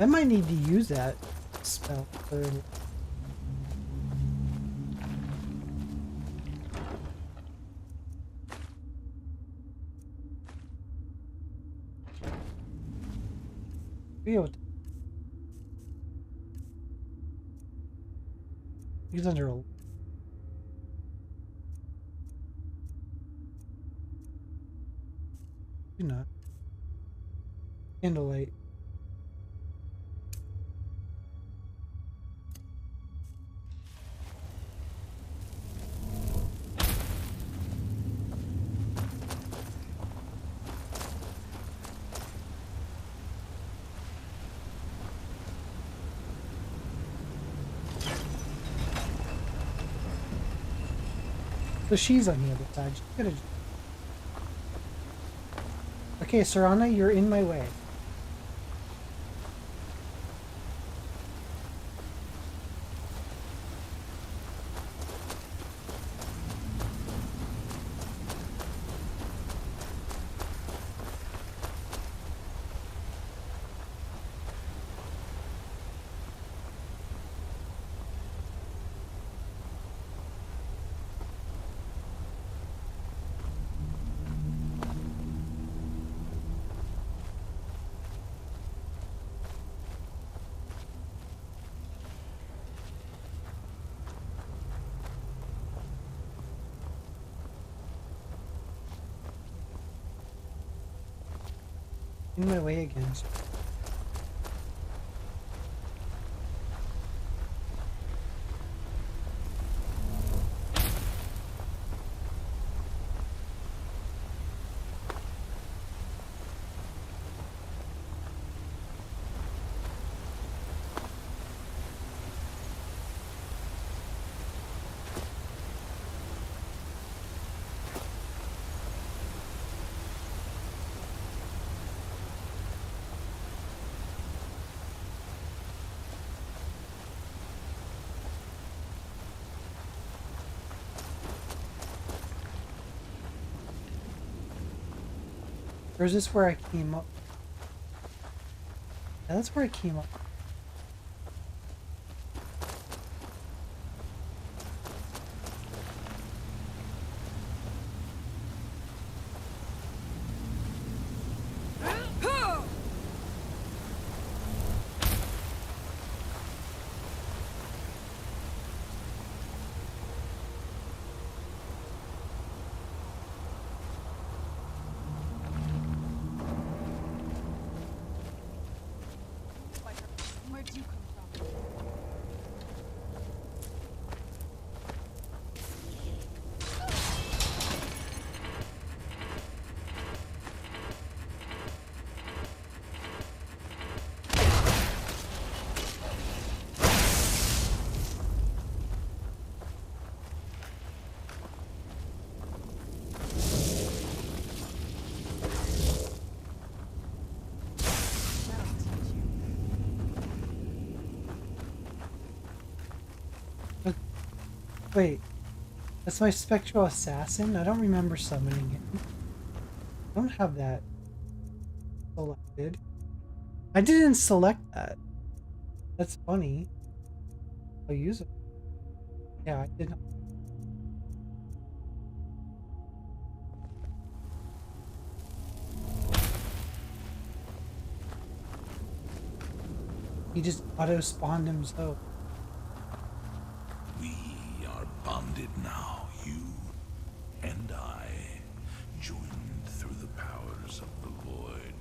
I might need to use that spell for... He's under a... You're not. Candlelight. So she's on the other side. She could have... Okay, Serana, you're in my way. In my way again. Or is this where I came up? Yeah, that's where I came up. Where'd you come from? Wait, that's my spectral assassin? I don't remember summoning it. I don't have that selected. I didn't select that. That's funny. I'll use it. Yeah, I did not. He just auto-spawned himself. We are bonded now, you and I, joined through the powers of the void.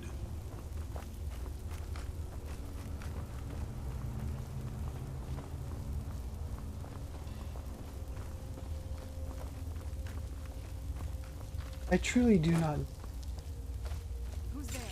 I truly do not. Who's there?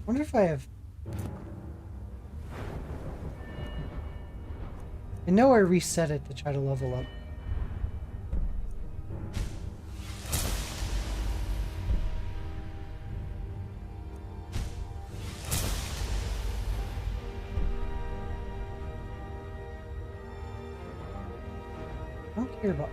wonder if I have... I know I reset it to try to level up. I don't care about...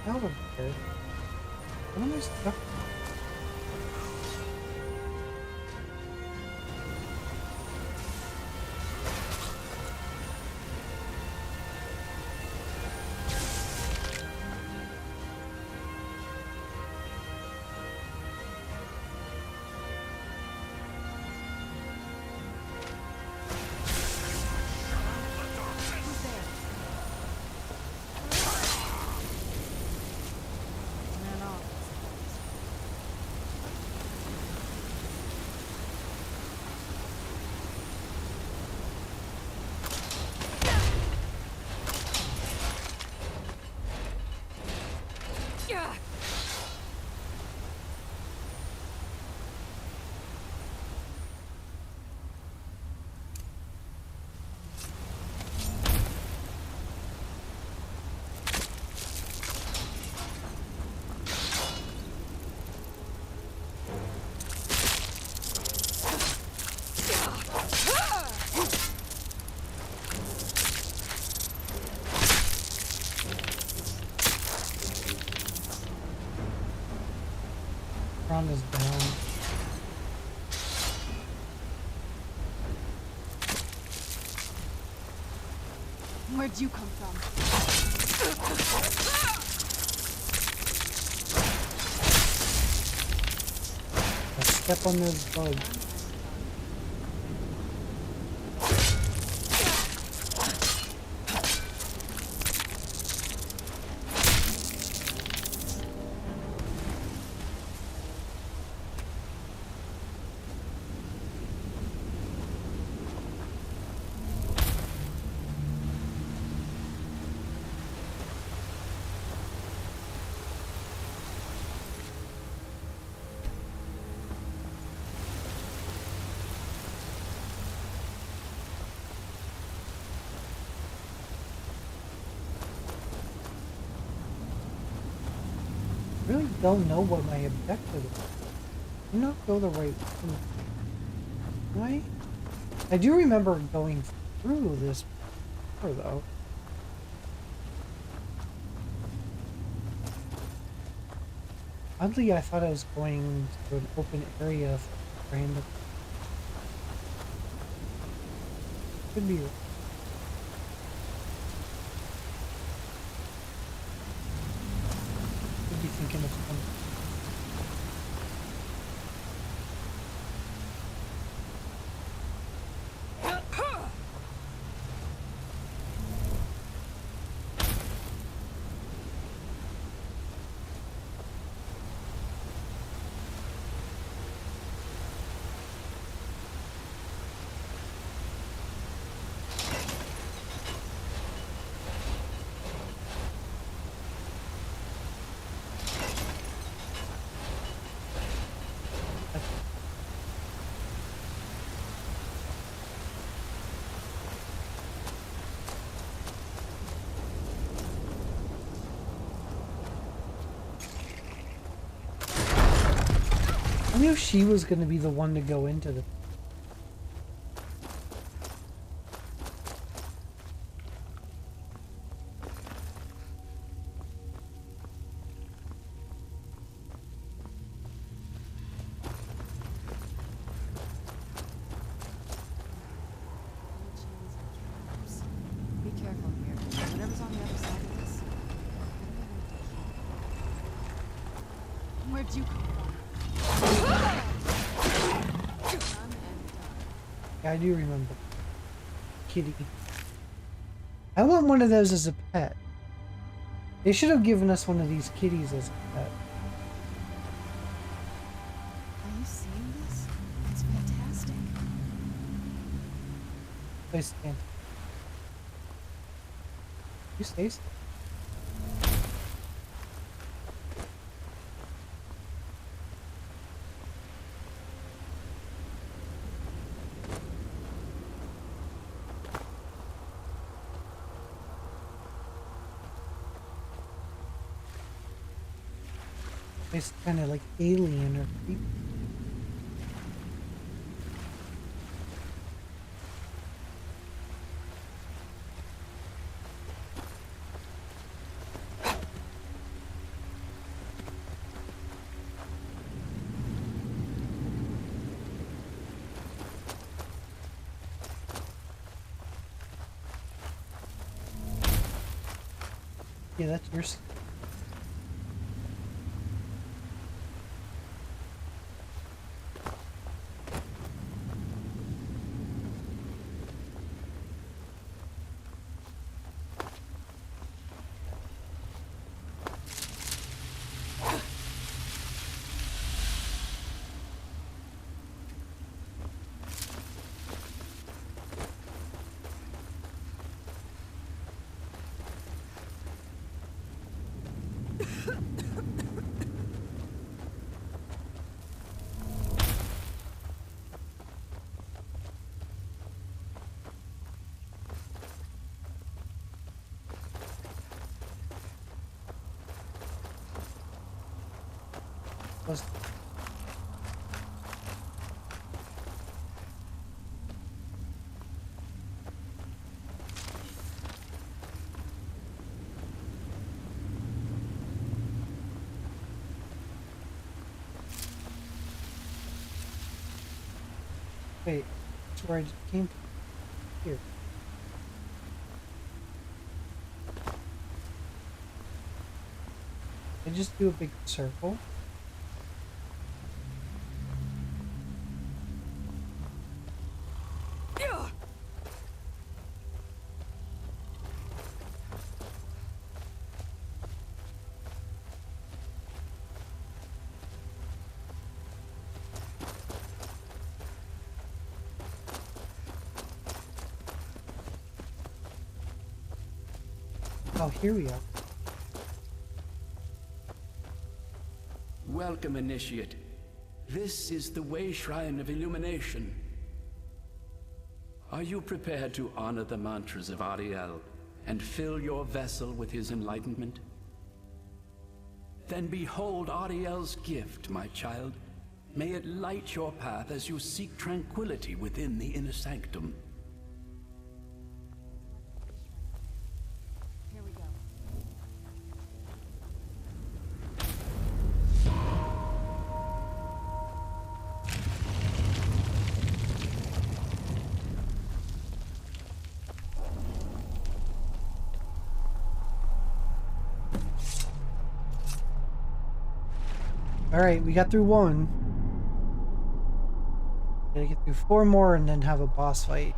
Out of there. What am I stuck? Is down. Where'd you come from? Let's step on those bugs. I really don't know what my objective is. I'm not go the right way. I do remember going through this before, though. Oddly, I thought I was going to an open area for random. Could be. Could be thinking of something. knew she was going to be the one to go into the... Be careful here. Whatever's on the other side of this. Where'd you come from? Yeah, I do remember. Kitty. I want one of those as a pet. They should have given us one of these kitties as a pet. Are you seeing this? It's fantastic. Place stand. You stay still. It's kind of like alien or creepy. Yeah, that's yours. Was wait, that's where I just came from. Here. I just do a big circle. Oh, here we are. Welcome, Initiate. This is the Way Shrine of Illumination. Are you prepared to honor the mantras of Ariel and fill your vessel with his enlightenment? Then behold Ariel's gift, my child. May it light your path as you seek tranquility within the inner sanctum. Here we go. Alright, we got through one. Gotta get through 4 more and then have a boss fight.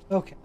Okay.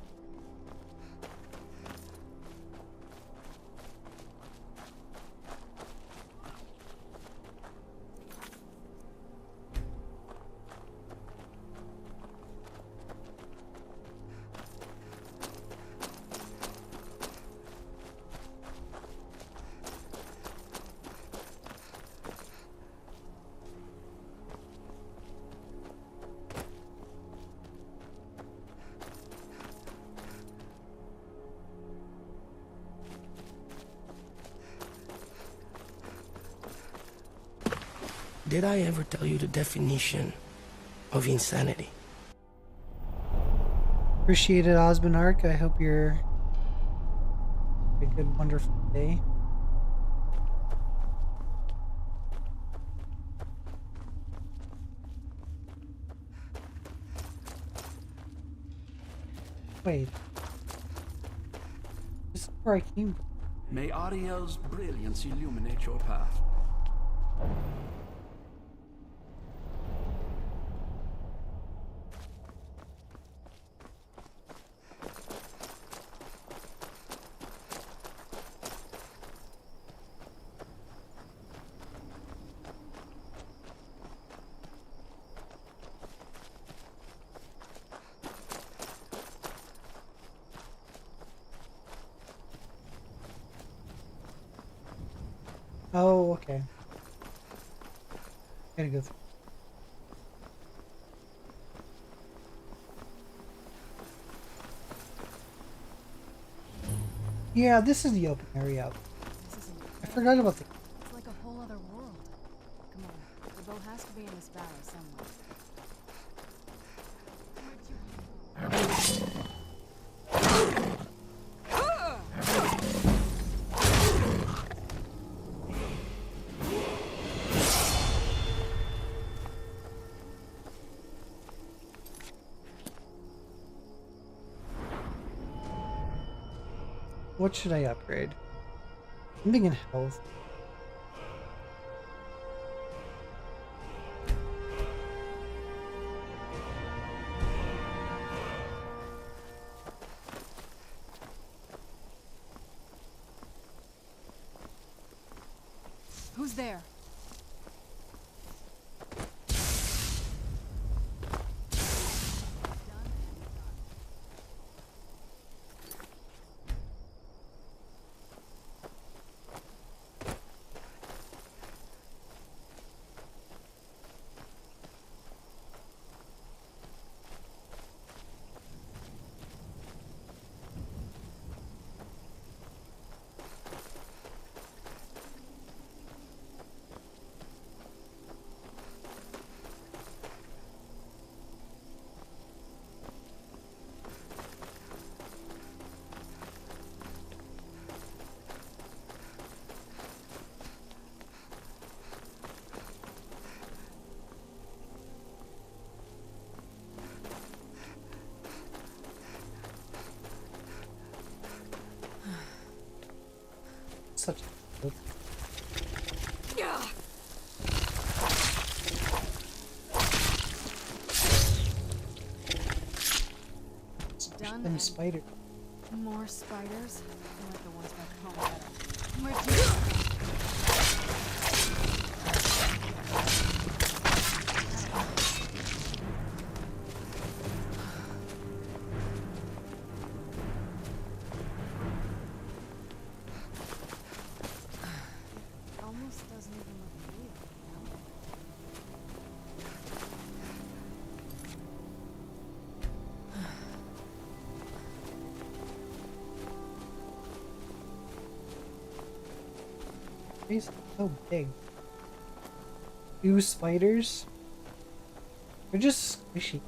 Did I ever tell you the definition of insanity? Appreciate it, Osmond Ark. I hope you're a good, wonderful day. Wait. This is where I came from. May Ariel's brilliance illuminate your path. Oh, okay. Gotta go through. Yeah, this is the open area. I forgot about the. It's like a whole other world. Come on, the bow has to be in this valley somewhere. What should I upgrade? Something in health. Who's there? Such a Done. them spider. More spiders? I like the ones back home better. Where'd you go? Almost doesn't even look real, you know? These are so big. 2 spiders? They're just squishy.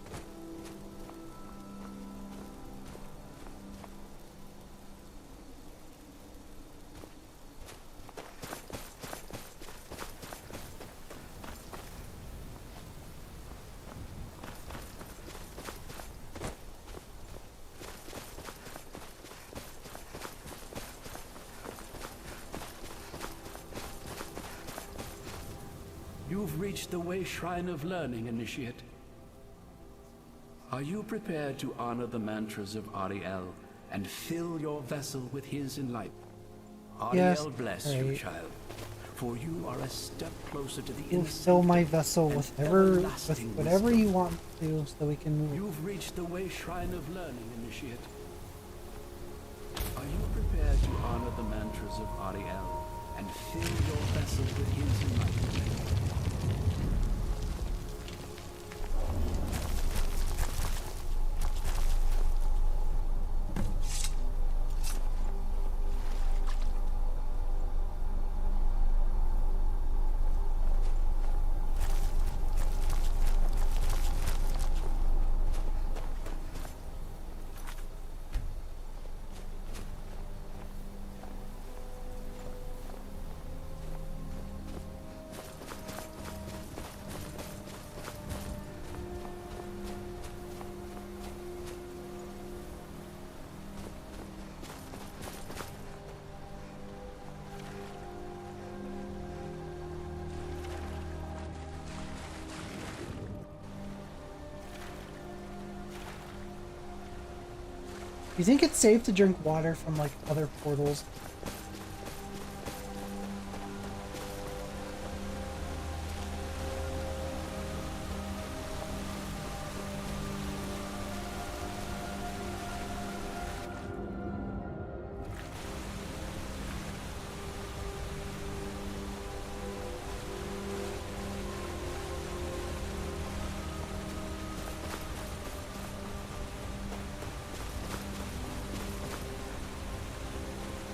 You've reached the Way Shrine of Learning, Initiate. Are you prepared to honor the mantras of Ariel and fill your vessel with his enlightenment? Yes. Ariel bless you, child, for you are a step closer to the You'll innocent fill my vessel with everlasting whatever wisdom. you want to, so we can move. You've reached the Way Shrine of Learning, Initiate. Are you prepared to honor the mantras of Ariel and fill your vessel with his enlightenment? You think it's safe to drink water from like other portals?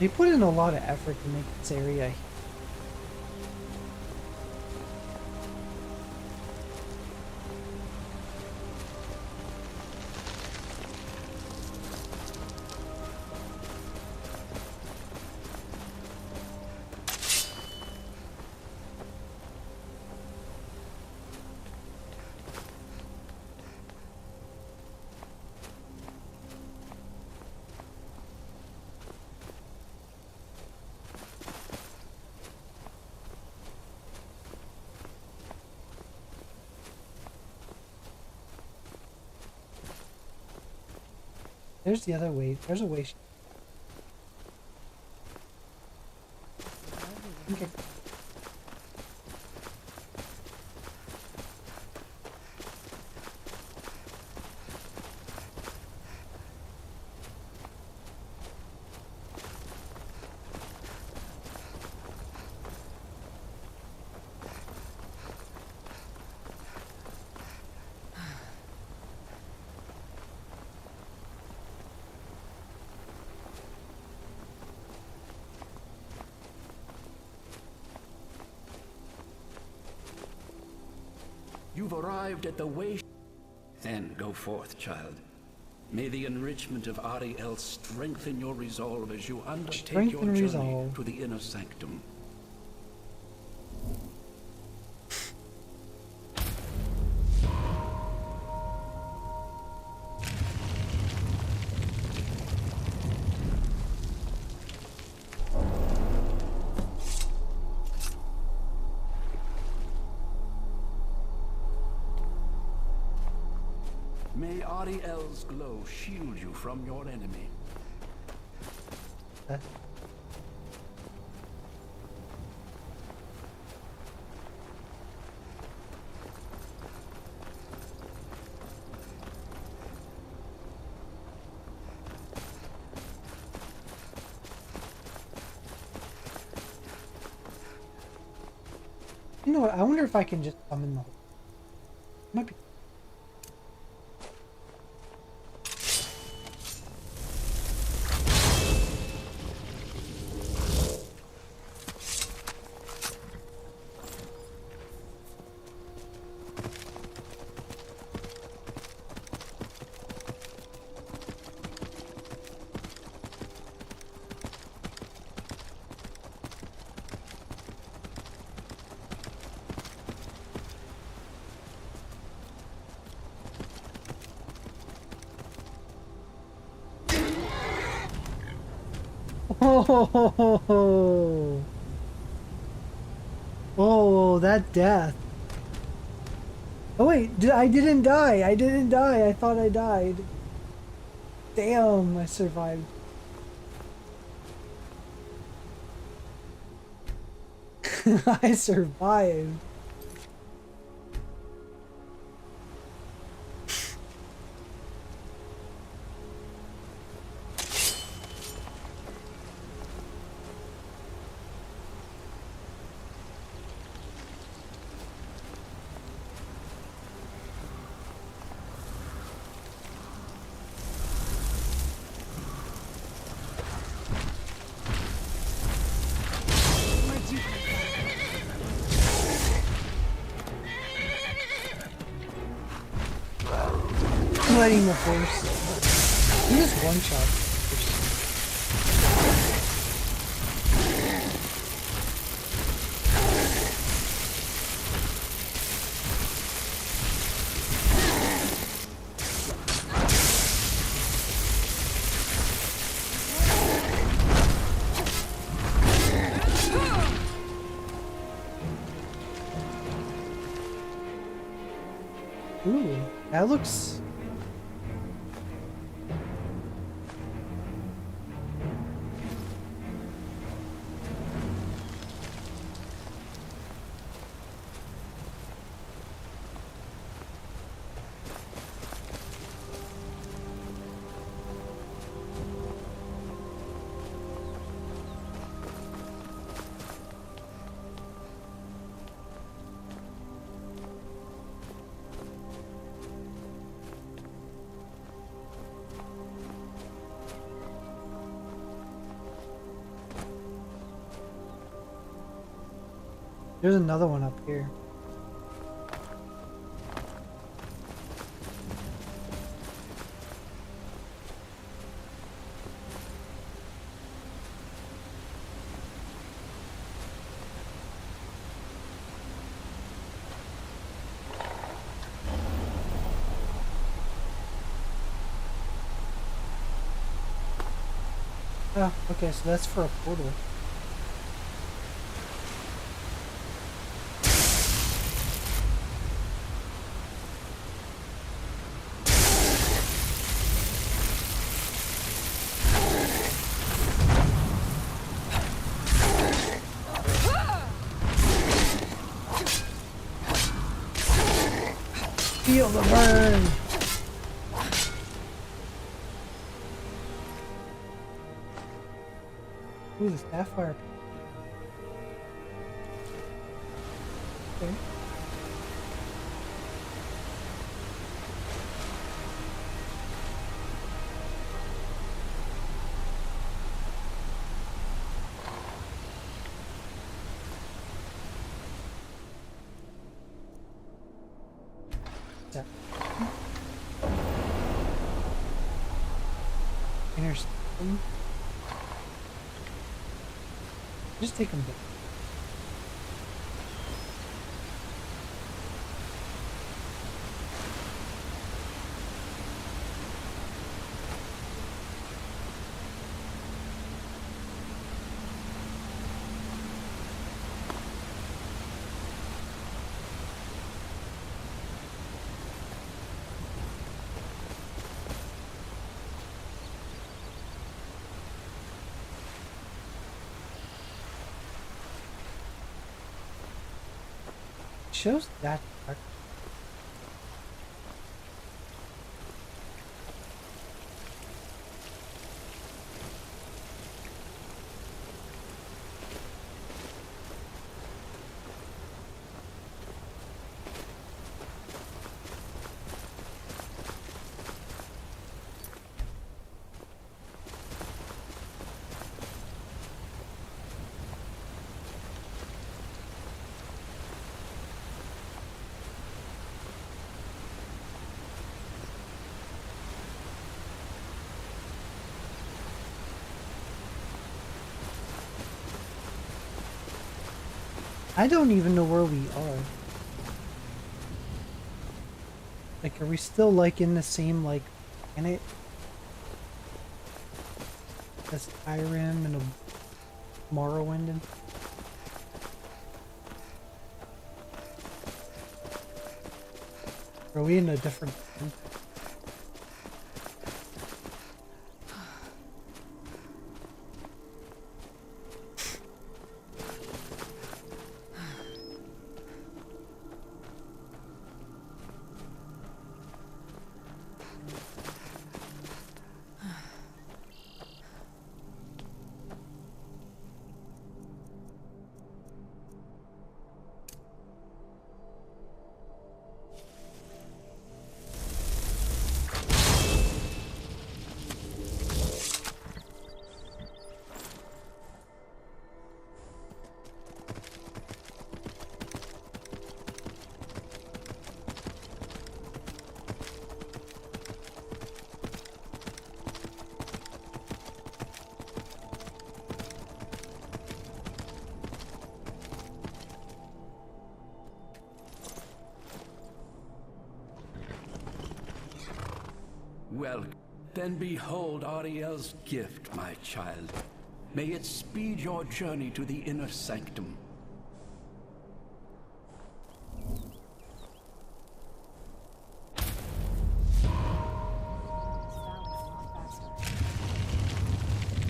They put in a lot of effort to make this area. There's the other way. There's a way. Okay. You've arrived at the way. Then go forth, child. May the enrichment of Ariel strengthen your resolve as you undertake your journey to the inner sanctum. May Ariel's glow shield you from your enemy. You know what? I wonder if I can just summon the. Might be. Oh, oh, that death. Oh wait, I didn't die. I didn't die. I thought I died. Damn, I survived. I survived. Letting the horse. He just one shot. Ooh, that looks. There's another one up here. Oh, okay, so that's for a portal. Feel the burn! Ooh, the sapphire. Okay. Yeah. Intersection. Just take them back. Shows that part. I don't even know where we are. Like, are we still, like, in the same, like, planet? As Skyrim and a Morrowind and... Are we in a different... Well, then behold Ariel's gift, my child. May it speed your journey to the inner sanctum.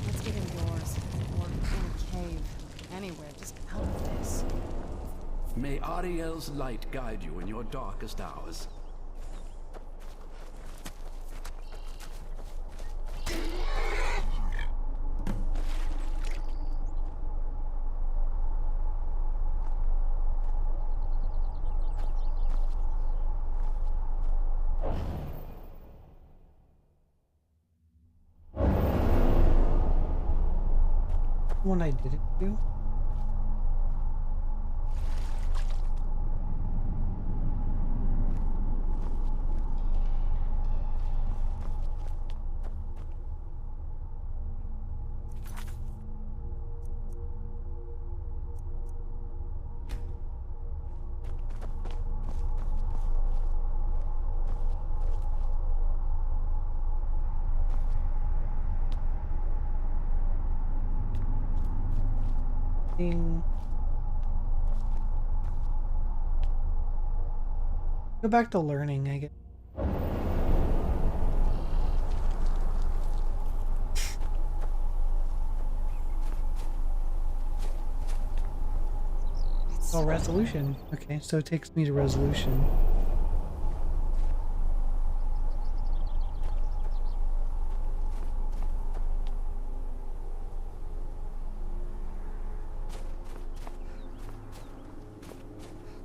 Let's get indoors, or in a cave. Anywhere, just out of this. May Ariel's light guide you in your darkest hours. One I didn't do. Ding. Go back to learning, I guess. Oh, resolution. Okay, so it takes me to resolution.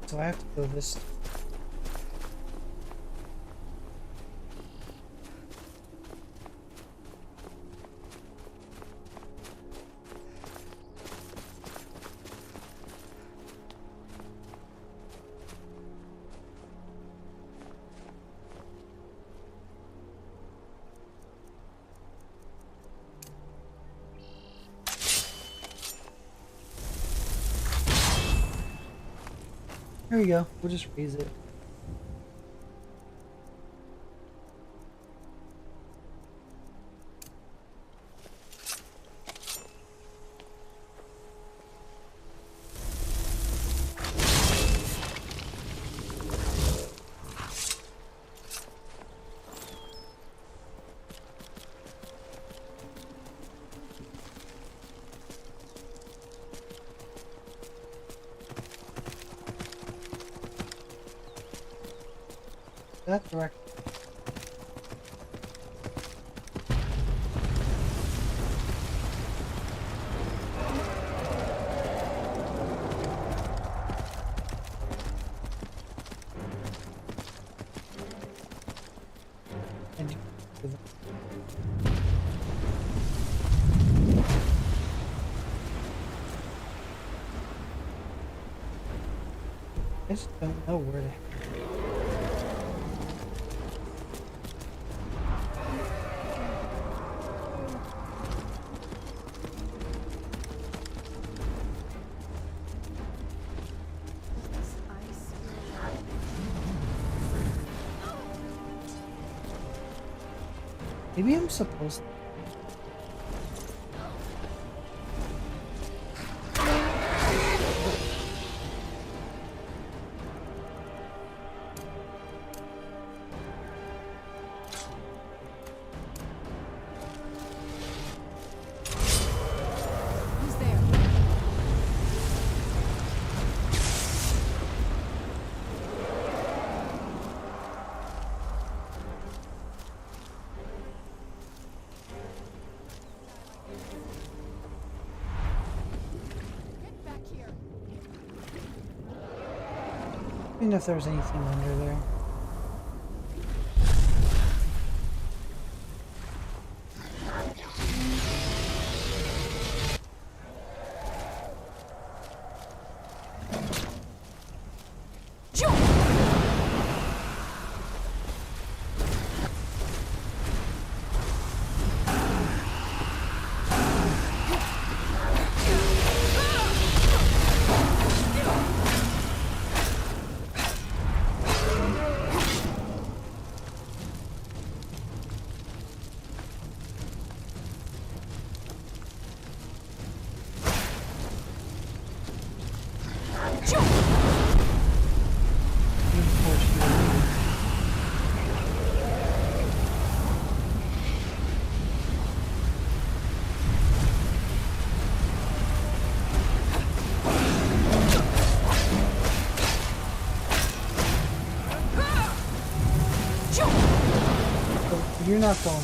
So I have to go this. Here we go. We'll just raise it. That direct. I just don't know where to. Maybe I'm supposed to. Who's there? Even if there's anything under there. You're not going.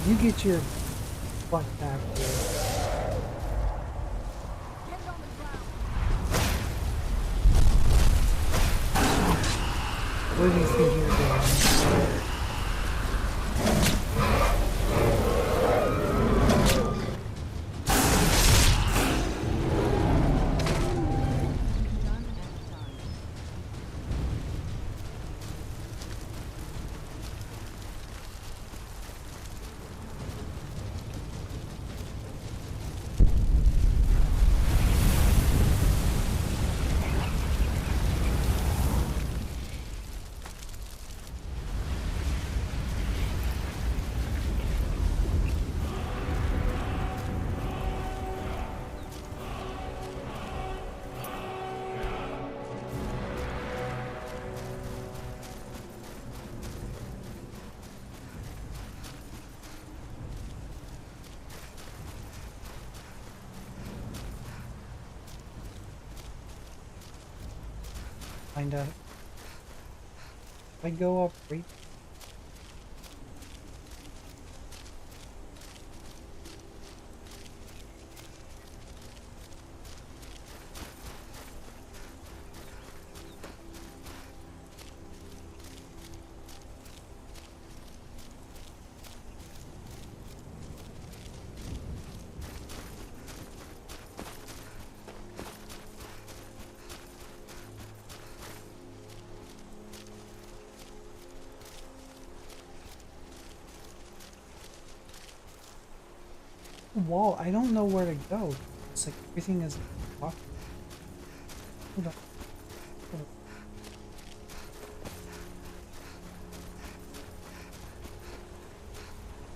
You get your butt back here. Where do you think you're going? find out. If I go up right. Wall, I don't know where to go. It's like everything is blocked. Hold on.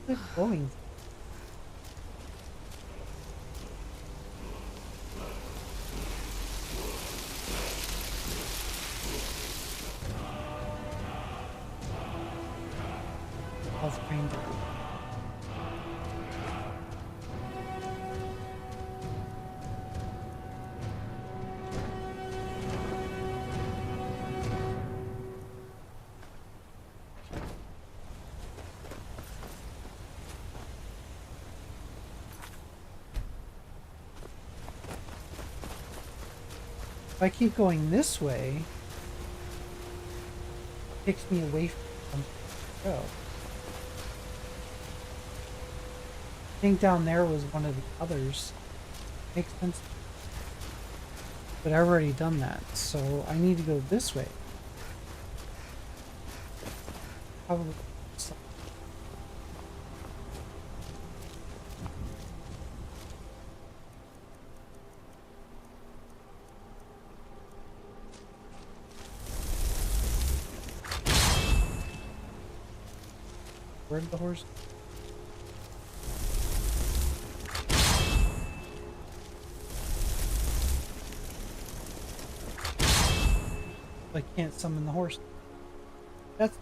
Where's it going? Health drained. If I keep going this way, it takes me away from the go. I think down there was one of the others. Makes sense. But I've already done that, so I need to go this way. Probably. Where's the horse? I can't summon the horse. That's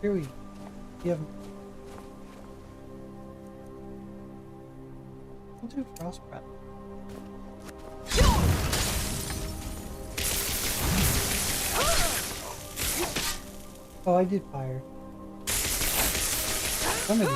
here we have. We'll do frost breath. Oh, I did fire. Somebody.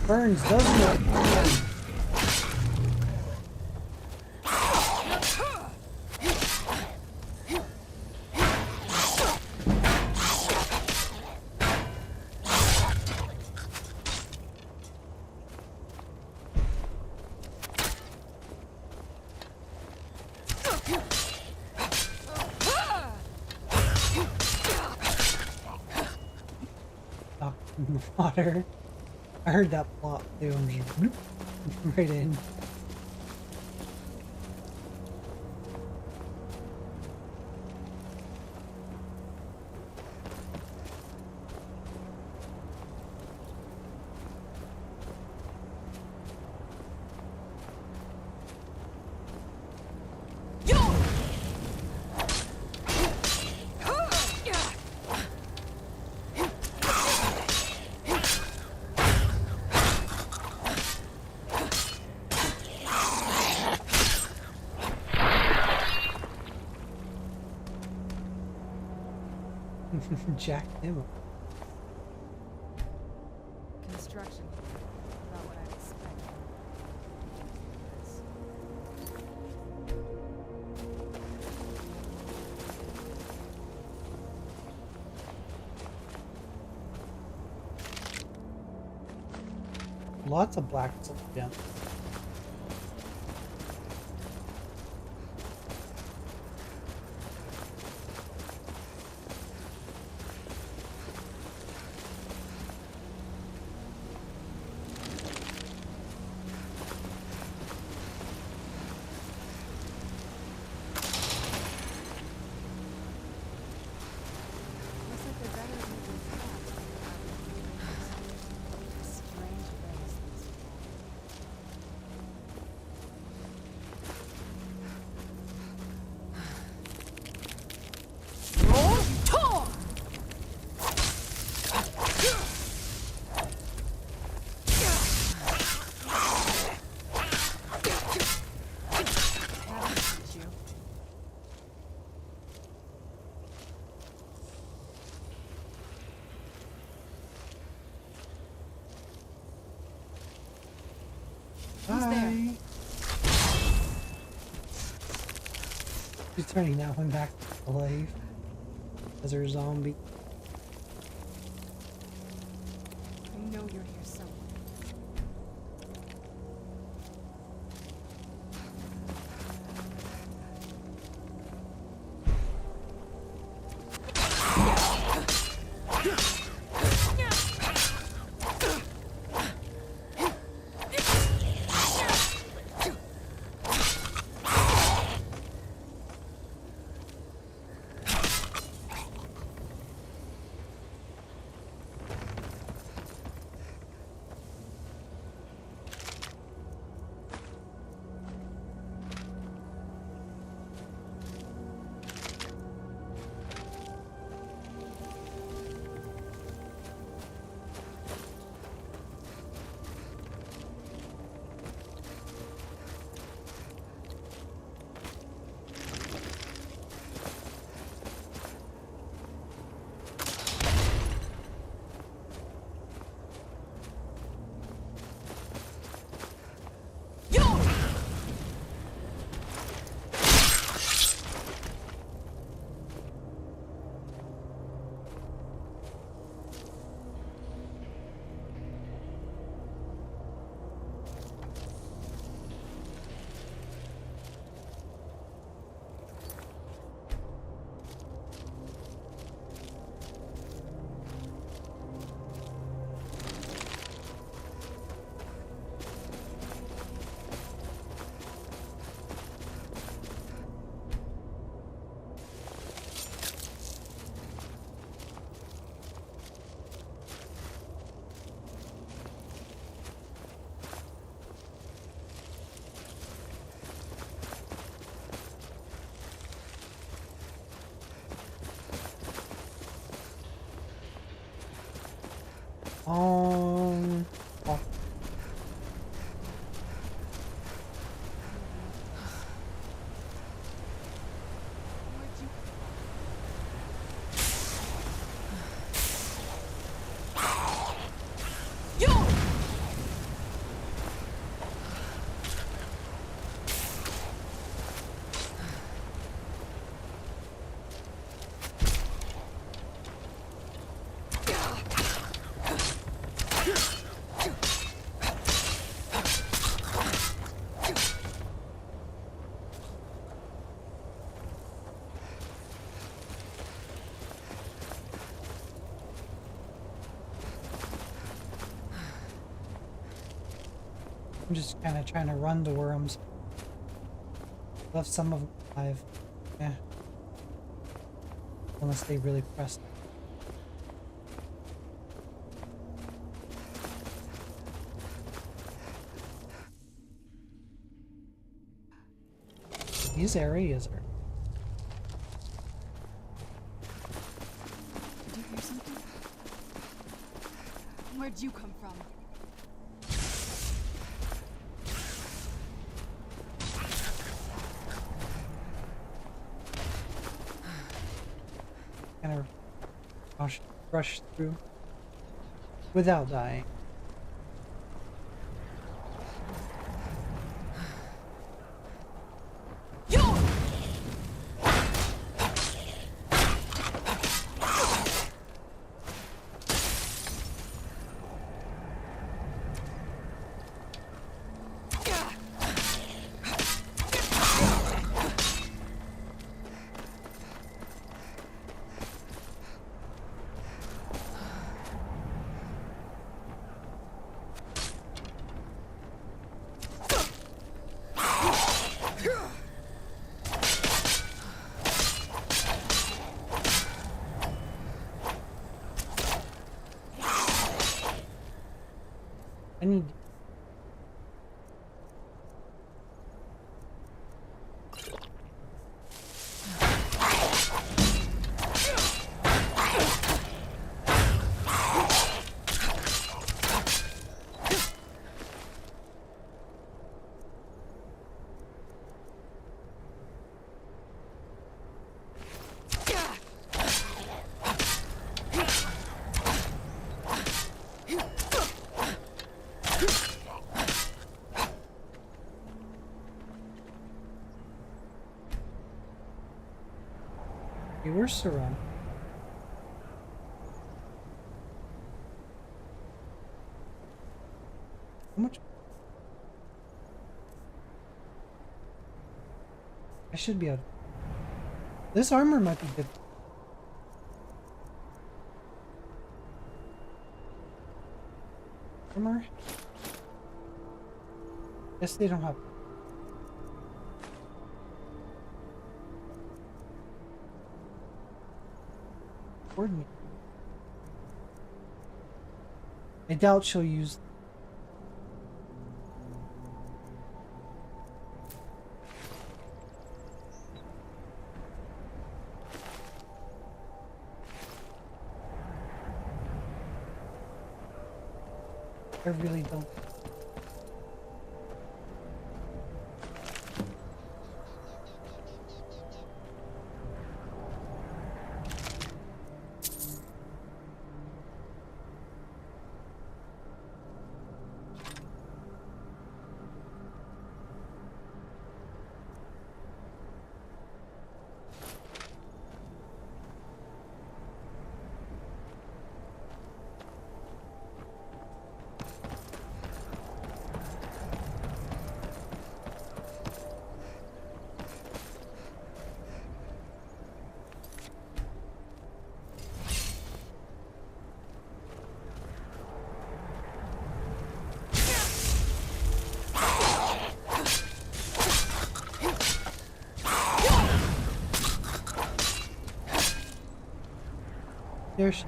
Burns, doesn't it? in the water. I heard that plop too. I'm just bloop, right in. Jack him up. Construction. About what I'd expect. Lots of black stuff, yeah. Looks like they're better at moving fast. Strange ways these Bye. She's turning that one back to life as her zombie. I know you're here somewhere. I'm just kind of trying to run the worms. Left some of them alive. Yeah. Unless they really pressed. These areas are... Did you hear something? Where'd you come from? Kind of rush through without dying. I need... We're surrounded. How much? I should be able. This armor might be good. Armor? Guess they don't have. Me. I doubt she'll use. I really don't. There's...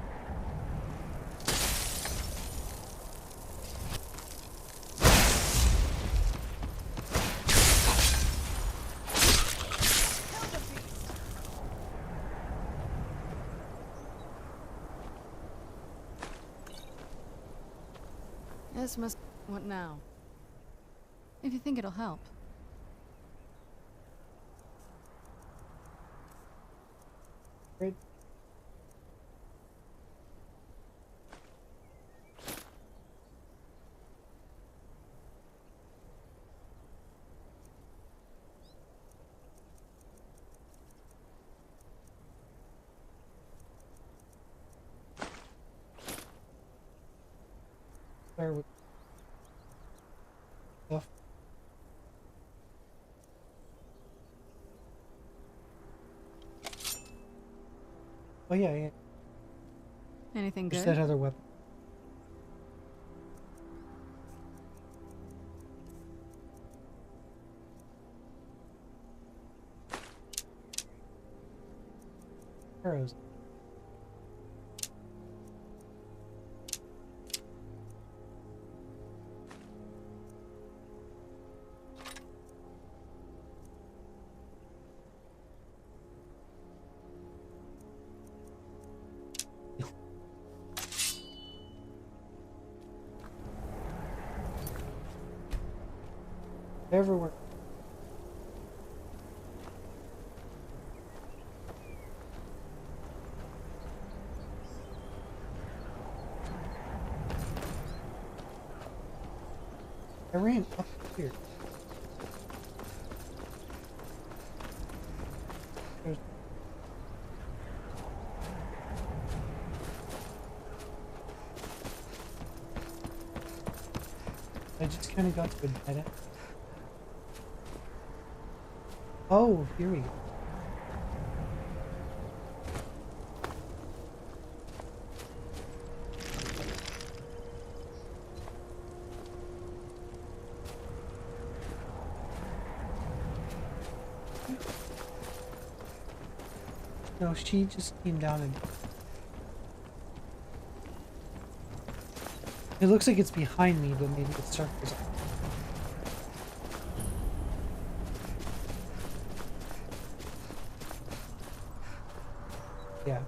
This must... What now? If you think it'll help. Great. Start with stuff. Oh yeah, yeah. Anything Just good? that other weapon. arrows. Everywhere. I ran up here. There's... I just kind of got to a dead end. Oh, here we go. No, she just came down and... It looks like it's behind me, but maybe it circles. Yeah.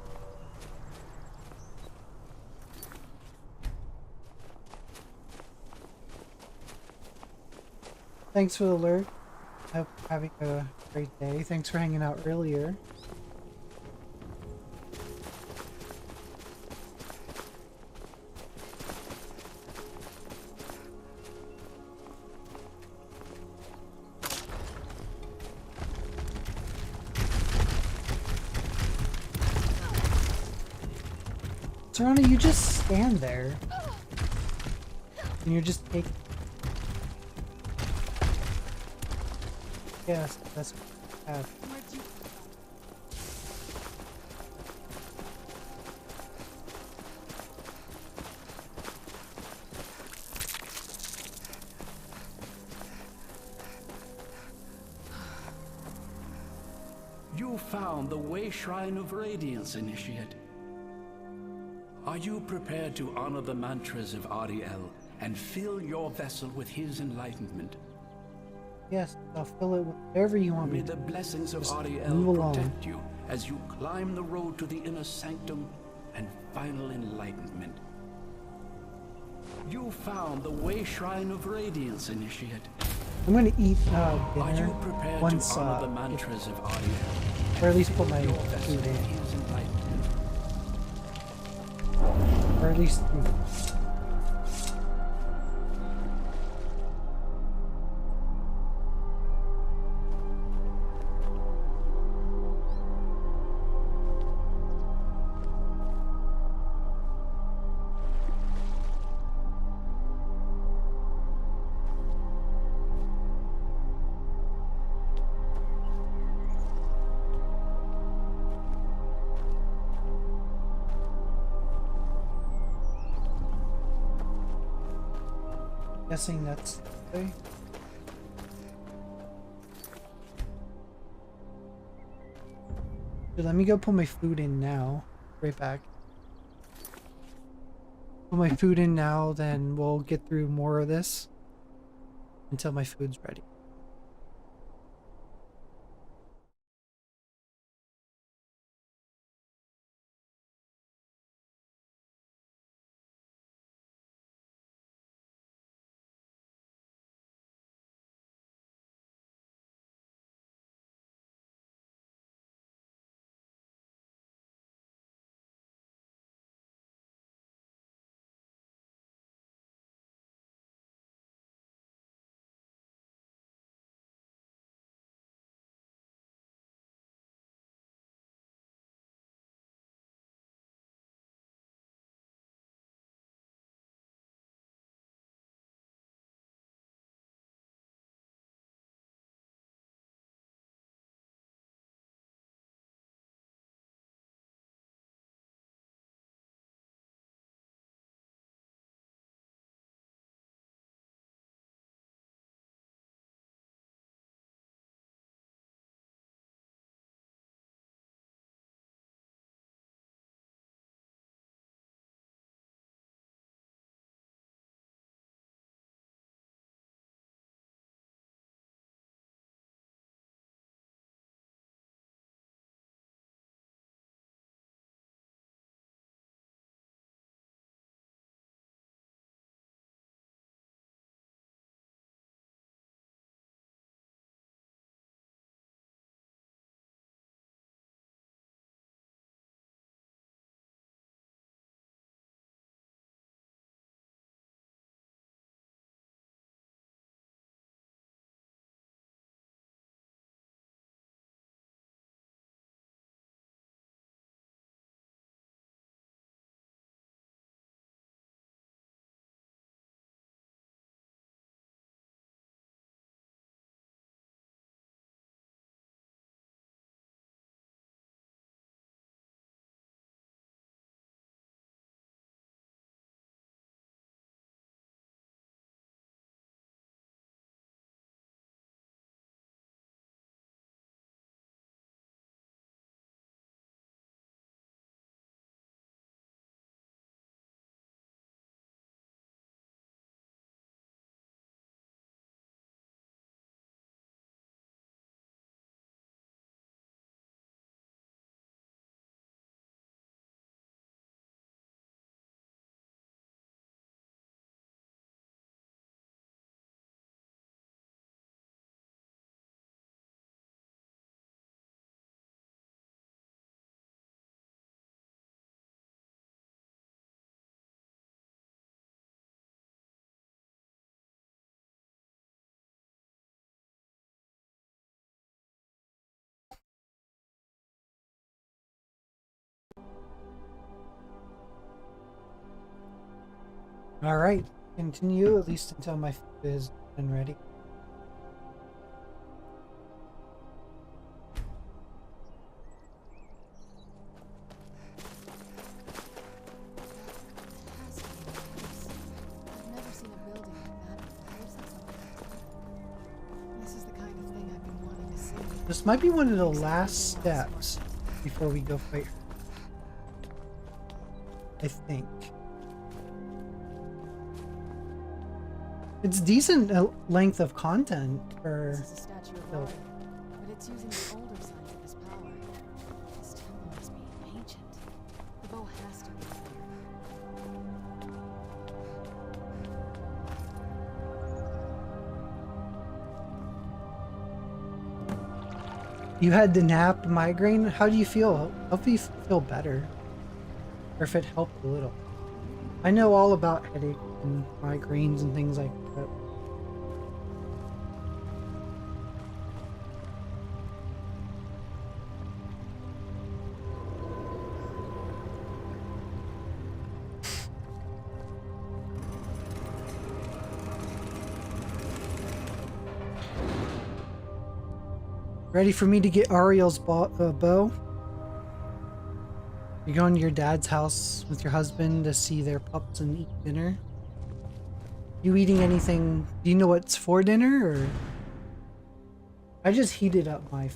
Thanks for the alert. I hope you're having a great day. Thanks for hanging out earlier. Serrano, you just stand there. And you're just taking... Yes, that's what I have. You found the Way Shrine of Radiance, Initiate. Are you prepared to honor the mantras of Ariel and fill your vessel with his enlightenment? Yes, I'll fill it with whatever you want me May to. the blessings of Just Ariel move along. protect you as you climb the road to the inner sanctum and final enlightenment. You found the Way Shrine of Radiance, Initiate. I'm gonna eat Are dinner you prepared once, to honor the mantras of Ariel? or at least put my Your vessel food in. with his enlightenment. Or at least... Guessing that's okay. Dude, let me go put my food in now. Right back. Put my food in now, then we'll get through more of this until my food's ready. Alright, continue at least until my food is done ready. I've never seen a building like that before since this is the kind of thing I've been wanting to see. This might be one of the last steps before we go fight her. I think. It's decent length of content for This is a statue of Lord, but it's using the older signs of his power. This temple must be ancient. The bow has to be You had the nap migraine. How do you feel? Hope you feel better. Or if it helped a little. I know all about headache and migraines and things like that. Ready for me to get Ariel's bow? You're going to your dad's house with your husband to see their pups and eat dinner? You eating anything? Do you know what's for dinner, or? I just heated up my...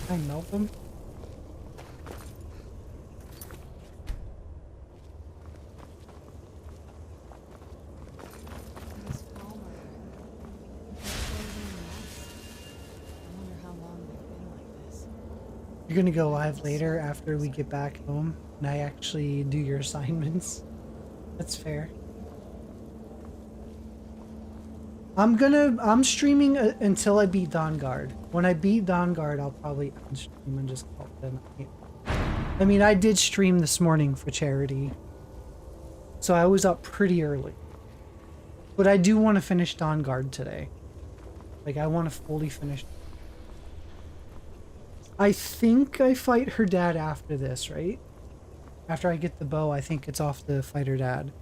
Can I melt them? You're gonna go live later after we get back home and I actually do your assignments. That's fair. I'm streaming until I beat Dawnguard. When I beat Dawnguard, I'll probably unstream and just call it a night. I mean, I did stream this morning for charity, so I was up pretty early. But I do want to finish Dawnguard today. Like, I want to fully finish. I think I fight her dad after this, right? After I get the bow, I think it's off to fight her dad.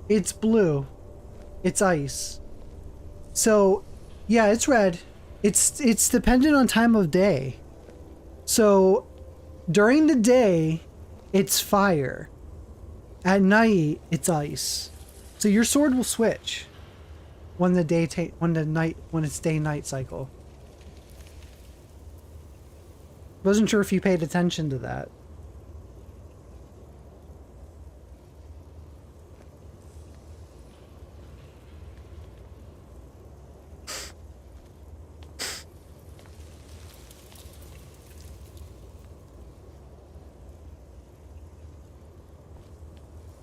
It's blue. It's ice. So, yeah, it's red. It's dependent on time of day. So, during the day, it's fire. At night, it's ice. So your sword will switch when the day when it's day-night cycle. Wasn't sure if you paid attention to that.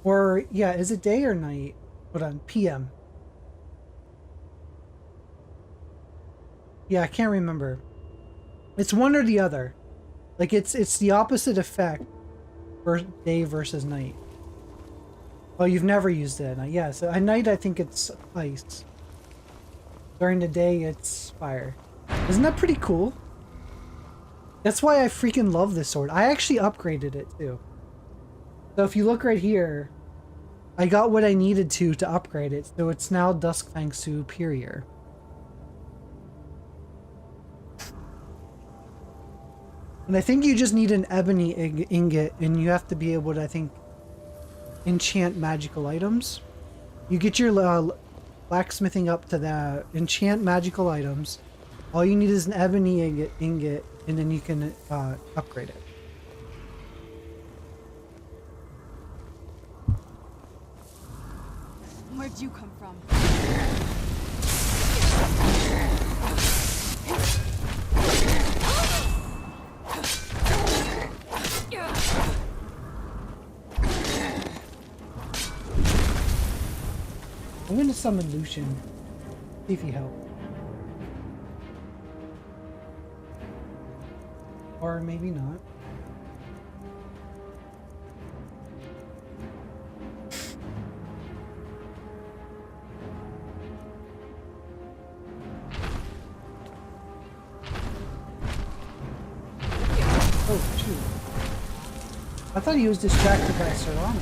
Or, yeah, is it day or night? Hold on, PM. Yeah, I can't remember. It's one or the other. Like, it's the opposite effect for day versus night. Oh, you've never used it at night. Yeah, so at night I think it's ice. During the day it's fire. Isn't that pretty cool? That's why I freaking love this sword. I actually upgraded it too. So if you look right here, I got what I needed to upgrade it, so it's now Duskfang Superior. And I think you just need an ebony ingot, and you have to be able to, I think, enchant magical items. You get your blacksmithing up to the enchant magical items. All you need is an ebony ingot, and then you can upgrade it. We're Where'd you come from? I'm gonna summon Lucian. See if he helps. Or maybe not. Oh, shoot. I thought he was distracted by Serrano.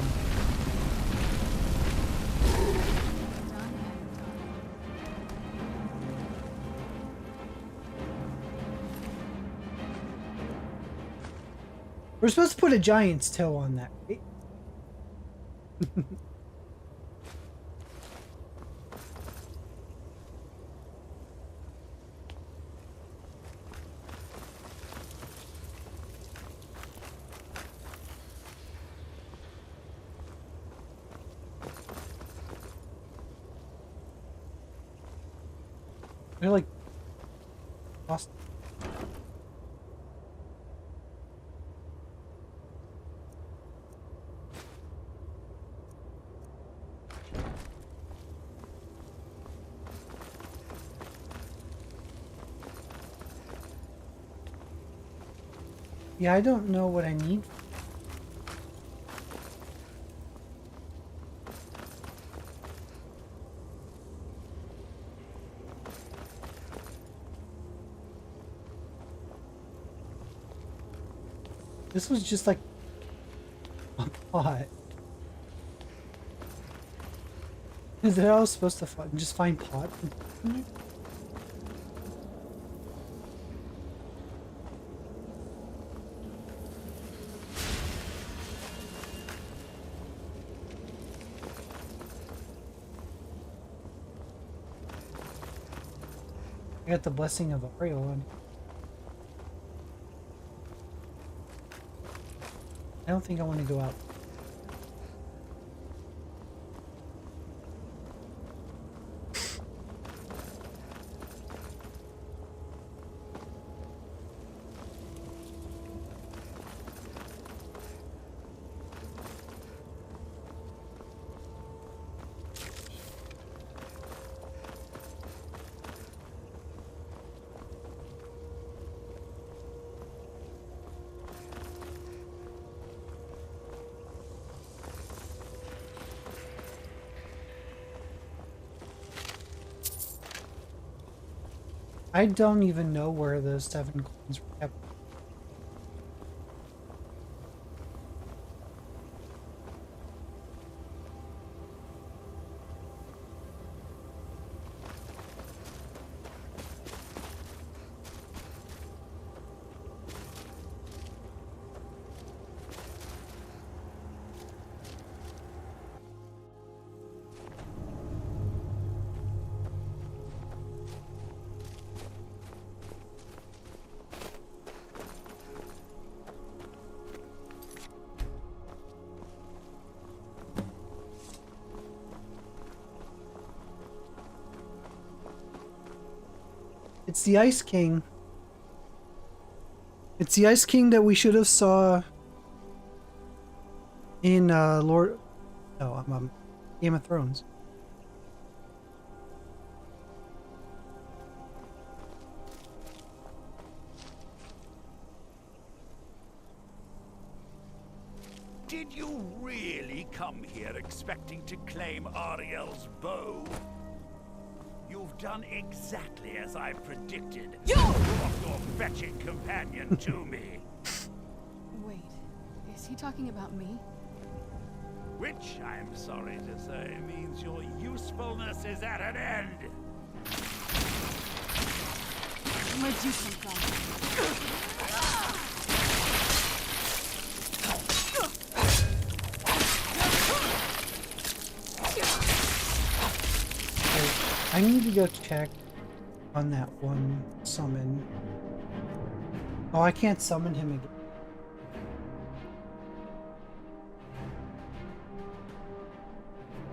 We're supposed to put a giant's toe on that, right? They're like lost. Yeah, I don't know what I need. This was just like a pot. Is that I was supposed to just find pot? I got the blessing of Ariel on. I don't think I want to go out. I don't even know where those 7 coins were kept. It's the Ice King. It's the Ice King that we should have saw in Game of Thrones. Did you really come here expecting to claim Ariel's bow? You've done exactly as I predicted. You brought your fetching companion to me. Wait, is he talking about me? Which, I'm sorry to say, means your usefulness is at an end. Where'd you come from? I need to go check on that one summon. Oh, I can't summon him again.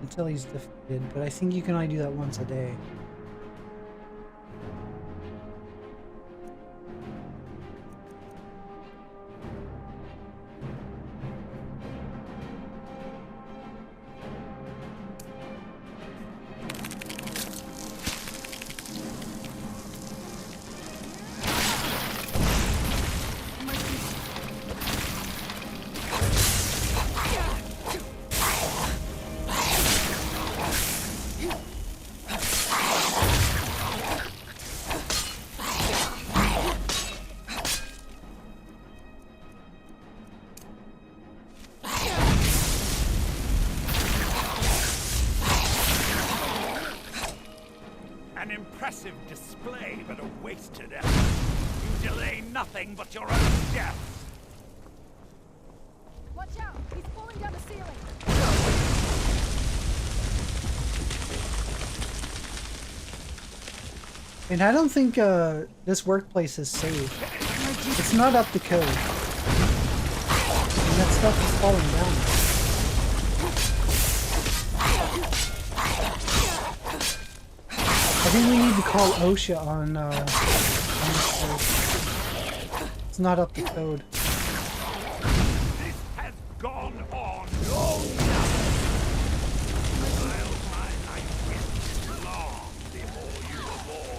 until he's defeated, but I think you can only do that once a day. An impressive display, but a wasted effort. You delay nothing but your own death. Watch out! He's falling down the ceiling! And I don't think this workplace is safe. It's not up to code. And that stuff is falling down. I think we need to call OSHA on this place. It's not up to code. This has gone on long enough. I'll find my gift long before you were born.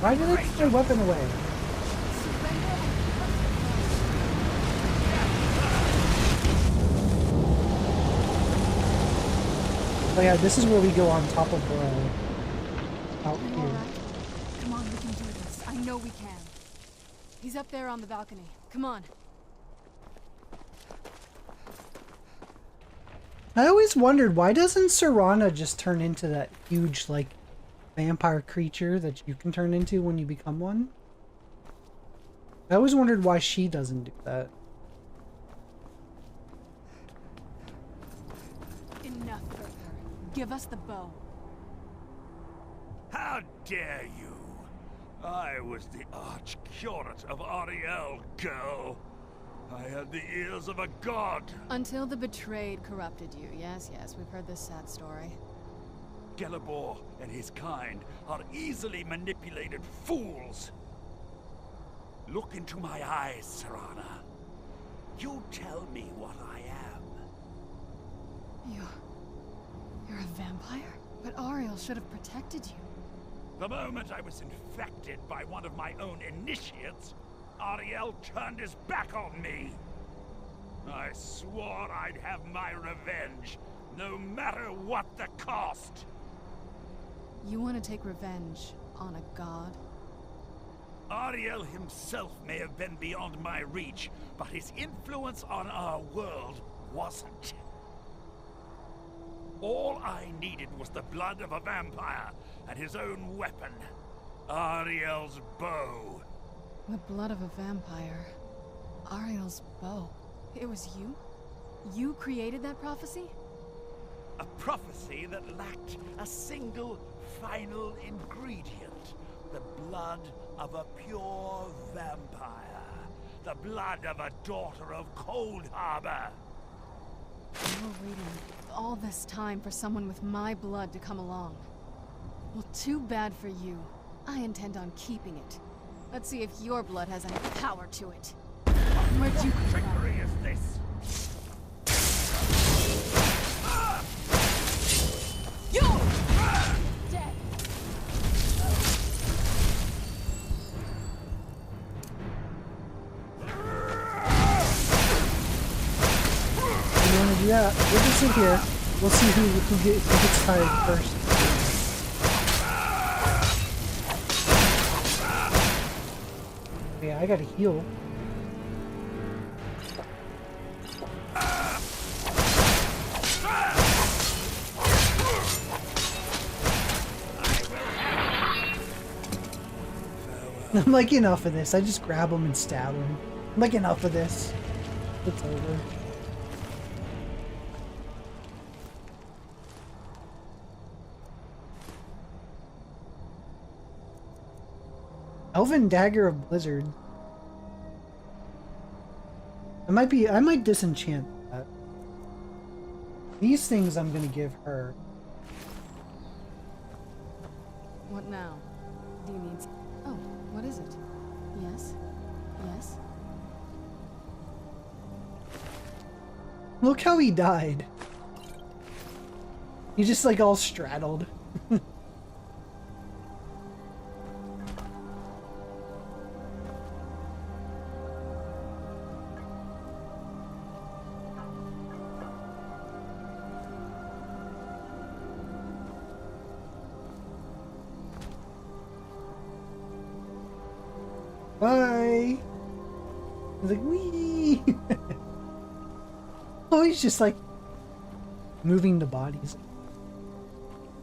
Why did they put their weapon away? Oh yeah, this is where we go on top of out here. Come on, we can do this. I know we can. He's up there on the balcony. Come on. I always wondered, why doesn't Serana just turn into that huge, like, vampire creature that you can turn into when you become one? I always wondered why she doesn't do that. Enough, Burger. Give us the bow. How dare you? I was the arch-curate of Ariel, girl. I had the ears of a god. Until the betrayed corrupted you. Yes, yes, we've heard this sad story. Gelibor and his kind are easily manipulated fools. Look into my eyes, Serana. You tell me what I am. You're a vampire? But Ariel should have protected you. The moment I was infected by one of my own initiates, Ariel turned his back on me. I swore I'd have my revenge, no matter what the cost. You want to take revenge on a god? Ariel himself may have been beyond my reach, but his influence on our world wasn't. All I needed was the blood of a vampire and his own weapon, Ariel's bow. The blood of a vampire. Ariel's bow. It was you? You created that prophecy? A prophecy that lacked a single final ingredient. The blood of a pure vampire. The blood of a daughter of Cold Harbor. You were waiting all this time for someone with my blood to come along. Well, too bad for you. I intend on keeping it. Let's see if your blood has any power to it. What trickery is this? You! Dead. You want to do that? We'll just sit here. We'll see who gets tired first. Yeah, I gotta heal. I'm like, enough of this. I just grab him and stab him. I'm like, enough of this. It's over. Elven Dagger of Blizzard. I might disenchant that. These things I'm gonna give her. What now? Do you need... Oh, what is it? Yes? Yes? Look how he died. He just like all straddled. Bye. He's like, wee. Oh, he's just like moving the bodies.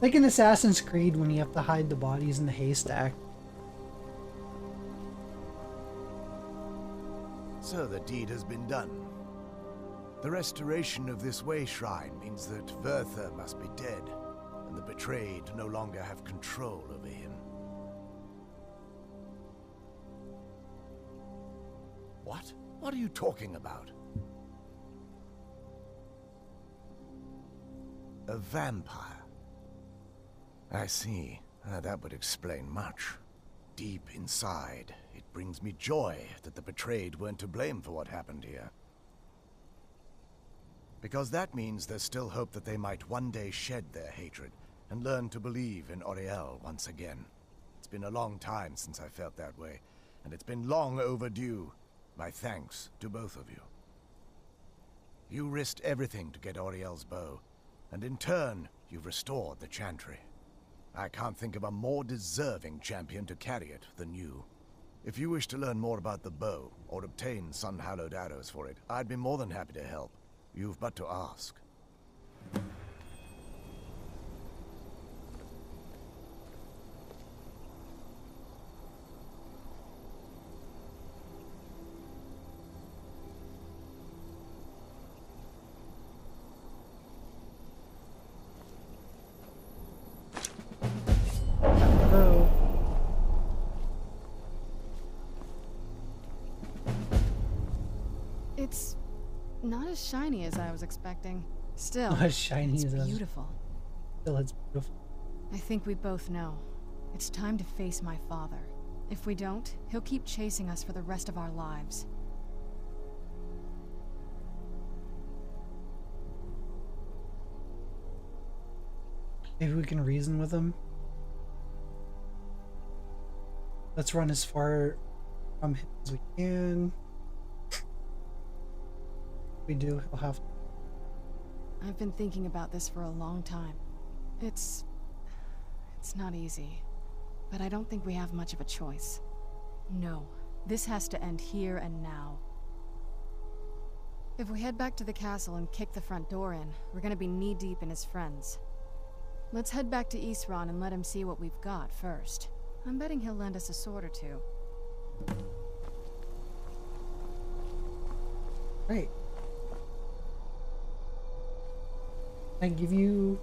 Like in Assassin's Creed when you have to hide the bodies in the haystack. So the deed has been done. The restoration of this way shrine means that Verther must be dead, and the betrayed no longer have control over him. What? What are you talking about? A vampire. I see. That would explain much. Deep inside, it brings me joy that the betrayed weren't to blame for what happened here. Because that means there's still hope that they might one day shed their hatred and learn to believe in Auriel once again. It's been a long time since I felt that way, and it's been long overdue. My thanks to both of you. You risked everything to get Auriel's bow, and in turn, you've restored the Chantry. I can't think of a more deserving champion to carry it than you. If you wish to learn more about the bow, or obtain sun-hallowed arrows for it, I'd be more than happy to help. You've but to ask. It's not as shiny as I was expecting. Still, Not as shiny it's as us. beautiful. Still, it's beautiful. I think we both know. It's time to face my father. If we don't, he'll keep chasing us for the rest of our lives. Maybe we can reason with him. Let's run as far from him as we can. If we do, he'll have to. I've been thinking about this for a long time. It's not easy, but I don't think we have much of a choice. No, this has to end here and now. If we head back to the castle and kick the front door in, we're gonna be knee-deep in his friends. Let's head back to Isran and let him see what we've got first. I'm betting he'll lend us a sword or two. Great. I give you...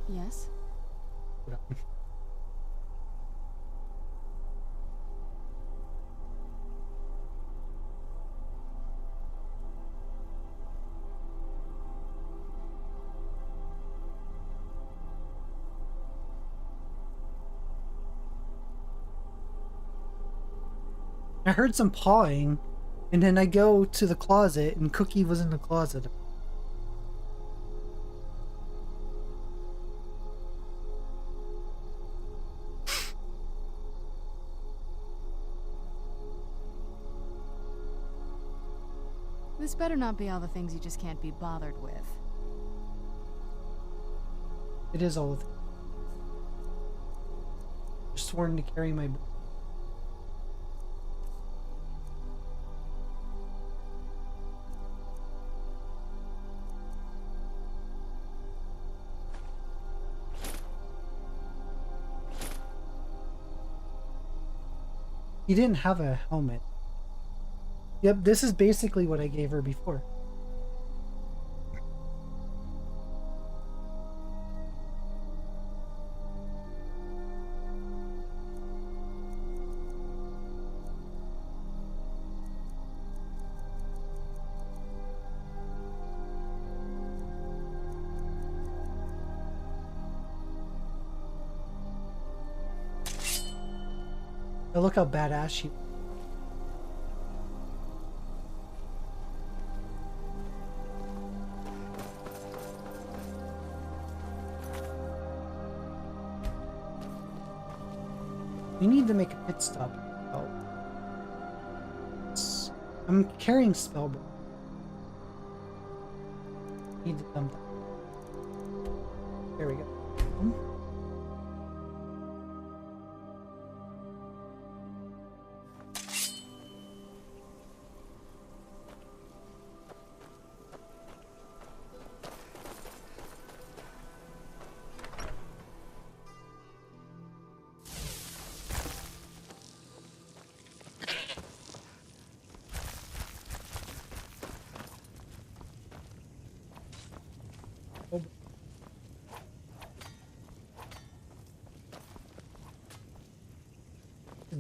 Yes? I heard some pawing, and then I go to the closet, and Cookie was in the closet. This better not be all the things you just can't be bothered with. It is all. You're sworn to carry my. He didn't have a helmet. Yep, this is basically what I gave her before. Now look how badass she. We need to make a pit stop. Oh. I'm carrying spellbook. Need to dump that. There we go.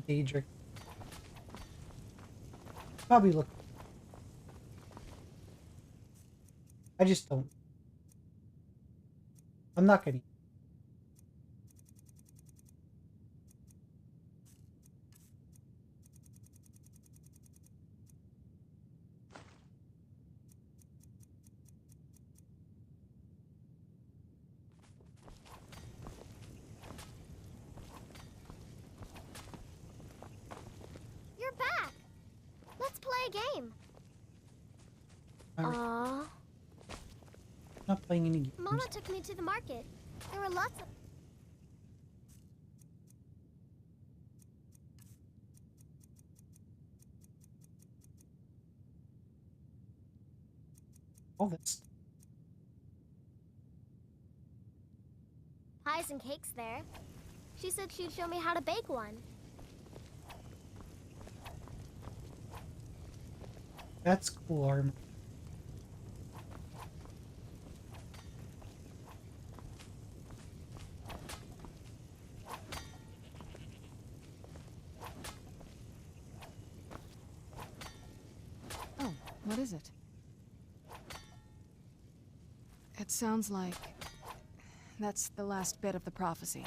Daedric. Probably look. I just don't. I'm not gonna. Game. Aww. Not playing any games. Mama took me to the market. There were lots of... All this. Pies and cakes there. She said she'd show me how to bake one. That's cool armor. Oh, what is it? It sounds like... that's the last bit of the prophecy.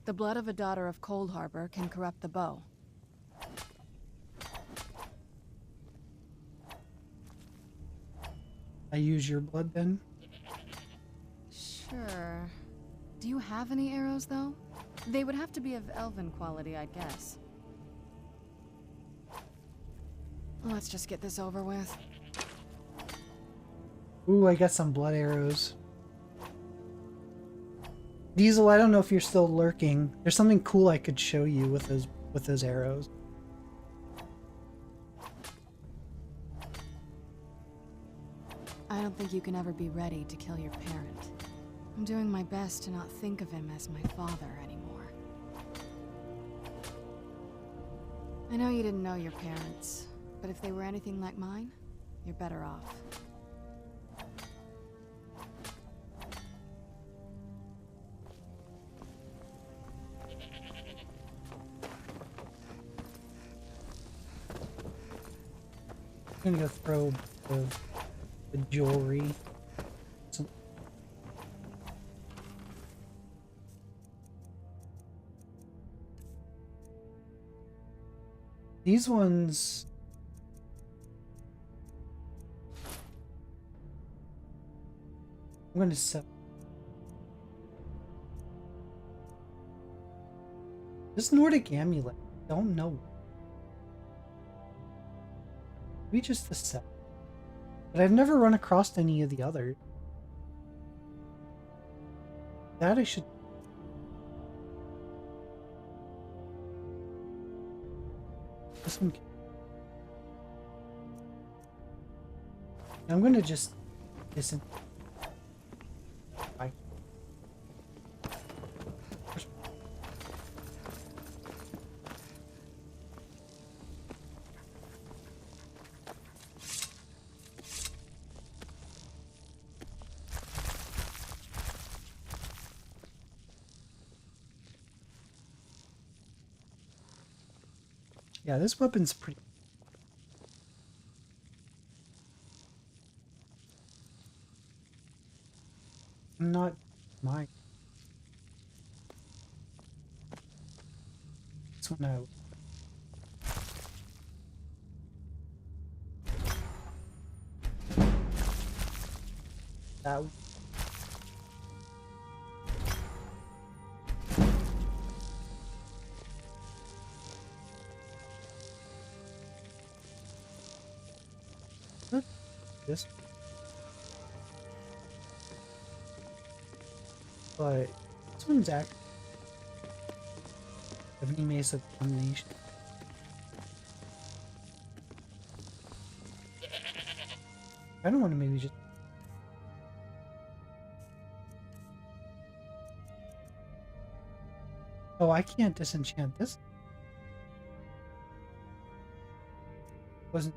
The blood of a daughter of Cold Harbor can corrupt the bow. I use your blood then? Sure. Do you have any arrows, though? They would have to be of elven quality, I guess. Let's just get this over with. Ooh, I got some blood arrows. Diesel, I don't know if you're still lurking. There's something cool I could show you with those arrows. I don't think you can ever be ready to kill your parent. I'm doing my best to not think of him as my father anymore. I know you didn't know your parents, but if they were anything like mine, you're better off. I'm gonna go throw the jewelry. These ones... I'm gonna sell. This Nordic amulet, don't know. Maybe just the set. But I've never run across any of the others. That I should... This one... I'm gonna just... listen. Bye. Yeah, this weapon's pretty... Not mine. This one I... That one. This, but this one's actually Ebony Mace of Combination. I don't want to maybe just. Oh, I can't disenchant this. Wasn't.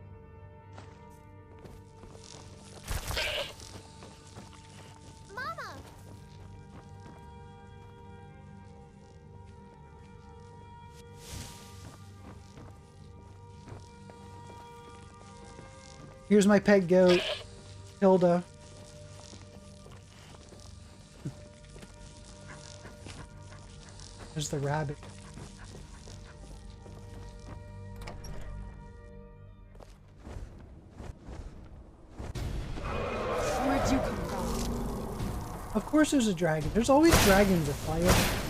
Here's my pet goat, Hilda. There's the rabbit. Where'd you come from? Of course there's a dragon. There's always dragons that fly over.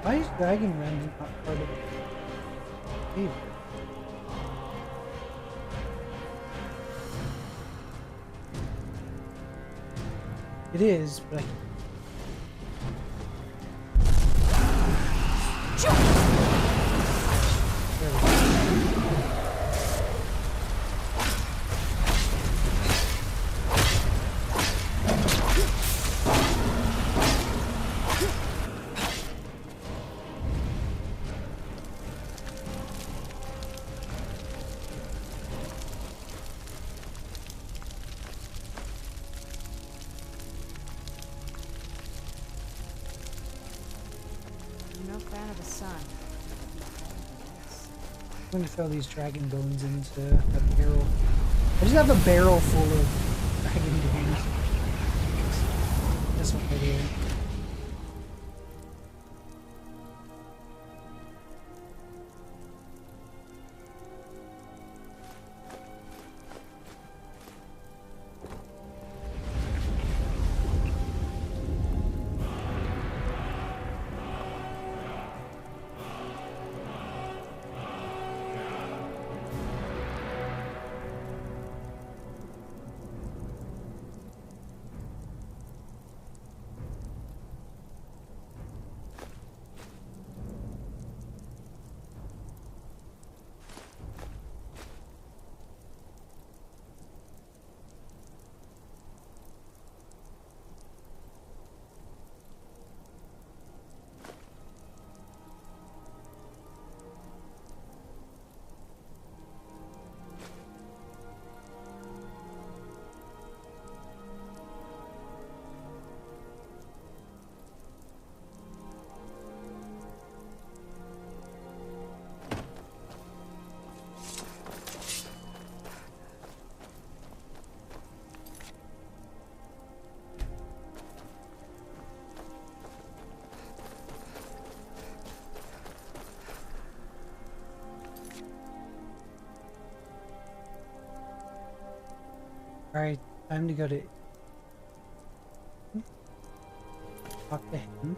Why is Dragon Rend not part of the game? It is, but I can't. There we go. I'm gonna throw these dragon bones into a barrel. I just have a barrel full of dragon bones. This one right here. Alright, time to go to... talk to him.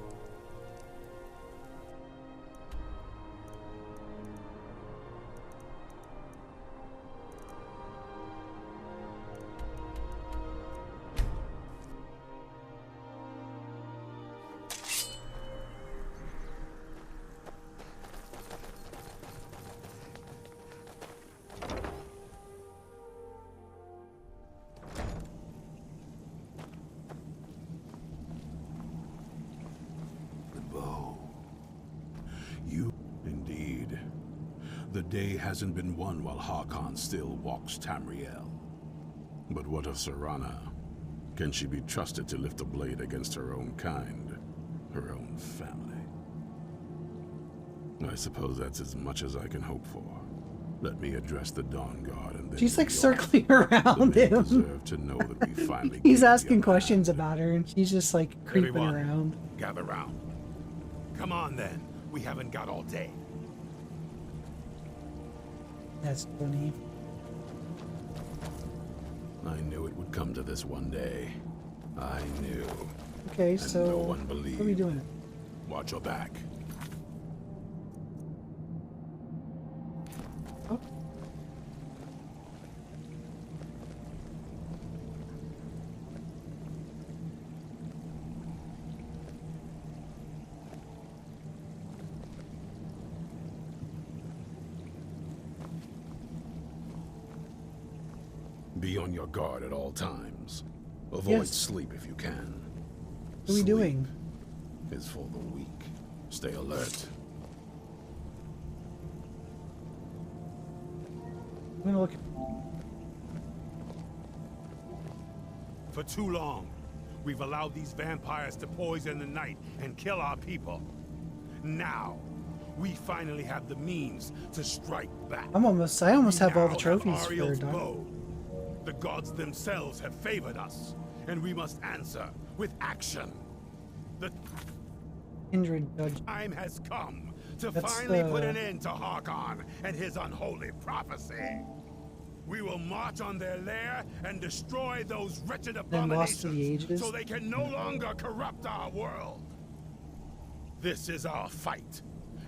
the day hasn't been won while Harkon still walks Tamriel. But what of Serana? Can she be trusted to lift a blade against her own kind, her own family? I suppose that's as much as I can hope for. Let me address the Dawn Guard and then... She's like circling around him. Deserve to know that we finally He's asking questions about her, and she's just like creeping around. Gather round. Come on then. We haven't got all day. That's funny. I knew it would come to this one day. I knew. Okay, and so no one believed. what are we doing? Watch your back. Oh. Be on your guard at all times. Avoid sleep if you can. What are we doing? Is for the weak. Stay alert. I'm gonna look. For too long, we've allowed these vampires to poison the night and kill our people. Now, we finally have the means to strike back. I almost have all the Now trophies for Ariel's done. bow. The gods themselves have favored us, and we must answer with action. The Kindred judge. time has come to That's, finally put an end to Harkon and his unholy prophecy. We will march on their lair and destroy those wretched Then Lost to the abominations Ages. so they can no longer corrupt our world. This is our fight,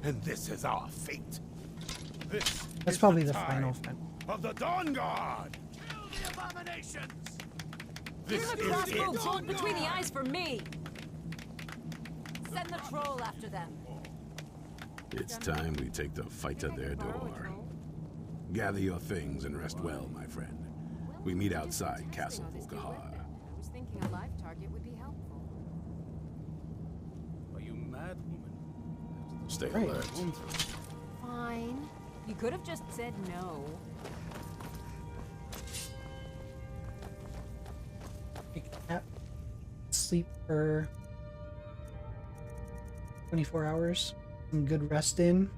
and this is our fate. This That's is probably the time final fight. of the Dawn Guard. Kill the abominations. This Clear the is crossbow it. bolt between the eyes for me. Send the troll after them. It's time we take the fight to their door. Gather your things and rest well, my friend. We meet outside Castle Volkahar. I was thinking a live target would be helpful. Are you mad, woman? Stay Right. alert. Fine. You could have just said no. Take a nap. Sleep for 24 hours. Some good rest in.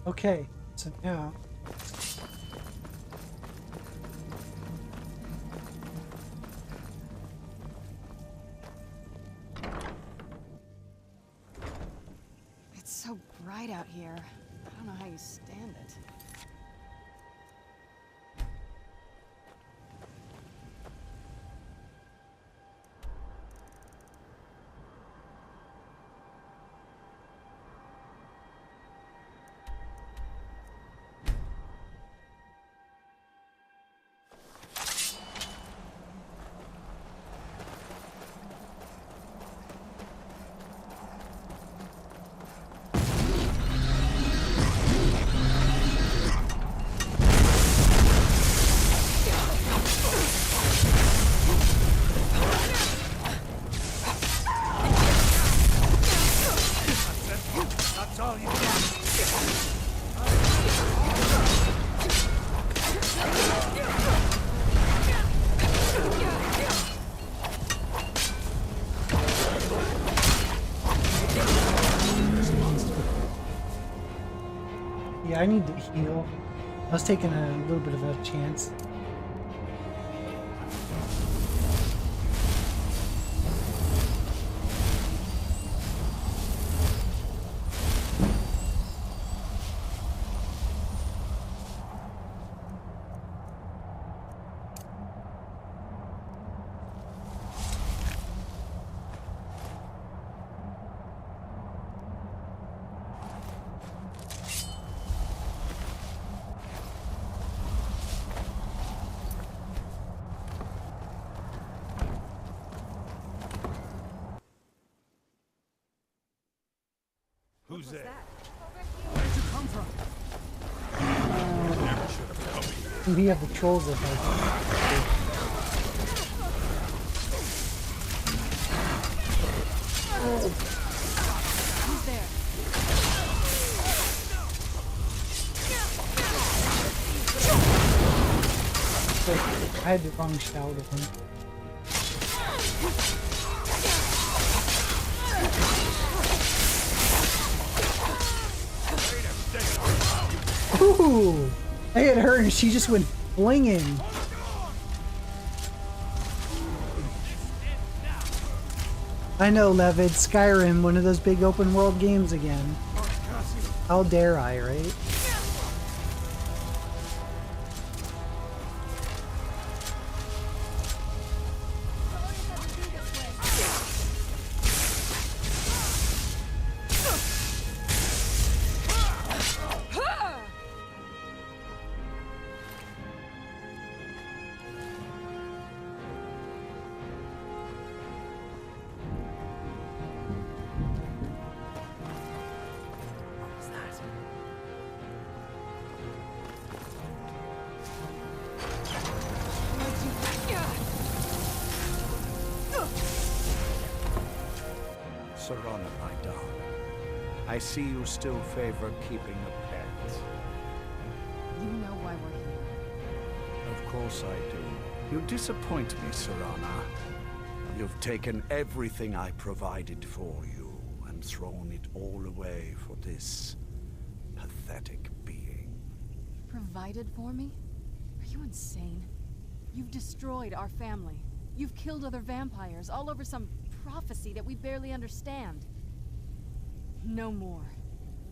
Okay, so now It's so bright out here. I don't know how you stand it. That's all you get. yeah, I need to heal. I was taking a little bit of a chance. is it? Where'd you come from? Never should have come here. We have the trolls that have. Who's there? I had the wrong shout of him. Ooh! I hit her and she just went flinging. I know, Levid. Skyrim, one of those big open world games again. How dare I, right? Serana, my darling, I see you still favor keeping a pet. You know why we're here. Of course I do. You disappoint me, Serana. You've taken everything I provided for you and thrown it all away for this pathetic being. Provided for me? Are you insane? You've destroyed our family. You've killed other vampires all over some prophecy that we barely understand. No more.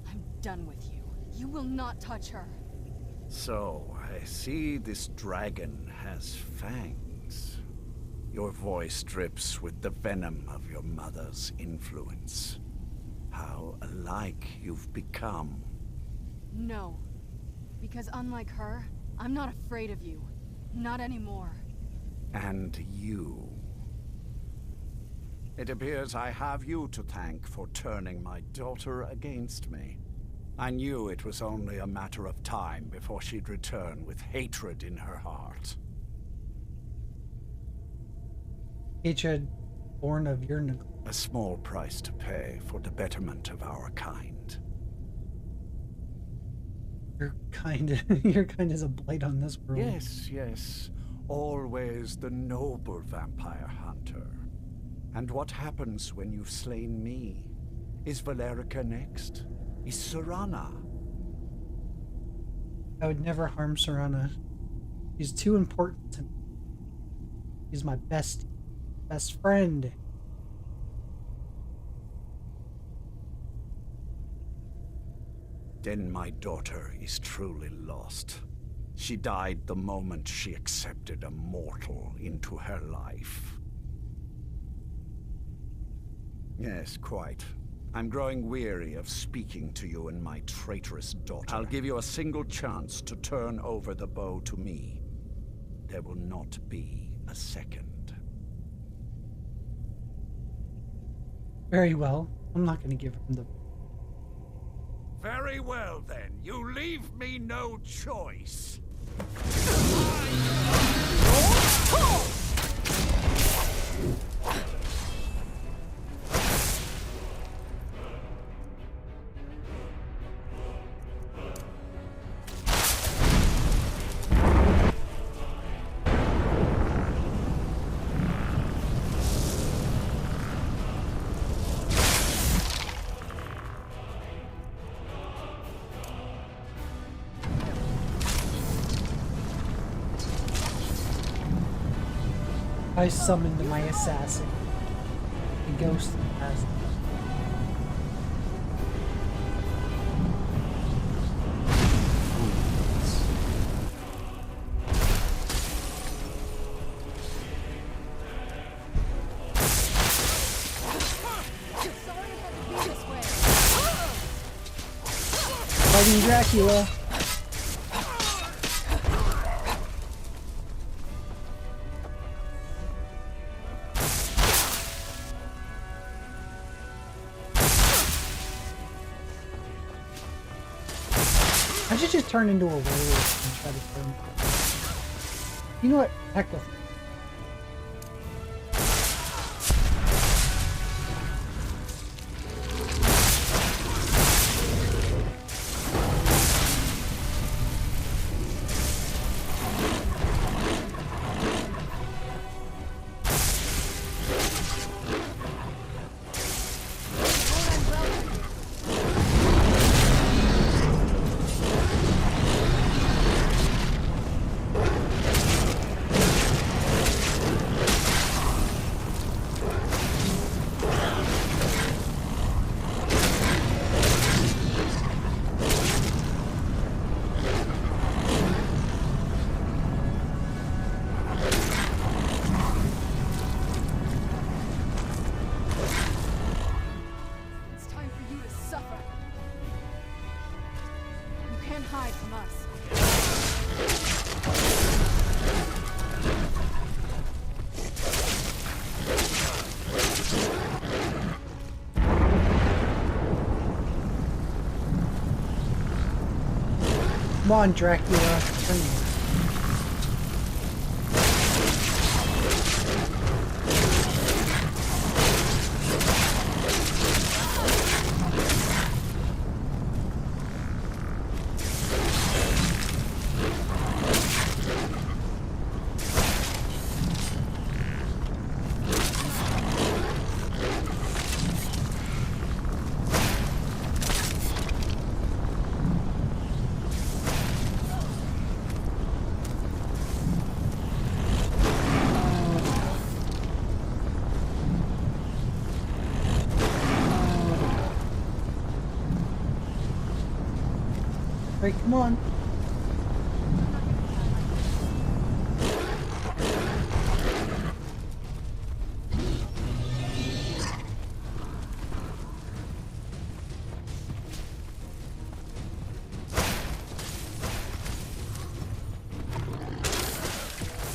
I'm done with you. You will not touch her. So, I see this dragon has fangs. Your voice drips with the venom of your mother's influence. How alike you've become. No. Because unlike her, I'm not afraid of you. Not anymore. And you. It appears I have you to thank for turning my daughter against me. I knew it was only a matter of time before she'd return with hatred in her heart. Hatred born of your neglect. A small price to pay for the betterment of our kind. Your kind is a blight on this world. Yes, yes. Always the noble vampire hunter. And what happens when you've slain me? Is Valerica next? Is Serana? I would never harm Serana. She's too important to me. She's my best friend. Then my daughter is truly lost. She died the moment she accepted a mortal into her life. Yes, quite. I'm growing weary of speaking to you and my traitorous daughter. I'll give you a single chance to turn over the bow to me. There will not be a second. Very well. I'm not going to give him the... Very well, then. You leave me no choice. I summoned my assassin. The ghost assassin. Fighting Dracula. I should just turn into a werewolf and try to kill him. You know what? Heck with it. Come on, Dracula. Bring it. Right, come on.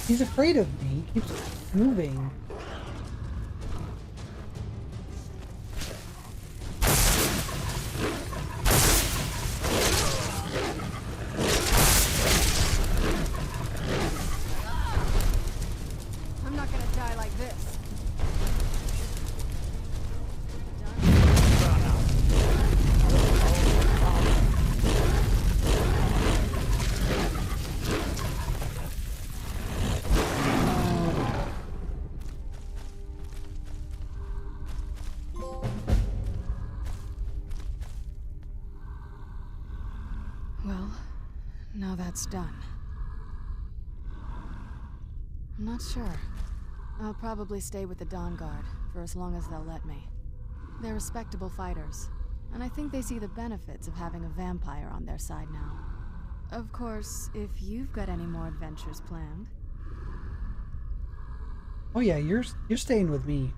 He's afraid of me. He keeps moving. Well, now that's done. I'm not sure. I'll probably stay with the Dawn Guard for as long as they'll let me. They're respectable fighters, and I think they see the benefits of having a vampire on their side now. Of course, if you've got any more adventures planned. Oh yeah, you're staying with me.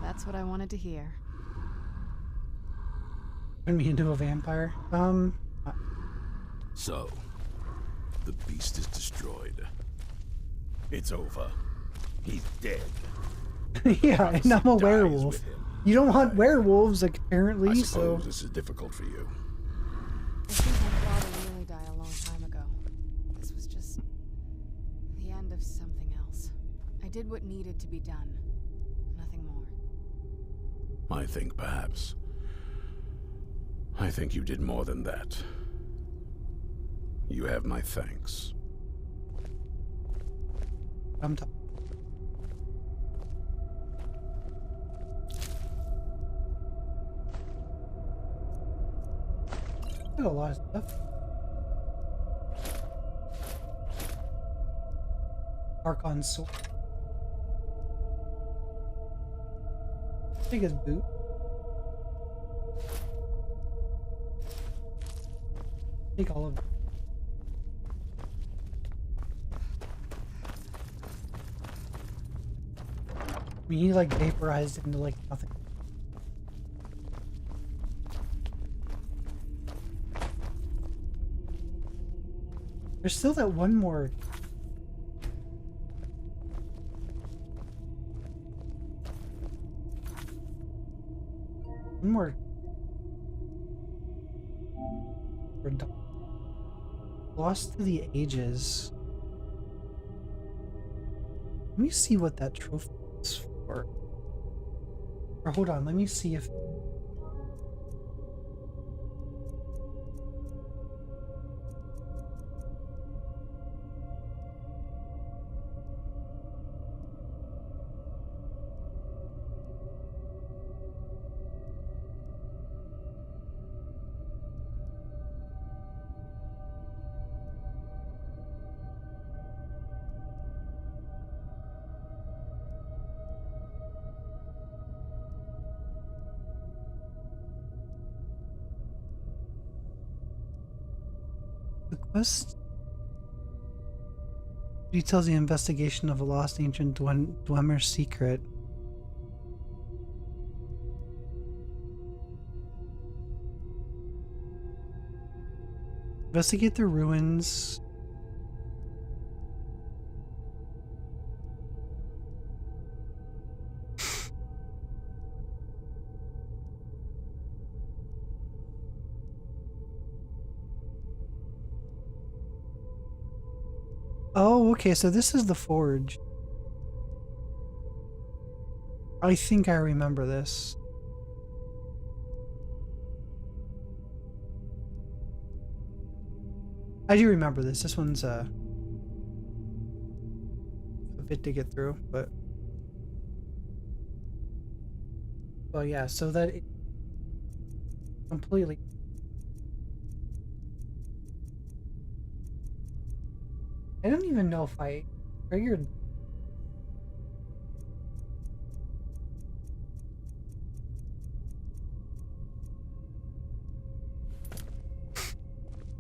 That's what I wanted to hear. Turn me into a vampire? So, the beast is destroyed. It's over. He's dead. Yeah, and I'm a werewolf. You don't hunt werewolves, apparently, I suppose so... this is difficult for you. I think my father really died a long time ago. This was just the end of something else. I did what needed to be done. Nothing more. I think perhaps. I think you did more than that. You have my thanks. I'm talking. Got a lot of stuff. Archon sword. Take his boot. Take all of it. I mean, he like vaporized into like nothing. There's still that one more. One more Or Lost to the Ages. Let me see what that trophy is for. Or hold on, let me see if... The quest details the investigation of a lost ancient Dwemer's secret. Investigate the ruins. Oh, okay, so this is the forge. I think I remember this. I do remember this. This one's a bit to get through, but... Well, yeah, so that... Completely... I don't even know if I triggered...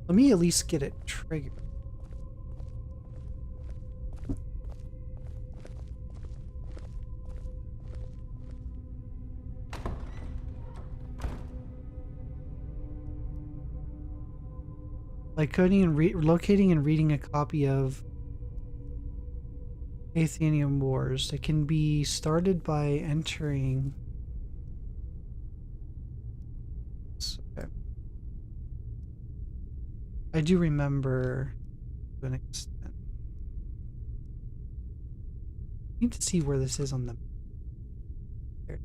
Let me at least get it triggered. Like locating and reading a copy of Athenian Wars. It can be started by entering... Okay. I do remember to an extent. I need to see where this is on the... Here.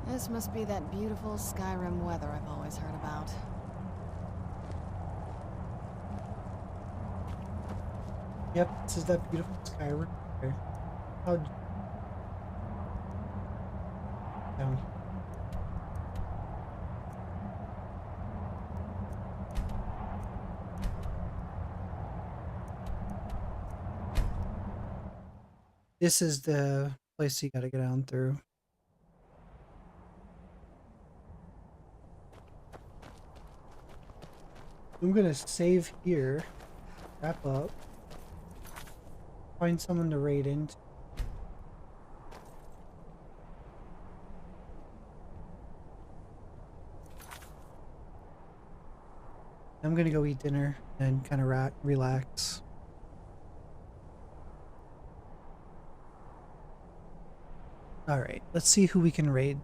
This must be that beautiful Skyrim weather I've always heard about. Yep, this is that beautiful Skyrim. Okay. Down here. This is the place you gotta get down through. I'm gonna save here, wrap up, find someone to raid into. I'm gonna go eat dinner and kind of relax. Alright, let's see who we can raid.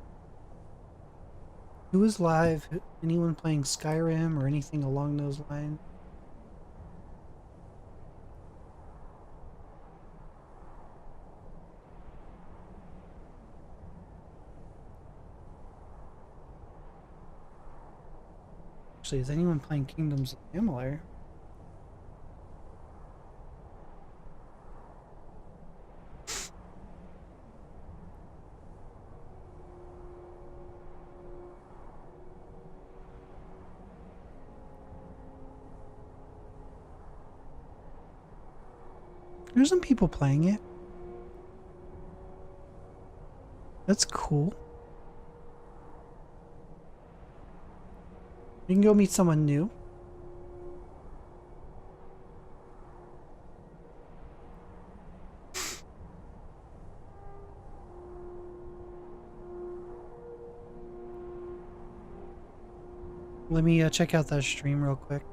Who is live? Anyone playing Skyrim or anything along those lines? Actually, is anyone playing Kingdoms of Amalur? There's some people playing it. That's cool. You can go meet someone new. Let me check out that stream real quick.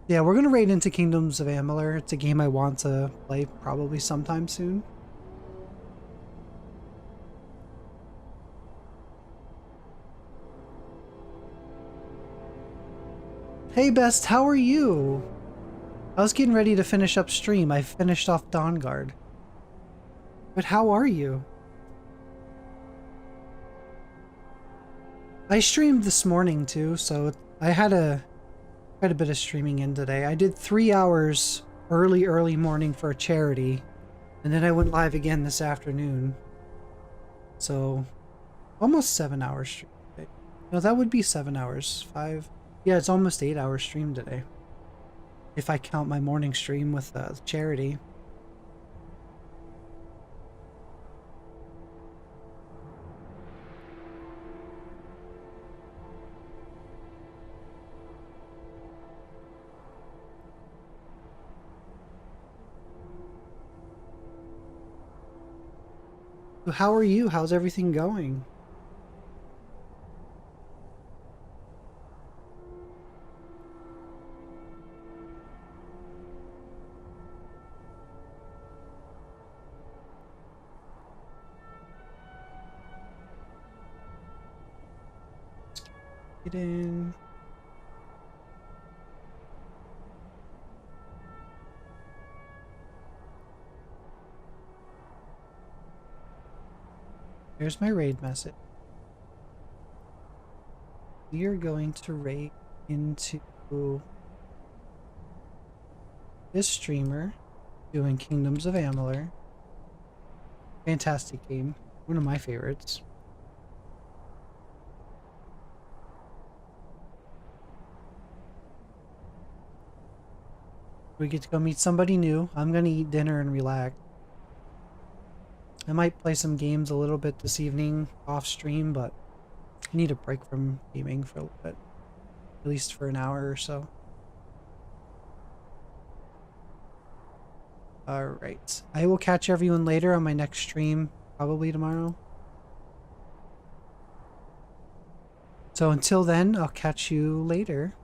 Yeah, we're gonna raid into Kingdoms of Amalur. It's a game I want to play probably sometime soon. Hey Best, how are you? I was getting ready to finish up stream. I finished off Dawn Guard. But how are you? I streamed this morning too, so I had quite a bit of streaming in today. I did 3 hours early morning for a charity, and then I went live again this afternoon. So almost 7 hours stream today. No, that would be 7 hours. 5. Yeah, it's almost 8 hours stream today. If I count my morning stream with charity. So how are you? How's everything going? Get in. Here's my raid message. We are going to raid into this streamer doing Kingdoms of Amalur. Fantastic game. One of my favorites. We get to go meet somebody new. I'm gonna eat dinner and relax. I might play some games a little bit this evening off stream, but I need a break from gaming for a little bit. At least for an hour or so. Alright. I will catch everyone later on my next stream, probably tomorrow. So until then, I'll catch you later.